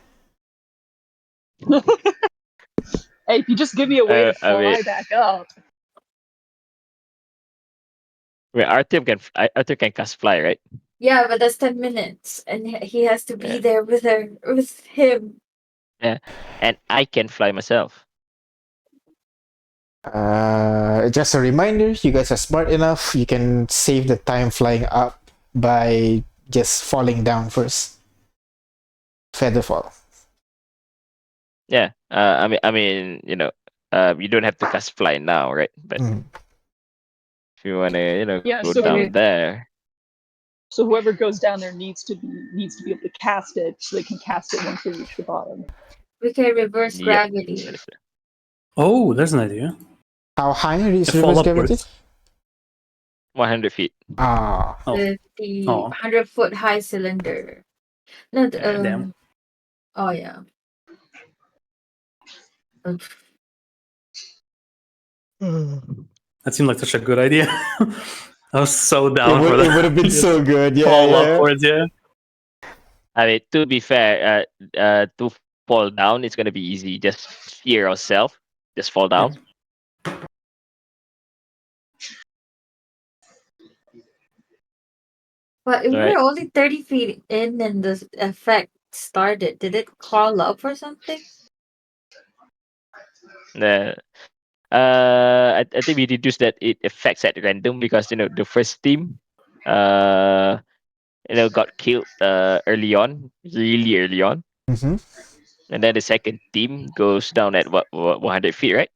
D: Hey, if you just give me a way to
E: I mean,
D: fly back up.
E: Artyom can cast fly, right?
B: Yeah, but that's 10 minutes, and he has to be
E: Yeah.
B: there with her, with him.
E: Yeah. And I can fly myself.
A: Just a reminder, you guys are smart enough. You can save the time flying up by just falling down first. Feather fall.
E: Yeah. I mean, you don't have to cast fly now, right? But
A: Mm.
E: if you wanna,
D: Yeah,
E: go
D: so
E: down there.
D: so whoever goes down there needs to be able to cast it, so they can cast it once they reach the bottom.
B: We can reverse
E: Yep.
B: gravity.
E: That is it.
C: Oh, there's an idea.
A: How high is
C: Fall
A: reverse gravity?
C: upwards.
E: 100 feet.
A: Ah,
C: Oh,
B: With the
C: oh,
B: 100-foot high cylinder. No,
C: damn.
B: oh yeah.
C: That seemed like such a good idea. I was so
A: it
C: down for
A: would
C: that.
A: it would have been
C: Just
A: so good. Yeah,
C: fall
A: yeah.
C: upwards, yeah.
E: I mean, to be fair, to fall down, it's gonna be easy. Just fear yourself. Just fall
C: Yeah.
E: down.
B: But if we
E: Right.
B: were only 30 feet in and the effect started, did it crawl up or something?
E: Uh, I think we deduced that it affects at random because the first team, uh, got killed early on, really early on,
A: Mm-hmm.
E: and then the second team goes down at what 100 feet, right?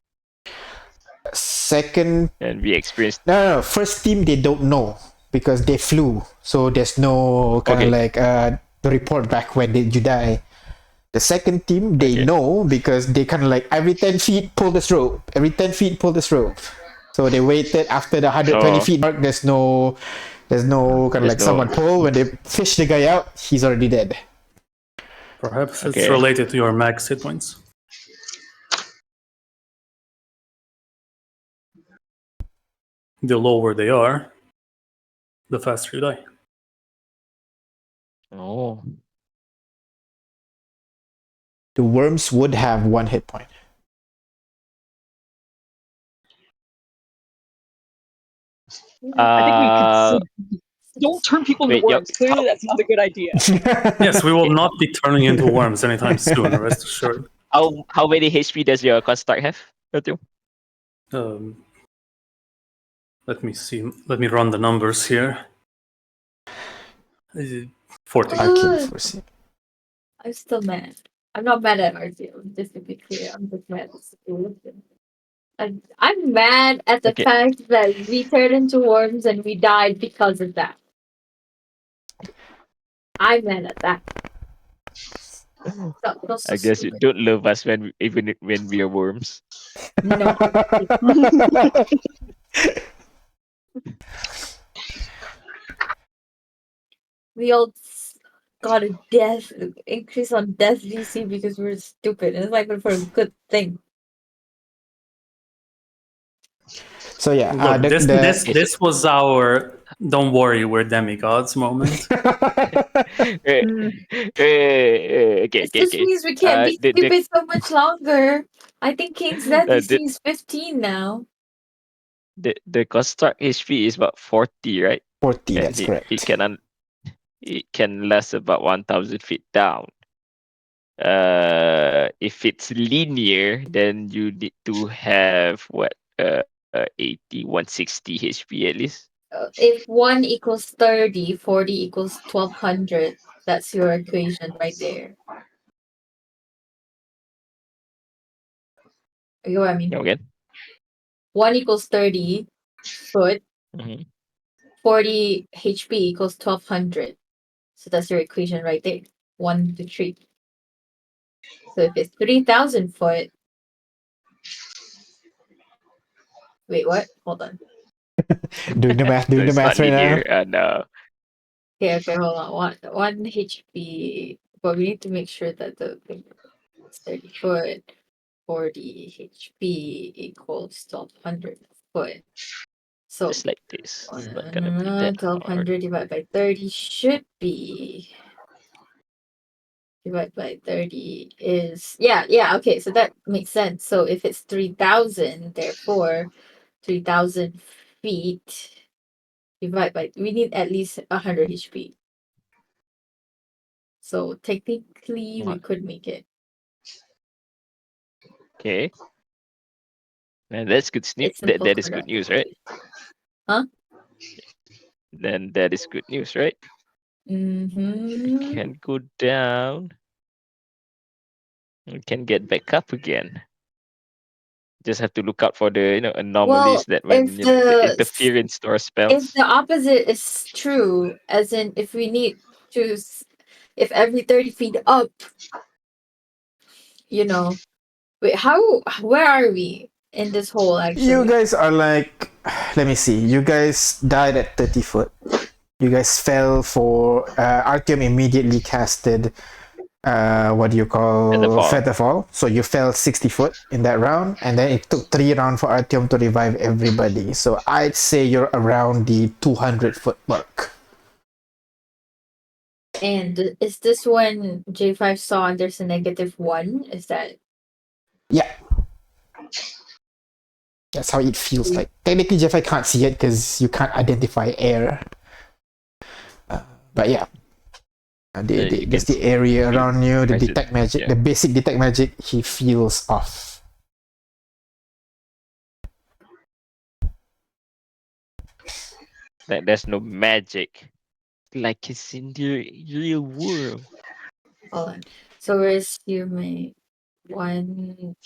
A: Second,
E: And we experienced.
A: no. First team they don't know because they flew, so there's no kind of
E: Okay.
A: like the report back when did you die. The second team they
E: Okay.
A: know because they kind of like every 10 feet pull this rope, every 10 feet pull this rope. So they waited after the 120
E: Oh,
A: feet mark. There's no kind of
E: there's
A: like
E: no.
A: someone pull when they fish the guy out. He's already dead.
C: Perhaps it's
E: Okay.
C: related to your max hit points. The lower they are, the faster you die.
E: Oh.
A: The worms would have 1 hit point.
D: I think we could
E: Uh,
D: don't turn people into
E: wait.
D: worms. Clearly, that's not a good idea.
C: Yes, we will not be turning into worms anytime soon, rest assured.
E: How many HP does your construct have? Matthew?
C: Um, let me see. Let me run the numbers here. 40.
A: I can
B: Ugh,
A: foresee.
B: I'm still mad. I'm not mad at RTO, just to be clear. I'm just mad at the situation. I'm mad at the
E: Okay.
B: fact that we turned into worms and we died because of that. I'm mad at that. That was so
E: I guess you
B: stupid.
E: don't love us even when we are worms.
B: No. We all got a death increase on death DC because we're stupid. It's like for a good thing.
A: So yeah,
C: Look,
A: the
C: this was our "don't worry, we're demigods" moment.
E: Okay,
B: It just
E: okay.
B: means we can't be
E: The
B: stupid so much longer. I think Kane's death
E: uh,
B: DC
E: the
B: is 15 now.
E: the construct HP is about 40, right?
A: 40.
E: And
A: That's correct.
E: it can last about 1,000 feet down. If it's linear, then you need to have what 80, 160 HP at least.
B: If 1 equals 30, 40 equals 1200. That's your equation right there. You know what I mean?
E: Okay.
B: 1 equals 30 foot,
E: Mhm.
B: 40 HP equals 1200. So that's your equation right there. 1 to 3. So if it's 3000 foot. Wait, what? Hold on.
A: Doing the math,
E: So
A: doing the
E: it's not
A: math right now.
E: linear. No.
B: Okay, hold on. One HP. But we need to make sure that the thing is 30 foot, 40 HP equals 1200 foot. So
E: Just like this. It's not gonna be that hard.
B: 1200 divided by 30 should be divided by 30 is okay, so that makes sense. So if it's 3000, therefore 3000 feet divided by, we need at least 100 HP. So technically we
E: What?
B: could make it.
E: Okay. And that's good news.
B: It's simple
E: That is good news, right?
B: Huh?
E: Then that is good news, right? We
B: Mm-hmm.
E: can go down. We can get back up again. Just have to look out for the
B: Well,
E: anomalies that when
B: if
E: the
B: the
E: interference to our
B: if
E: spells.
B: the opposite is true, as in if we need to, if every 30 feet up, you know, wait, where are we in this hole
A: You
B: actually?
A: guys are like, let me see. You guys died at 30 foot. You guys fell for Artyom immediately casted what do you call
E: Featherfall.
A: Featherfall. So you fell 60 foot in that round, and then it took 3 rounds for Artyom to revive everybody. So I'd say you're around the 200 foot mark.
B: And is this when J5 saw there's a -1? Is that
A: Yeah, that's how it feels like. Technically, Jeff, I can't see it because you can't identify air. But yeah,
E: You can
A: because the area
E: feel
A: around you, the
E: measure.
A: detect magic,
E: Yeah.
A: the basic detect magic, he feels off.
E: Like there's no magic. Like it's in the real world.
B: hold on? So we're assuming 1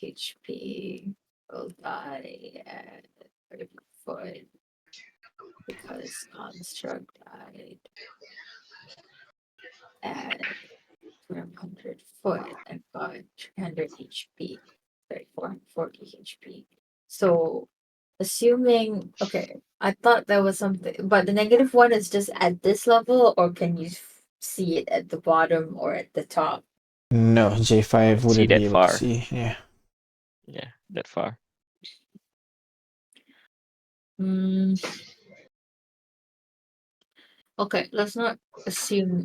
B: HP will die at 30 foot because Construct died at 100 foot and got 300 HP, sorry, 440 HP. So, assuming, okay, I thought that was something, but the -1 is just at this level, or can you see it at the bottom or at the top?
A: No, J5
E: See
A: wouldn't be
E: that
A: able to
E: far.
A: see. Yeah.
E: Yeah, that far.
B: Mm, okay, let's not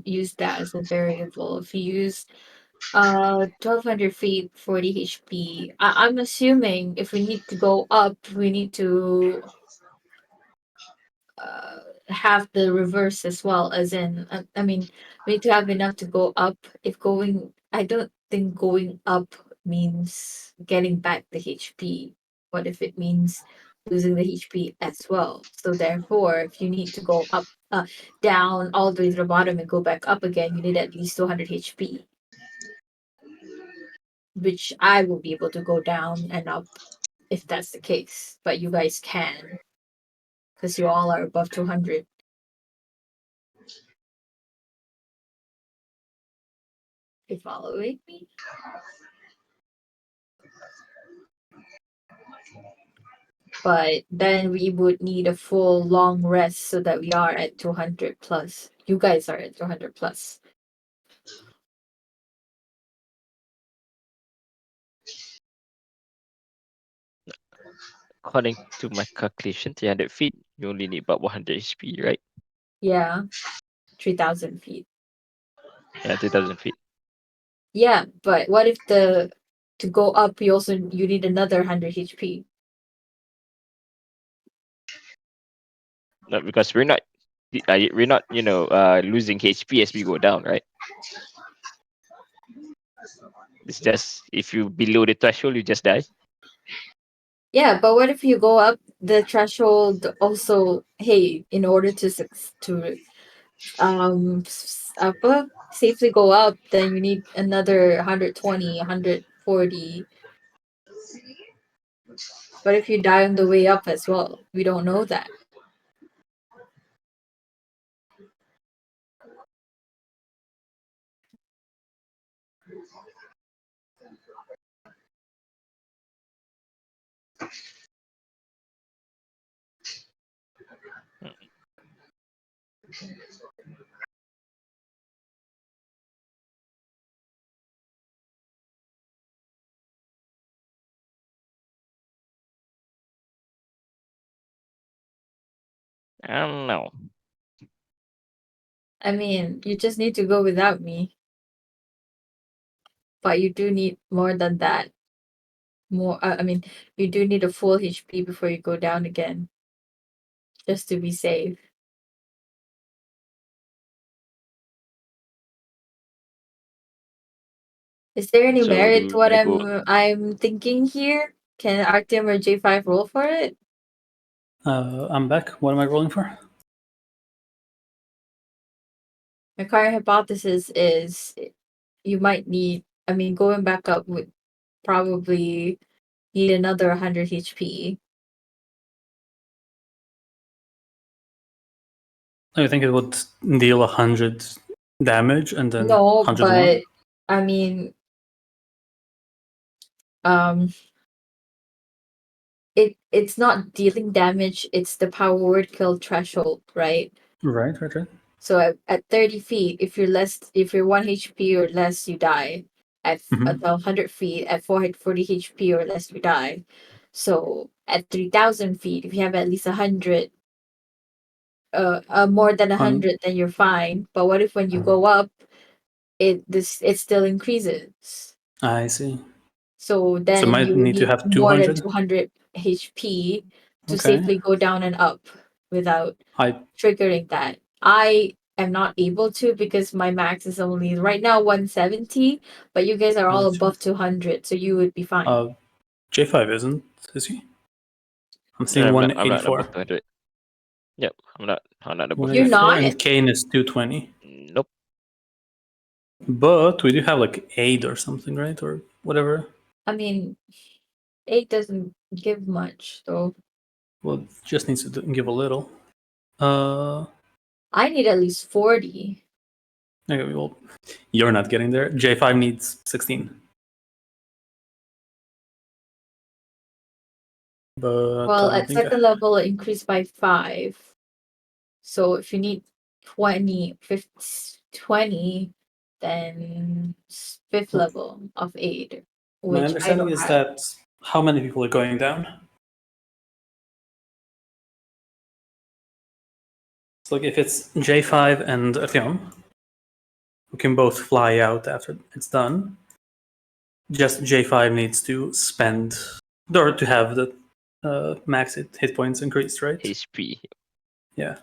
B: use that as a variable. If you use 1,200 feet, 40 HP, I'm assuming if we need to go up, we need to have the reverse as well, as in, I mean, we need to have enough to go up. If going, I don't think going up means getting back the HP. What if it means losing the HP as well? So therefore, if you need to go up, down all the way to the bottom and go back up again, you need at least 200 HP, which I will be able to go down and up if that's the case. But you guys can, because you all are above 200. You following me? But then we would need a full long rest so that we are at 200 plus. You guys are at 200 plus.
E: According to my calculation, 300 feet, you only need about 100 HP, right?
B: Yeah, 3,000 feet.
E: Yeah, 2,000 feet.
B: Yeah, but what if to go up you need another 100 HP?
E: No, because we're not losing HP as we go down, right? It's just if you below the threshold, you just die.
B: Yeah, but what if you go up the threshold also, hey, in order to safely go up, then you need another 120, 140. But if you die on the way up as well, we don't know that.
E: I don't know.
B: I mean, you just need to go without me. But you do need more than that. More, I mean, you do need a full HP before you go down again, just to be safe. Is there any
E: So
B: merit
E: do
B: to
E: we
B: what
E: wanna go?
B: I'm thinking here? Can Artyom or J5 roll for it?
C: I'm back. What am I rolling for?
B: My current hypothesis is you might need. I mean, going back up would probably need another 100 HP.
C: I think it would deal 100 damage and then
B: No,
C: 100 more.
B: but I mean, it's not dealing damage. It's the power word kill threshold, right?
C: Right.
B: So at 30 feet, if you're 1 HP or less, you die. At
C: Mhm.
B: 100 feet, at 440 HP or less, you die. So at 3,000 feet, if you have at least 100, more than 100, then you're fine. But what if when you go up, it still increases?
C: I see.
B: So then
C: might
B: you would
C: need to
B: need
C: have
B: more than
C: 200?
B: 200 HP to
C: Okay.
B: safely go down and up without
C: I
B: triggering that. I am not able to because my max is only right now 170, but you guys are all
C: Gotcha.
B: above 200, so you would be fine.
C: J5 isn't, is he? I'm seeing
E: I'm not
C: 184.
E: above 200. Yep, I'm not above
B: You're
C: 184,
E: 200.
B: not?
C: and Kane is 220.
E: Nope.
C: But we do have like 8 or something, right? Or whatever.
B: I mean, 8 doesn't give much, though.
C: Well, it just needs to give a little.
B: I need at least 40.
C: Okay, well, you're not getting there. J5 needs 16. But
B: Well,
C: I don't
B: at
C: think
B: second level, it increased by 5. So if you need 20, 20, then fifth level of 8,
C: my
B: which I
C: understanding
B: don't
C: is
B: have.
C: that how many people are going down? So like if it's J5 and Artyom, who can both fly out after it's done, just J5 needs to spend or to have the max hit points increased, right?
E: HP.
C: Yeah.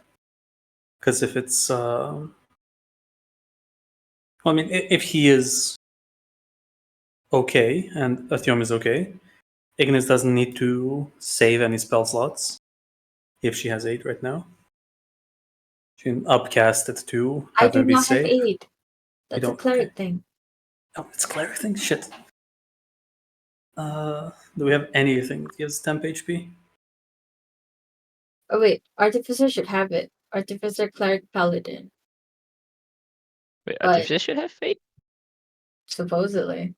C: Because if it's well, I mean, if he is okay and Artyom is okay, Ignis doesn't need to save any spell slots if she has 8 right now. She can upcast it to
B: I
C: have
B: do
C: them be
B: not have
C: safe.
B: 8.
C: You
B: That's a
C: don't?
B: cleric
C: Okay.
B: thing.
C: Oh, it's cleric thing? Shit. Do we have anything that gives temp HP?
B: Oh wait, Artificer should have it. Artificer, Cleric, Paladin.
E: Wait,
B: But
E: Artificer should have 8?
B: supposedly.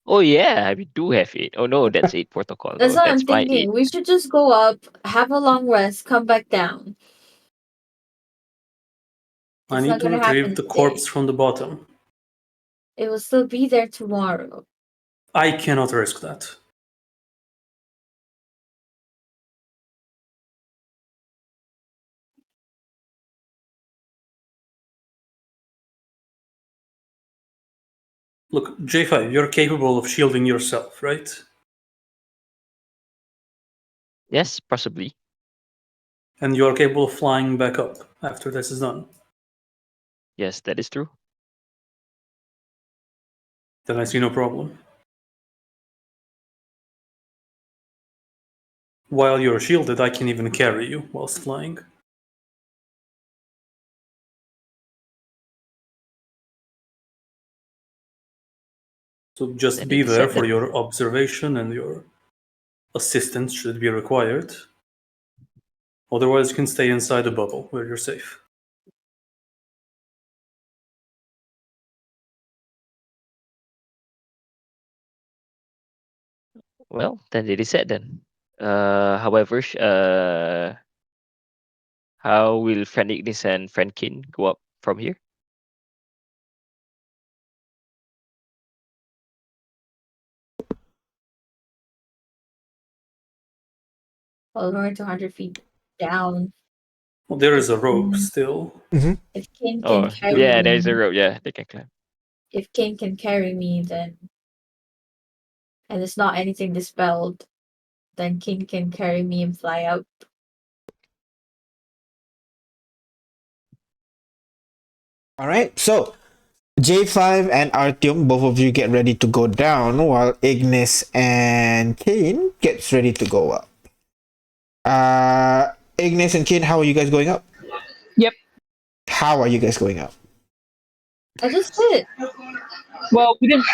E: Oh yeah, we do have 8. Oh no, that's 8 protocol.
B: That's
E: Oh,
B: what I'm
E: that's my
B: thinking.
E: 8.
B: We should just go up, have a long rest, come back down.
C: I
B: It's
C: need
B: not
C: to
B: gonna
C: retrieve
B: happen
C: the
B: today.
C: corpse from the bottom.
B: It will still be there tomorrow.
C: I cannot risk that. Look, J5, you're capable of shielding yourself, right?
E: Yes, possibly.
C: And you're capable of flying back up after this is done.
E: Yes, that is true.
C: Then I see no problem. While you're shielded, I can even carry you whilst flying. So just
E: Then
C: be
E: it is
C: there
E: set
C: for
E: then.
C: your observation and your assistance should be required. Otherwise, you can stay inside the bubble where you're safe.
E: Well, then it is set then. However, how will Friend Ignis and Friend Kin go up from here?
B: Well, we're 200 feet down.
C: Well, there is a rope still.
B: If King can
E: Oh,
B: carry
E: yeah, there's a
B: me,
E: rope. Yeah, they can climb.
B: if King can carry me, then and it's not anything dispelled, then King can carry me and fly out.
A: All right, so J5 and Artyom, both of you get ready to go down, while Ignis and Kane gets ready to go up. Ignis and Kane, how are you guys going up?
D: Yep.
A: How are you guys going up?
B: I just did.
D: Well, we didn't.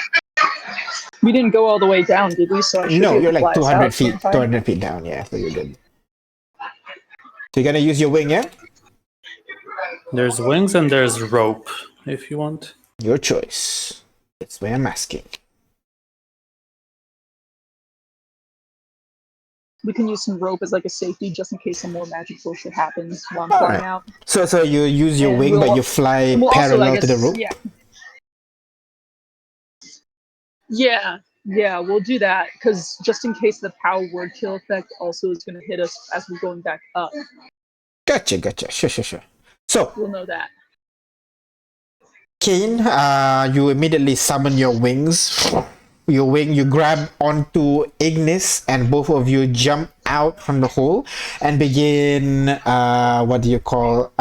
D: We didn't go all the way down, did we? So I should
A: No,
D: be able
A: you're
D: to
A: like
D: fly us
A: 200
D: out. So I'm
A: feet,
D: fine.
A: 200 feet down. Yeah, so you're good. So you're gonna use your wing, yeah?
C: There's wings and there's rope, if you want.
A: Your choice. That's why I'm asking.
D: We can use some rope as like a safety just in case some more magic bullshit happens while I'm
A: All
D: flying
A: right.
D: out.
A: So you use your
D: And
A: wing, but you fly
D: we'll also, I
A: parallel to the
D: guess,
A: rope.
D: Yeah, we'll do that because just in case the power word kill effect also is going to hit us as we're going back up,
A: Gotcha. Sure. So,
D: we'll know that.
A: Kane, you immediately summon your wings. You grab onto Ignis, and both of you jump out from the hole and begin,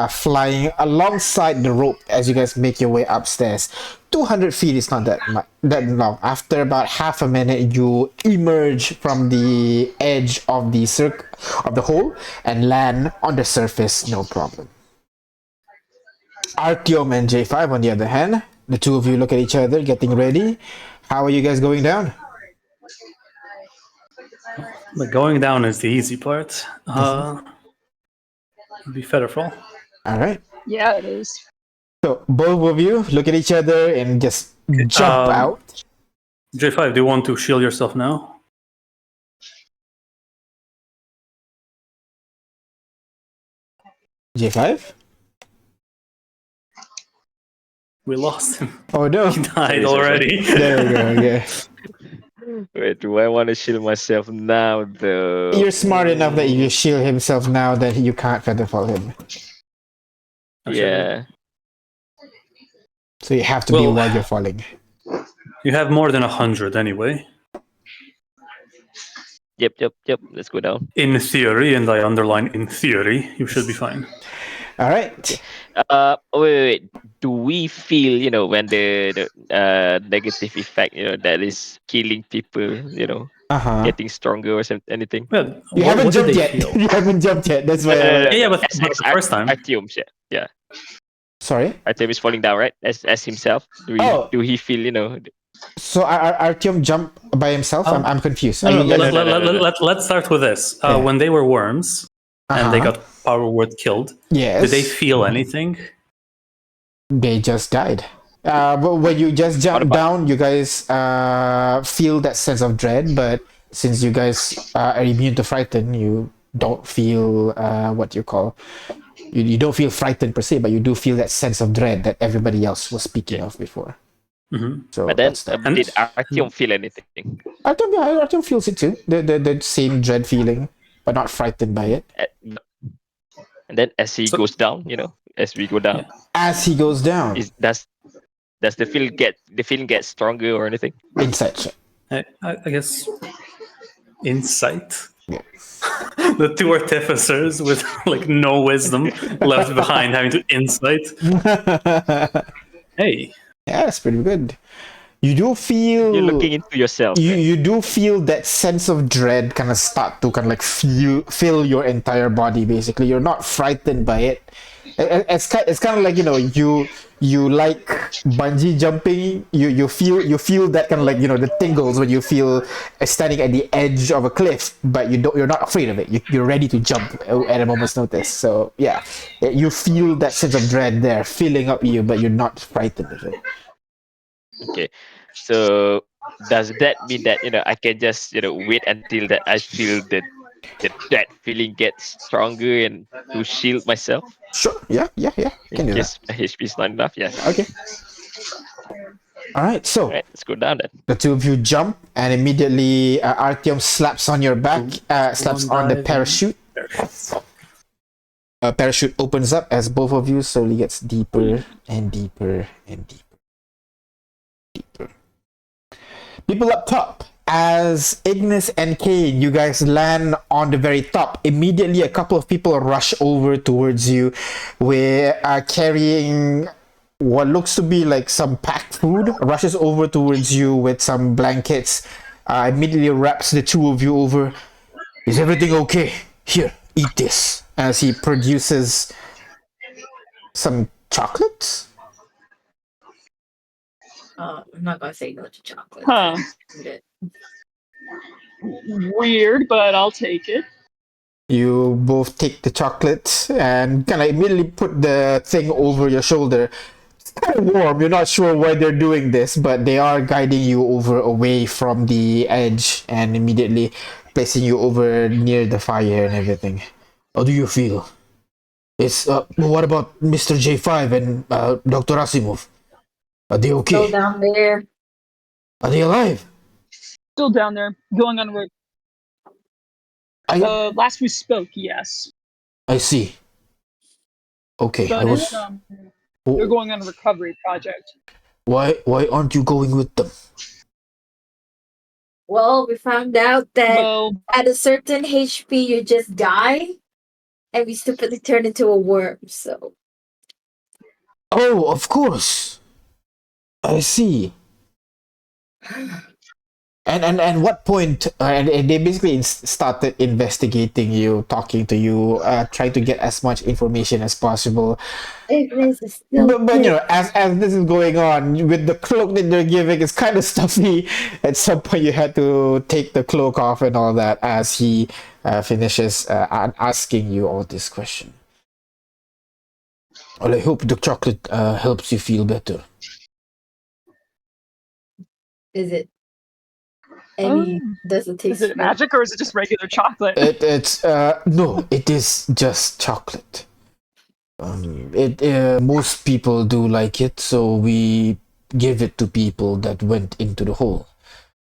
A: flying alongside the rope as you guys make your way upstairs. 200 feet is not that long. After about half a minute, you emerge from the edge of the hole and land on the surface, no problem. Artyom and J5, on the other hand, the two of you look at each other, getting ready. How are you guys going down?
C: But going down is the easy part. Be Featherfall.
A: All right.
D: Yeah, it is.
A: So both of you look at each other and just jump out.
C: J5, do you want to shield yourself now?
A: J5?
C: We lost him.
A: Oh no.
C: He died already.
A: There you go, yeah.
E: Wait, do I want to shield myself now, though?
A: You're smart enough that you shield himself now that you can't featherfall him.
E: Yeah.
A: So you have to be while you're falling.
C: You have more than 100 anyway.
E: Yep. Let's go down.
C: In theory, and I underline in theory, you should be fine.
A: All right.
E: Wait. Do we feel, when the negative effect, that is killing people, getting stronger or something, anything?
C: Well,
A: You haven't
C: what did
A: jumped
C: they
A: yet.
C: feel?
A: You haven't jumped yet. That's why.
C: Yeah, but the first time.
E: Artyom, yeah.
A: Sorry?
E: Artyom is falling down, right? As himself. Do he feel,
A: So Artyom jumped by himself? I'm confused.
C: No,
A: Are you guys...
C: let's start with this. When they were worms and they got power word killed,
A: yes.
C: did they feel anything?
A: They just died. But when you just jump down, you guys feel that sense of dread, but since you guys are immune to frighten, you don't feel you don't feel frightened per se, but you do feel that sense of dread that everybody else was speaking of before.
C: Mm-hmm.
A: So
E: but then, did Artyom feel anything?
A: Artyom feels it too. The same dread feeling, but not frightened by it.
E: And then as he goes down, as we go down,
A: as he goes down,
E: does the feeling get stronger or anything?
A: Insight check.
C: I guess insight.
A: Yeah.
C: The two artificers with like no wisdom left behind having to insight. Hey.
A: Yeah, that's pretty good. You do feel
E: you're looking into yourself.
A: You do feel that sense of dread kind of start to kind of like fill your entire body. Basically, you're not frightened by it. It's kind of like you like bungee jumping. You feel that kind of like the tingles when you feel standing at the edge of a cliff, but you're not afraid of it. You're ready to jump at a moment's notice. So yeah, you feel that sense of dread there filling up you, but you're not frightened of it.
E: Okay, so does that mean that I can just wait until that I feel that that feeling gets stronger and to shield myself?
A: Sure. Yeah. Can do that.
E: My HP is not enough. Yeah.
A: Okay. All right. So
E: let's go down then.
A: The two of you jump, and immediately Artyom slaps on your back, slaps on the parachute. Parachute opens up as both of you slowly gets deeper and deeper and deeper. People up top, as Ignis and Kane, you guys land on the very top. Immediately, a couple of people rush over towards you. We're carrying what looks to be like some packed food. Rushes over towards you with some blankets. Immediately wraps the two of you over. Is everything okay? Here, eat this. As he produces some chocolates.
B: I'm not gonna say no to chocolate.
D: Huh.
B: Eat it.
D: Weird, but I'll take it.
A: You both take the chocolate and kind of immediately put the thing over your shoulder. It's kind of warm. You're not sure why they're doing this, but they are guiding you over away from the edge and immediately placing you over near the fire and everything. How do you feel? What about Mr. J5 and Dr. Asimov? Are they
B: Still
A: okay?
B: down there.
A: Are they alive?
D: Still down there, going on.
A: I
D: Last we spoke, yes,
A: I see. Okay, I
D: but
A: was.
D: they're going on a recovery project.
A: Why aren't you going with them?
B: Well, we found out that
D: Well,
B: at a certain HP you just die, and we stupidly turn into a worm. So
A: Oh, of course. I see. And what point? And they basically started investigating you, talking to you, trying to get as much information as possible.
B: Ignis is still
A: But you
B: here.
A: know, as this is going on, with the cloak that they're giving, it's kind of stuffy. At some point, you had to take the cloak off and all that as he finishes asking you all this question. Well, I hope the chocolate helps you feel better.
B: Is it any? Does it
D: is
B: taste
D: it magic or is it just regular chocolate?
A: It's no, it is just chocolate. Most people do like it, so we give it to people that went into the hole.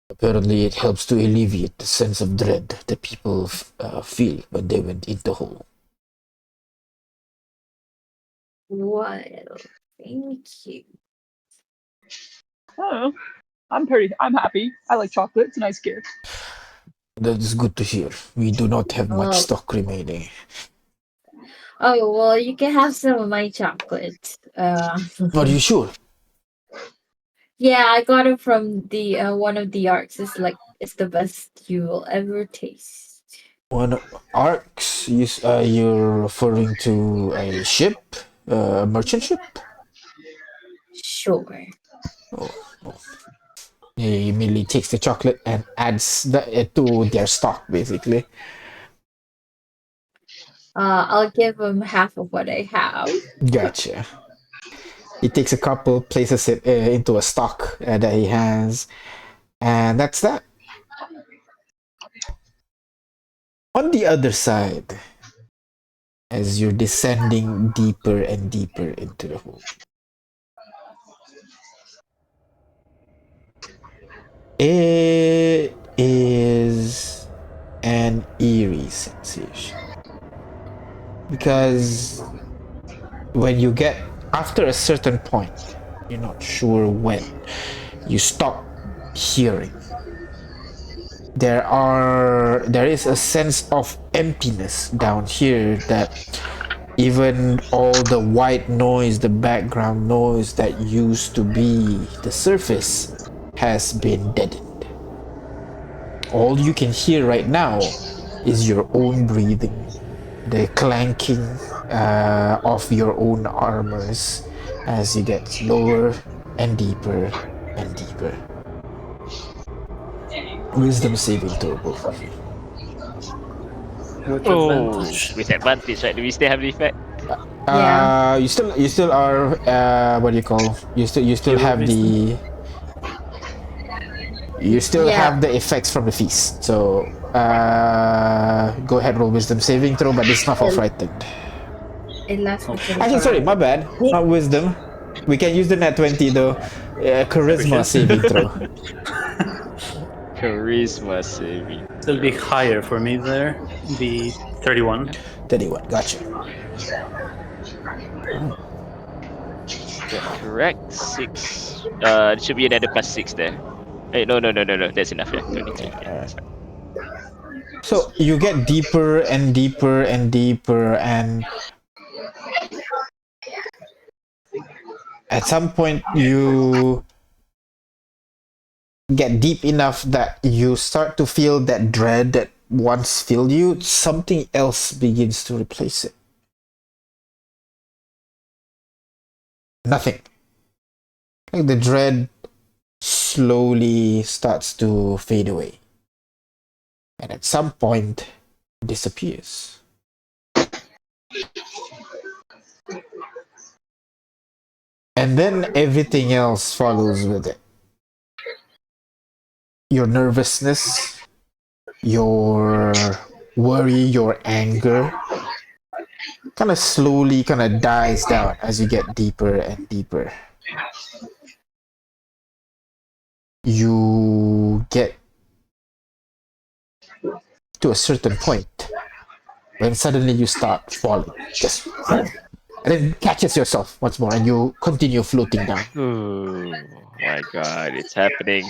A: Apparently, it helps to alleviate the sense of dread that people feel when they went into the hole.
B: Well, thank you.
D: Oh, I'm happy. I like chocolate. It's a nice gift.
A: That is good to hear. We do not have much
B: Oh.
A: stock remaining.
B: Oh well, you can have some of my chocolate.
A: Are you sure?
B: Yeah, I got it from the one of the arcs. It's the best you will ever taste.
A: One arcs? You're referring to a ship, a merchant ship?
B: Sure.
A: He immediately takes the chocolate and adds it to their stock, basically.
B: I'll give him half of what I have.
A: Gotcha. He takes a couple, places it into a stock that he has, and that's that. On the other side, as you're descending deeper and deeper into the hole, it is an eerie sensation. Because when you get after a certain point, you're not sure when, you stop hearing. There is a sense of emptiness down here that even all the white noise, the background noise that used to be the surface has been deadened. All you can hear right now is your own breathing, the clanking of your own armors as you get lower and deeper and deeper. Wisdom saving throw, both of you.
C: With
E: Oh,
C: advantage.
E: with advantage, right? Do we still have the effect?
B: Yeah.
A: You still are what do you call? You still
C: Hero
A: have
C: wisdom.
A: you still
B: Yeah.
A: have the effects from the feast. So go ahead, roll wisdom saving throw, but it's not for frightened.
B: It lasts for
C: Okay.
B: 24
A: Actually, sorry, my
B: hours.
A: bad. Not wisdom. We can use the net 20 though. Charisma
C: Appreciate
A: saving throw.
E: Charisma saving.
C: It'll be higher for me there. Be 31.
A: 31. Gotcha.
E: That correct? 6. It should be another +6 there. Hey, no. That's enough. Yeah, 23. Yeah.
A: So you get deeper and deeper and deeper, and at some point you get deep enough that you start to feel that dread that once filled you. Something else begins to replace it. Nothing. Like the dread slowly starts to fade away. And at some point, disappears. And then everything else follows with it. Your nervousness, your worry, your anger kind of slowly kind of dies down as you get deeper and deeper. You get to a certain point when suddenly you start falling. Just and then catches yourself once more and you continue floating down.
E: Oh my god, it's happening.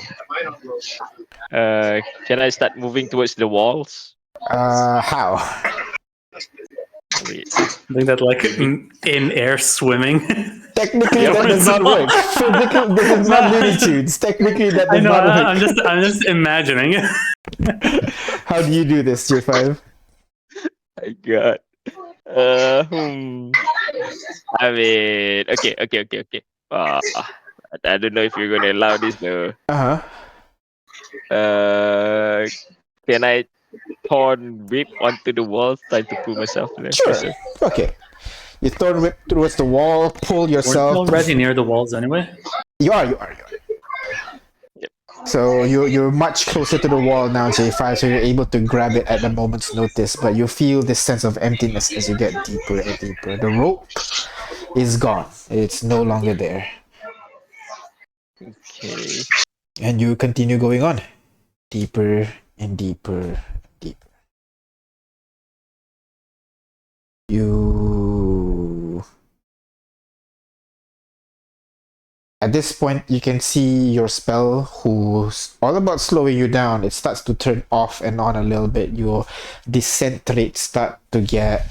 E: Can I start moving towards the walls?
A: How?
E: Wait.
C: I think that like in air swimming.
A: Technically, that does not work. Physically, this is not Looney Tunes. Technically, that
C: I
A: does
C: know.
A: not work.
C: I'm just imagining.
A: How do you do this, J5?
E: My god. Hmm. I mean, okay. I don't know if you're gonna allow this though.
A: Uh huh.
E: Can I torn rip onto the walls, trying to pull myself there?
A: Sure.
E: Yes, sir.
A: Okay. You throw whip towards the wall, pull
C: Weren't you
A: yourself.
C: already near the walls anyway?
A: You are.
E: Yep.
A: So you're much closer to the wall now, J5. So you're able to grab it at a moment's notice, but you feel this sense of emptiness as you get deeper and deeper. The rope is gone. It's no longer there,
E: Okay.
A: and you continue going on, deeper and deeper, deeper. You At this point, you can see your spell, who's all about slowing you down. It starts to turn off and on a little bit. Your descent rates start to get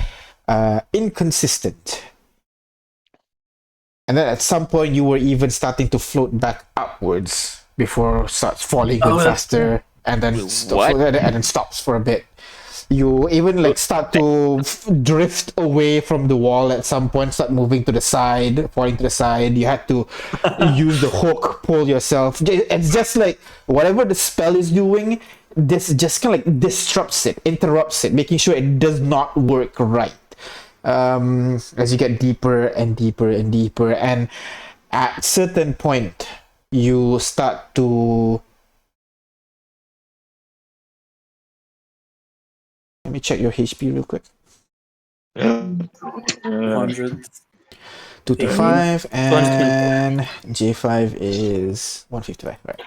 A: inconsistent. And then at some point, you were even starting to float back upwards before starts falling even faster, and then
E: What?
A: and then stops for a bit. You even like start to drift away from the wall at some point, start moving to the side, falling to the side. You had to use the hook, pull yourself. It's just like whatever the spell is doing, this just kind of like disrupts it, interrupts it, making sure it does not work right. As you get deeper and deeper and deeper, and at certain point, you start to. Let me check your HP real quick.
C: 100.
A: 225 and J5 is 155. Right.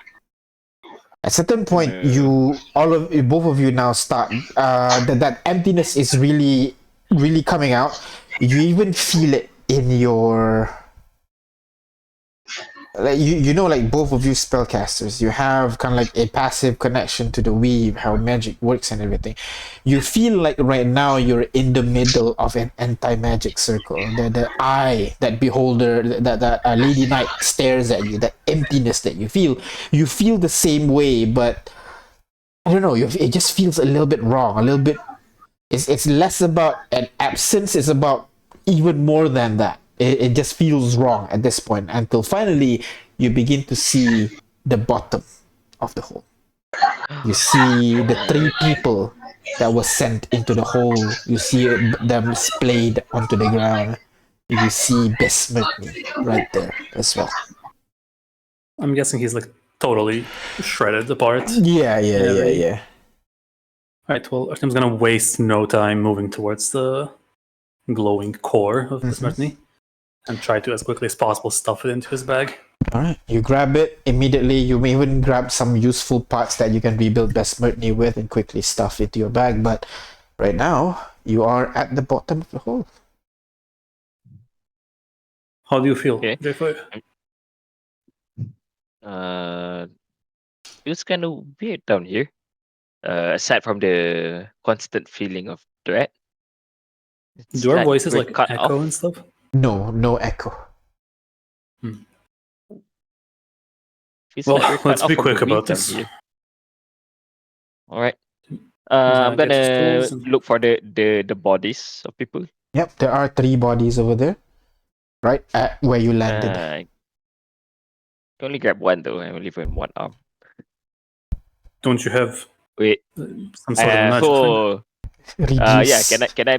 A: At certain point, both of you now start. That emptiness is really coming out. You even feel it in your. Like like both of you spellcasters, you have kind of like a passive connection to the weave, how magic works and everything. You feel like right now you're in the middle of an anti-magic circle. The eye, that beholder, that Lady Knight stares at you, that emptiness that you feel the same way, but I don't know, it just feels a little bit wrong, a little bit. It's less about an absence, it's about even more than that. It just feels wrong at this point until finally you begin to see the bottom of the hole. You see the three people that were sent into the hole. You see them splayed onto the ground. You see Besmirtney right there as well.
C: I'm guessing he's like totally shredded apart.
A: Yeah.
C: Alright, well, Artem's gonna waste no time moving towards the glowing core of Besmirtney and try to, as quickly as possible, stuff it into his bag.
A: Alright, you grab it immediately. You may even grab some useful parts that you can rebuild Besmirtney with and quickly stuff into your bag, but right now, you are at the bottom of the hole.
C: How do you feel,
E: Okay.
C: J5?
E: It's kind of weird down here. Aside from the constant feeling of dread, it's
C: Do our voices
E: we're
C: like
E: cut
C: echo
E: off.
C: and stuff?
A: No echo.
E: Feels
C: Well,
E: like we're cut
C: let's
E: off
C: be
E: from the
C: quick about
E: weed down
C: this.
E: here. All right.
C: gonna
E: I'm
C: get his
E: gonna
C: tools and-
E: look for the bodies of people.
A: Yep, there are 3 bodies over there, right at where you landed.
E: can only grab one though. I only have one arm.
C: Don't you have
E: Wait.
C: some sort of magic thing?
E: Oh.
A: Reduce.
E: Yeah. Can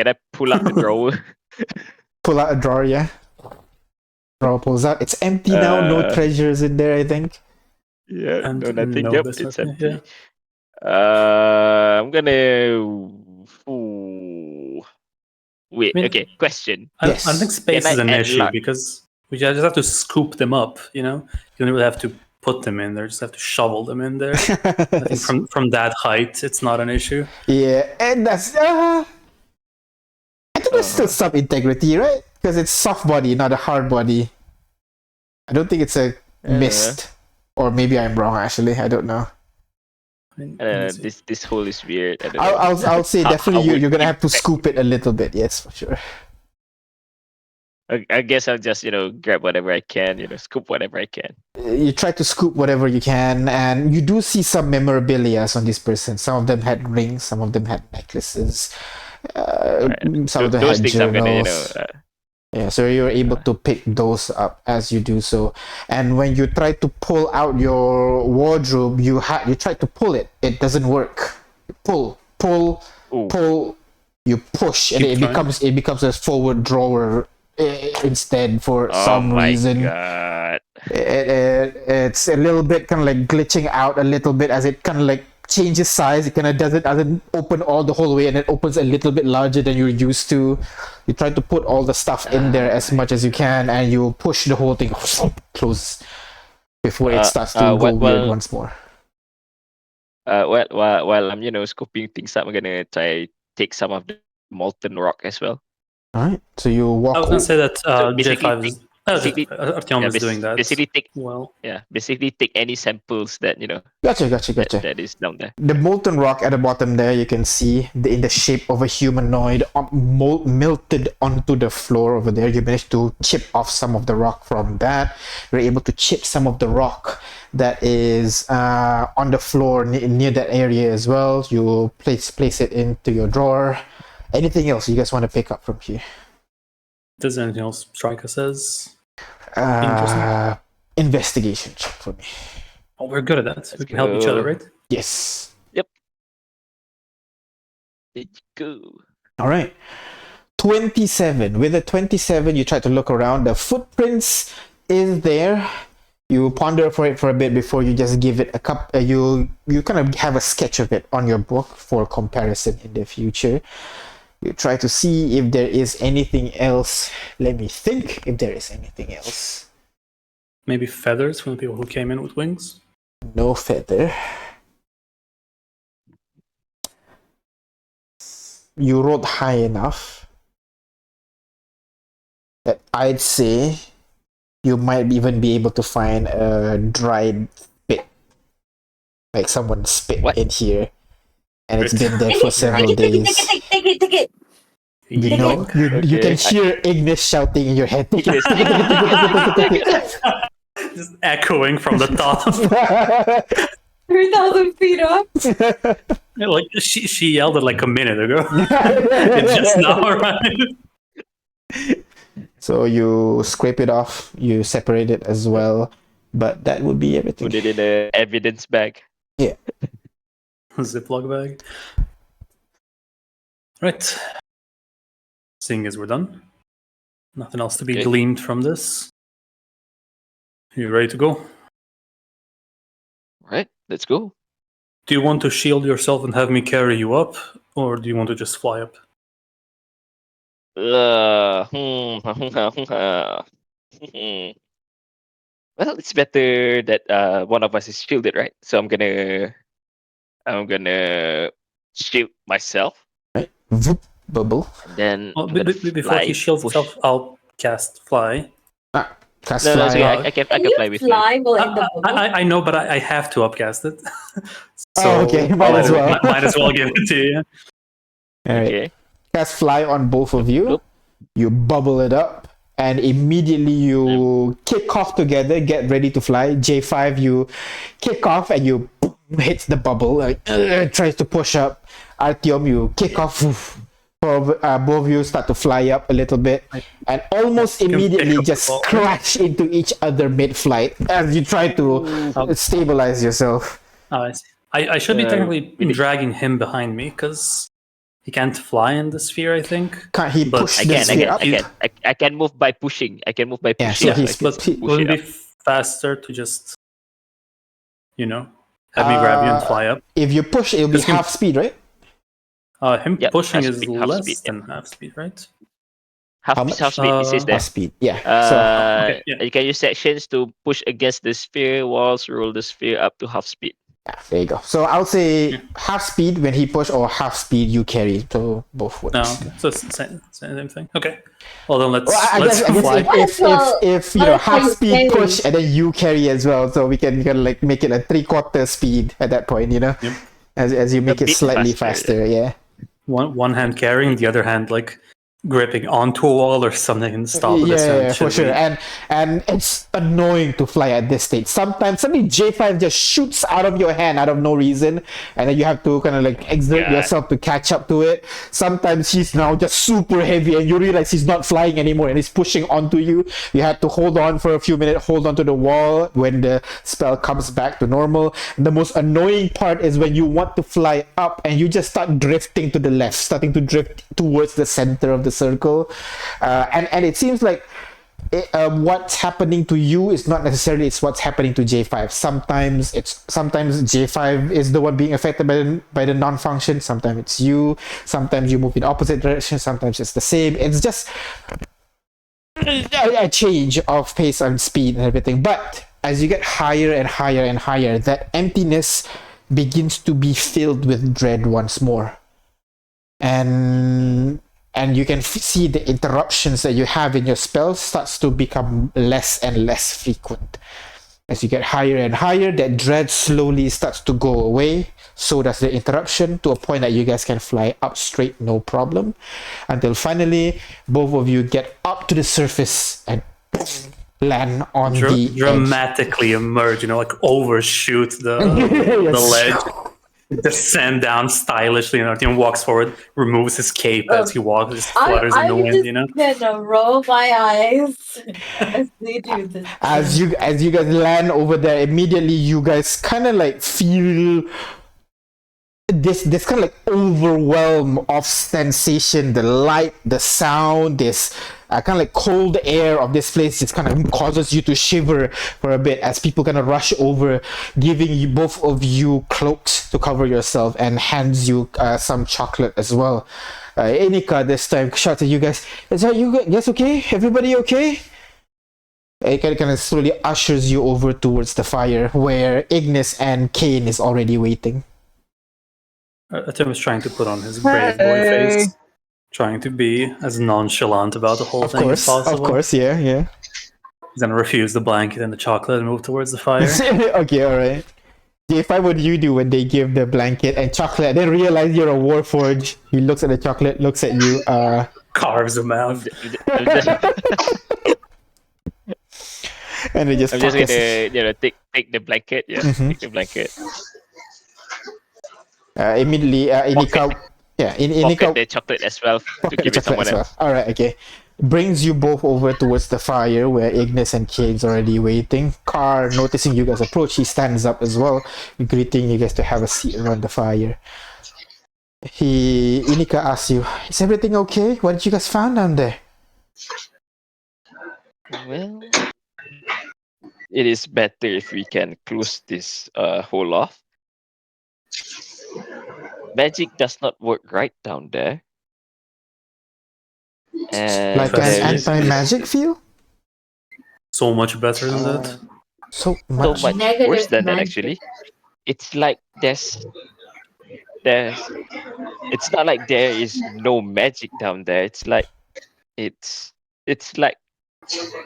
E: I pull out the drawer?
A: Pull out a drawer, yeah. Drawer pulls out. It's empty now. No treasures in there, I think.
E: Yeah.
C: And
E: No, nothing.
C: no
E: Yep.
C: business,
E: It's empty.
C: yeah.
E: I'm gonna. Ooh. Wait.
C: I mean,
E: Okay. Question.
C: I
A: Yes.
C: think space
E: Can
C: is
E: I
C: an
E: add
C: issue
E: luck?
C: because we just have to scoop them up. You know, you don't really have to put them in there; just have to shovel them in there. I think from that height, it's not an issue.
A: Yeah, and that's I think there's still some integrity, right? Because it's soft body, not a hard body. I don't think it's a mist, or maybe I'm wrong. Actually, I don't know.
C: I mean, let me see.
E: This hole is weird. I don't know.
A: I'll say
E: How-
A: definitely
E: how would
A: you're gonna
E: you
A: have to
E: expect-
A: scoop it a little bit. Yes, for sure.
E: I guess I'll just grab whatever I can. Scoop whatever I can.
A: You try to scoop whatever you can, and you do see some memorabilia on this person. Some of them had rings, some of them had necklaces, some of them
E: Those
A: had
E: things I'm gonna
A: journals. Yeah, so you're able to pick those up as you do so. And when you try to pull out your wardrobe, you try to pull it. It doesn't work. Pull,
E: Ooh.
A: pull. You push, and
C: Keep
A: it becomes a forward drawer instead for
E: Oh
A: some
E: my
A: reason.
E: god.
A: It's a little bit kind of like glitching out a little bit as it kind of like changes size. It kind of doesn't open all the whole way, and it opens a little bit larger than you're used to. You try to put all the stuff in there as much as you can, and you push the whole thing close before it starts to go weird once more.
E: While I'm scoping things up, I'm gonna try take some of the molten rock as well.
A: All right, so you walk.
C: I was gonna say that
E: basically
C: J5 is Artyom is doing that.
E: Basically take
C: Well,
E: basically take any samples that
A: Gotcha.
E: that is down there.
A: The molten rock at the bottom there, you can see in the shape of a humanoid melted onto the floor over there. You managed to chip off some of the rock from that. You're able to chip some of the rock that is on the floor near that area as well. You place it into your drawer. Anything else you guys want to pick up from here?
C: does anything else strike us as?
A: Investigation check for me.
C: Oh, we're good at that. We can help each other, right?
A: Yes.
E: Let's go.
A: All right. 27. With a 27, you try to look around. The footprints is there. You ponder for it for a bit before you just give it a cup. You kind of have a sketch of it on your book for comparison in the future. You try to see if there is anything else. Let me think if there is anything else.
C: Maybe feathers from the people who came in with wings.
A: No feather. You rolled high enough that I'd say you might even be able to find a dried spit. Like someone spit in here. And it's been there for several days.
B: Take it.
A: You know, you can hear Ignis shouting in your head. Take it, take it.
C: Just echoing from the top.
B: 3,000 feet up.
C: Like she yelled it like a minute ago. It just now arrived.
A: So you scrape it off, you separate it as well, but that would be everything.
E: Put it in an evidence bag.
A: Yeah.
C: Ziploc bag. Right. Seeing as we're done. Nothing else to be gleaned from this. You ready to go?
E: Right, let's go.
C: Do you want to shield yourself and have me carry you up? Or do you want to just fly up?
E: Well, it's better that one of us is shielded, right? So I'm gonna shield myself.
A: Right. Voop, bubble.
E: Then
C: Well, before he shields himself, I'll cast fly.
A: Cast
E: No,
A: fly.
E: it's okay. I can fly with you.
B: Fly while in the bubble?
C: I know, but I have to upcast it.
A: Oh, okay. Might as well.
C: Might as well give it to you.
A: Alright.
E: Okay.
A: Cast fly on both of you.
E: Nope.
A: You bubble it up, and immediately you kick off together. Get ready to fly. J5, you kick off and you hits the bubble. Like tries to push up. Artyom, you kick off. both of you start to fly up a little bit, and almost
C: You can pick
A: immediately
C: up the
A: just
C: ball.
A: crash into each other mid-flight as you try to stabilize yourself.
C: Oh, I see. I should be technically
E: we did-
C: dragging him behind me because he can't fly in the sphere, I think.
A: Can't he
C: But
A: push
E: I
A: the
E: can, I
A: sphere
E: can,
A: up?
E: I can, I can move by pushing. I can move by
A: Yeah,
E: pushing.
A: so he's-
E: I can
C: but
E: push
C: wouldn't
E: it
C: it
E: up.
C: be faster to just, have me grab you and fly up?
A: If you push, it'll be
C: This can-
A: half speed, right?
C: Him
E: Yep,
C: pushing
E: half
C: is
E: speed, half
C: less
E: speed,
C: than half speed, right?
E: Half,
A: How much?
E: half speed. It says there.
A: Half speed, yeah. So
C: Okay, yeah.
E: You can use sections to push against the sphere walls, roll the sphere up to half speed.
A: yeah, there you go. So I'll say half speed when he push, or half speed you carry. So both works.
C: No, okay. So it's the same thing. Okay. Well, then let's
A: Well, I
C: let's
A: guess
C: fly.
A: if you know
B: What
A: half
B: if you
A: speed
B: carry?
A: push and then you carry as well, so we can like make it a 3/4 speed at that point,
C: Yep.
A: as you make it
E: bit
A: slightly
E: faster,
A: faster, yeah.
C: One hand carrying, the other hand like gripping onto a wall or something and stop the descent.
A: Yeah, for
C: should
A: sure.
C: we-
A: And it's annoying to fly at this stage. Sometimes suddenly J5 just shoots out of your hand out of no reason, and then you have to kind of like exert
E: Yeah.
A: yourself to catch up to it. Sometimes he's now just super heavy, and you realize he's not flying anymore, and he's pushing onto you. You have to hold on for a few minutes, hold on to the wall when the spell comes back to normal. And the most annoying part is when you want to fly up and you just start drifting to the left, starting to drift towards the center of the circle, and it seems like what's happening to you is not necessarily it's what's happening to J5. Sometimes J5 is the one being affected by the non-function. Sometimes it's you. Sometimes you move in opposite direction. Sometimes it's the same. It's just a change of pace and speed and everything. But as you get higher and higher and higher, that emptiness begins to be filled with dread once more, and you can see the interruptions that you have in your spells starts to become less and less frequent. As you get higher and higher, that dread slowly starts to go away. So does the interruption, to a point that you guys can fly up straight, no problem, until finally both of you get up to the surface and land on the edge.
C: dramatically emerge, like overshoot the ledge, descend down stylishly, and walks forward, removes his cape as he walks, just flutters in the wind,
B: gonna roll my eyes as they do this.
A: As you guys land over there, immediately you guys kind of like feel this kind of like overwhelm of sensation. The light, the sound, this kind of like cold air of this place just kind of causes you to shiver for a bit as people kind of rush over, giving you, both of you, cloaks to cover yourself, and hands you some chocolate as well. Inika this time shouts at you guys, "Is that you guys okay? Everybody okay?" It kind of slowly ushers you over towards the fire where Ignis and Kane is already waiting.
C: Tim is trying to put on his brave boy face, trying to be as nonchalant about the whole thing as possible.
A: Of course, yeah.
C: He's gonna refuse the blanket and the chocolate and move towards the fire.
A: Okay, alright. J5, what do you do when they give the blanket and chocolate, then realize you're a warforged? He looks at the chocolate, looks at you,
C: Carves him out.
A: and they just
E: I'm just
A: pockets.
E: gonna take the blanket. Yeah, take the blanket.
A: Immediately, Inika,
E: Pocket
A: Inika
E: the chocolate as well to
A: pocket the
E: give it
A: chocolate
E: someone
A: as well.
E: else.
A: Alright, okay. Brings you both over towards the fire where Ignis and Kane's already waiting. Carr, noticing you guys approach, he stands up as well, greeting you guys to have a seat around the fire. Inika asks you, "Is everything okay? What did you guys find down there?"
E: Well, it is better if we can close this hole off. Magic does not work right down there. And
A: Like an
C: Fascinating.
A: anti-magic feel?
C: So much better than that.
A: So
E: so
A: much.
E: much
B: Negative
E: worse than that
B: magic.
E: actually. It's like there's it's not like there is no magic down there. It's like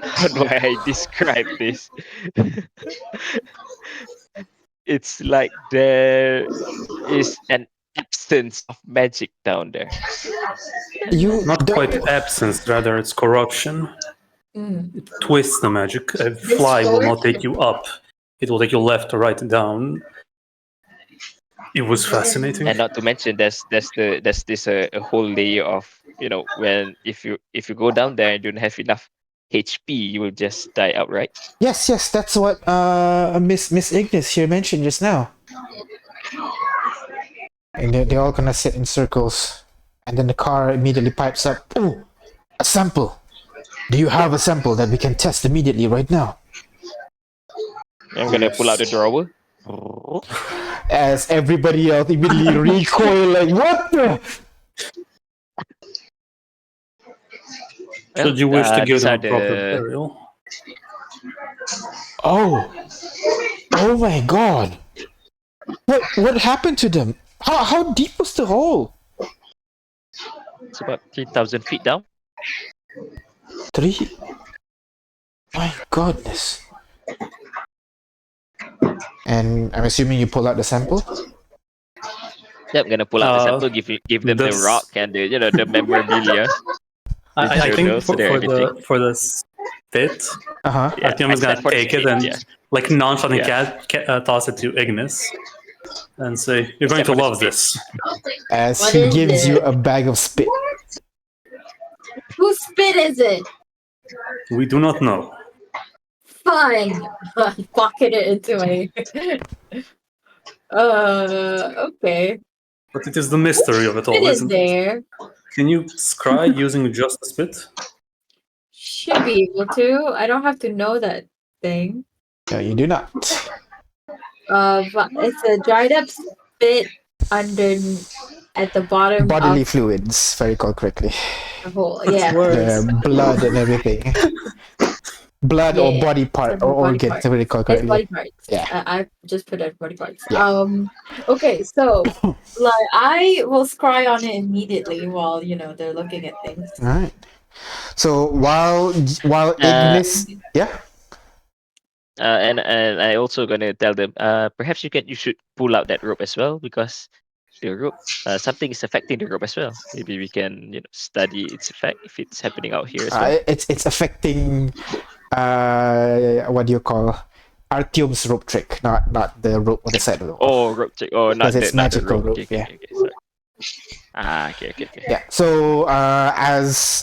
E: how do I describe this? It's like there is an absence of magic down there.
A: You
C: Not
A: don't-
C: quite absence, rather it's corruption.
B: Mm.
C: It twists the magic. A fly will not take you up. It will take you left or right down. It was fascinating.
E: And not to mention, there's this a whole layer of, when if you go down there and don't have enough HP, you will just die outright.
A: Yes, that's what Miss Ignis here mentioned just now. And they all gonna sit in circles, and then the car immediately pipes up. Oh, a sample. Do you have a sample that we can test immediately right now?
E: I'm gonna pull out the drawer.
A: As everybody else immediately recoil, like, what the?
C: Should you wish to give
E: these
C: them
E: are
C: a proper
E: the
C: burial?
A: Oh my god. What happened to them? How deep was the hole?
E: it's about 3,000 feet down.
A: 3? My goodness. And I'm assuming you pull out the sample?
E: Yep, I'm gonna pull out the sample, give them the
C: this-
E: rock and the memorabilia.
C: I think
E: Journals,
C: for
E: everything.
C: the spit,
A: Uh-huh.
C: Artyom is gonna
E: except for the
C: take it
E: spit,
C: and
E: yeah.
C: like nonchalantly
E: Yeah.
C: toss it to Ignis and say, "You're going
E: Except
C: to
E: for the
C: love
E: spit.
C: this."
A: As
B: What
A: he
B: is
A: gives you
B: it?
A: a bag of spit.
B: Whose spit is it?
C: We do not know.
B: Fine. Pocket it into my. Okay.
C: But it is the mystery of it
B: Spit
C: all,
B: is
C: isn't it?
B: there.
C: Can you scry using just the spit?
B: Should be able to. I don't have to know that thing.
A: No, you do not.
B: But it's a dried up spit under at the bottom
A: Bodily
B: of
A: fluids, if I recall correctly.
B: the hole. Yeah.
A: The blood and everything. Blood or
B: Yeah,
A: body part
B: it's
A: or
B: body
A: organ,
B: part.
A: if I recall
B: It's
A: correctly.
B: body parts.
A: Yeah.
B: I just put it body parts.
A: Yeah.
B: Okay, so like I will scry on it immediately while they're looking at things.
A: All right. So while Ignis, yeah.
E: And I also gonna tell them, perhaps you should pull out that rope as well, because the rope, something is affecting the rope as well. Maybe we can study its effect if it's happening out here as well.
A: It's affecting what do you call Artyom's rope trick, not the rope on the side of the wall.
E: Oh, rope trick. Oh, not
A: Because it's
E: not the
A: magical rope,
E: Okay,
A: yeah.
E: okay, sorry. Okay.
A: Yeah. So as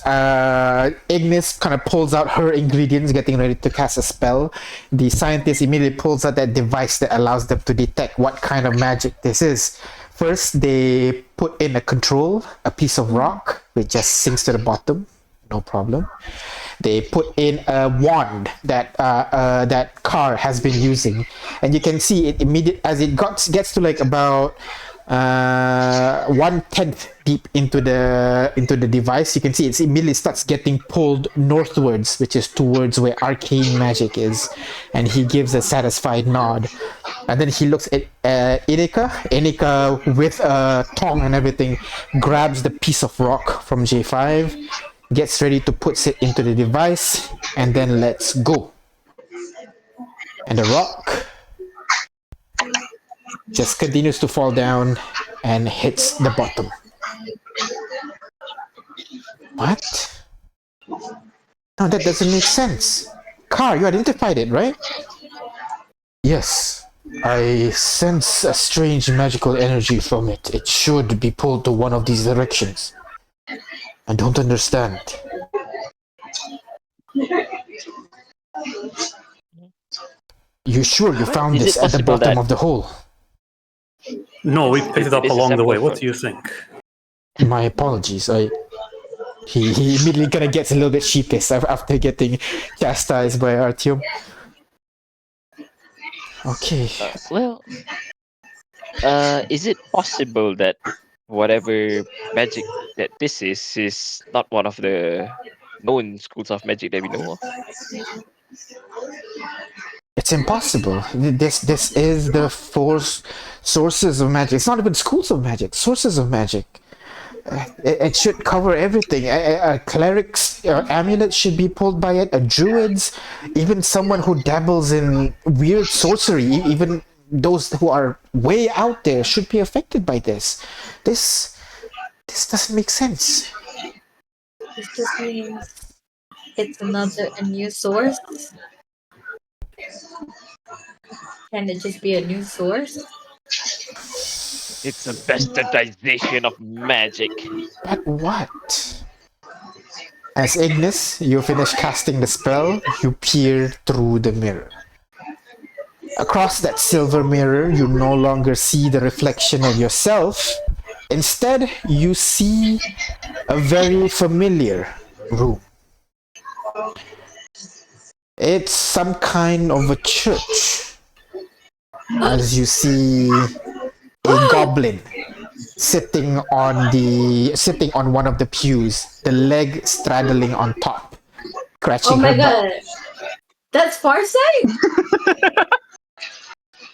A: Ignis kind of pulls out her ingredients, getting ready to cast a spell, the scientist immediately pulls out that device that allows them to detect what kind of magic this is. First, they put in a control, a piece of rock, which just sinks to the bottom, no problem. They put in a wand that that Car has been using, and you can see it immediate as it gets to like about 1/10 deep into the device. You can see it immediately starts getting pulled northwards, which is towards where arcane magic is, and he gives a satisfied nod. And then he looks at Inika. Inika, with a tongue and everything, grabs the piece of rock from J5, gets ready to put it into the device, and then let's go. And the rock just continues to fall down and hits the bottom. What? No, that doesn't make sense. Car, you identified it, right? Yes. I sense a strange magical energy from it. It should be pulled to one of these directions. I don't understand. You sure you found
E: is
A: this
E: it
A: at the
E: possible
A: bottom
E: that-
A: of the hole?
C: No, we picked it up
E: It is a
C: along the way.
E: sample
C: What
E: from-
C: do you think?
A: My apologies. He immediately kind of gets a little bit sheepish after getting chastised by Artyom. Okay.
E: Is it possible that whatever magic that this is not one of the known schools of magic that we know of?
A: It's impossible. This is the four sources of magic. It's not even schools of magic. Sources of magic. It should cover everything. A cleric's amulet should be pulled by it. A druid's, even someone who dabbles in weird sorcery, even those who are way out there should be affected by this. This doesn't make sense.
B: This just means it's a new source. Can it just be a new source?
E: It's a bastardization of magic.
A: But what? As Ignis, you finish casting the spell, you peer through the mirror. Across that silver mirror, you no longer see the reflection of yourself. Instead, you see a very familiar room. It's some kind of a church. As you see a goblin sitting on one of the pews, the leg straddling on top,
B: Oh
A: scratching
B: my
A: her butt.
B: god. That's Farsight?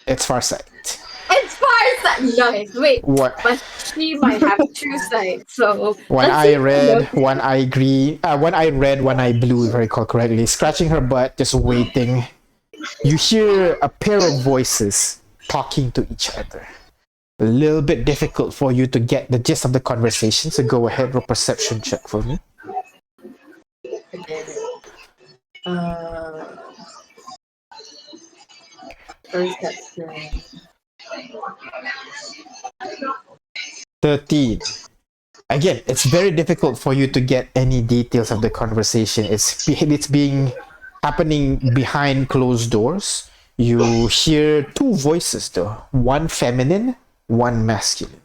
A: It's Farsight.
B: It's Farsight! Nice. Wait,
A: What?
B: but she might have true sight, so
A: One
B: let's
A: eye
B: see if we
A: red,
B: know.
A: one eye green, one eye red, one eye blue, if I recall correctly, scratching her butt, just waiting. You hear a pair of voices talking to each other. A little bit difficult for you to get the gist of the conversation, so go ahead, roll perception check for me.
B: Forget it. Perception.
A: 13. Again, it's very difficult for you to get any details of the conversation. It's being happening behind closed doors. You hear two voices though, one feminine, one masculine.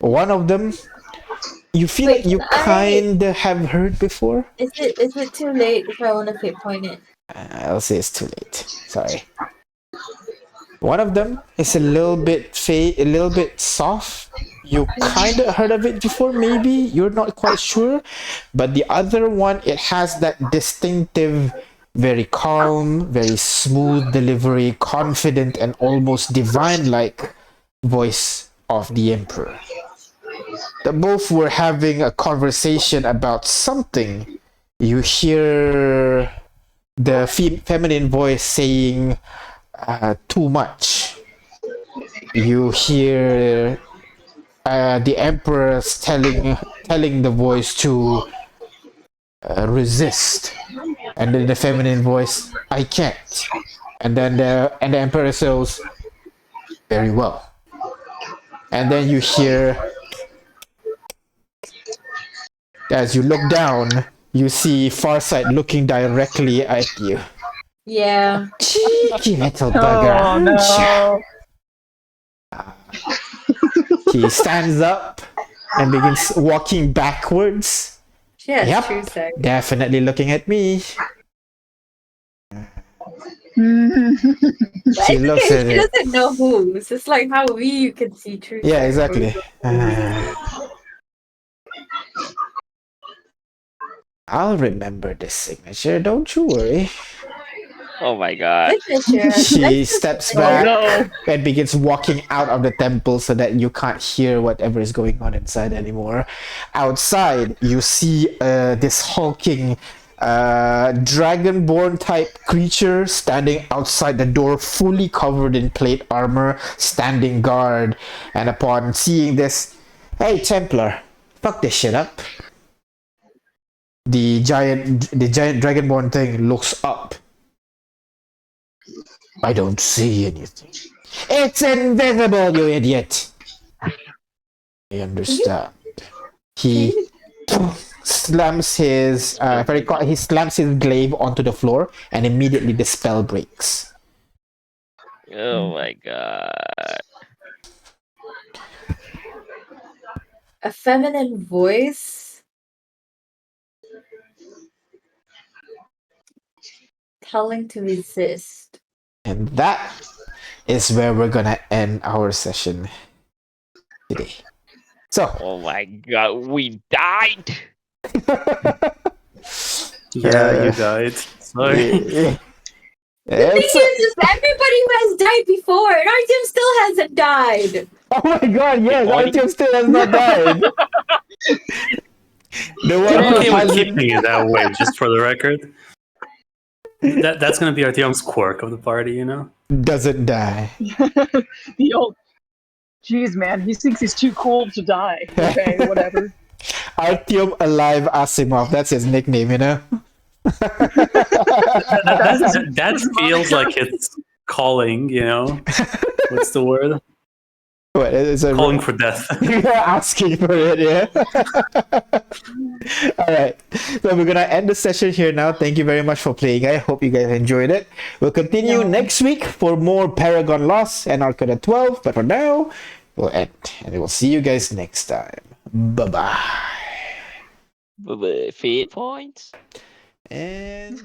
A: One of them you feel
B: Wait,
A: like you
B: can I-
A: kind of have heard before.
B: Is it too late if I want to fate point it?
A: I'll say it's too late. Sorry. One of them is a little bit soft. You kind of heard of it before, maybe. You're not quite sure. But the other one, it has that distinctive, very calm, very smooth delivery, confident, and almost divine-like voice of the Emperor. The both were having a conversation about something. You hear the feminine voice saying, too much. You hear the Emperor telling the voice to resist, and then the feminine voice, I can't. And then the Emperor says, very well. And then you hear, as you look down, you see Farsight looking directly at you.
B: Yeah.
A: Cheeky little
D: Oh
A: bugger.
D: no!
A: He stands up and begins walking backwards.
B: She has
A: Yep.
B: true sight.
A: Definitely looking at me.
B: But
A: She
B: it's
A: looks
B: okay,
A: at
B: she
A: it.
B: doesn't know who. It's just like how we can see true
A: Yeah,
B: sight.
A: exactly. I'll remember this signature, don't you worry.
E: Oh my god.
B: Signature.
A: She steps
D: Oh
A: back
D: no!
A: and begins walking out of the temple so that you can't hear whatever is going on inside anymore. Outside, you see this hulking dragonborn type creature standing outside the door, fully covered in plate armor, standing guard. And upon seeing this, hey Templar, fuck this shit up. The giant dragonborn thing looks up. I don't see anything. It's invisible, you idiot! I understand. He slams his he slams his glaive onto the floor, and immediately the spell breaks.
E: Oh my god.
B: A feminine voice telling to resist.
A: And that is where we're gonna end our session today. So,
E: Oh my god, we died.
C: Yeah, you died. Sorry.
B: The thing
A: it's
B: is everybody who has died before, and Artyom still hasn't died.
A: oh my god, yes,
E: Body-
A: Artyom still has not died. The one
C: I'm
A: who
C: okay with
A: hasn't
C: keeping it that way, just for the record. That's gonna be Artyom's quirk of the party, you know?
A: doesn't die.
D: The old. Jeez, man, he thinks he's too cool to die. Okay, whatever.
A: Artyom Alive Asimov, that's his nickname, you know?
C: That feels like it's calling, you know, what's the word?
A: What is it?
C: Calling for death.
A: You're asking for it, yeah. All right, so we're gonna end the session here now. Thank you very much for playing. I hope you guys enjoyed it. We'll continue
B: Yeah.
A: next week for more Paragon Lost and Arcana 12. But for now, we'll end, and we'll see you guys next time. Bye bye.
E: Fate points.
A: And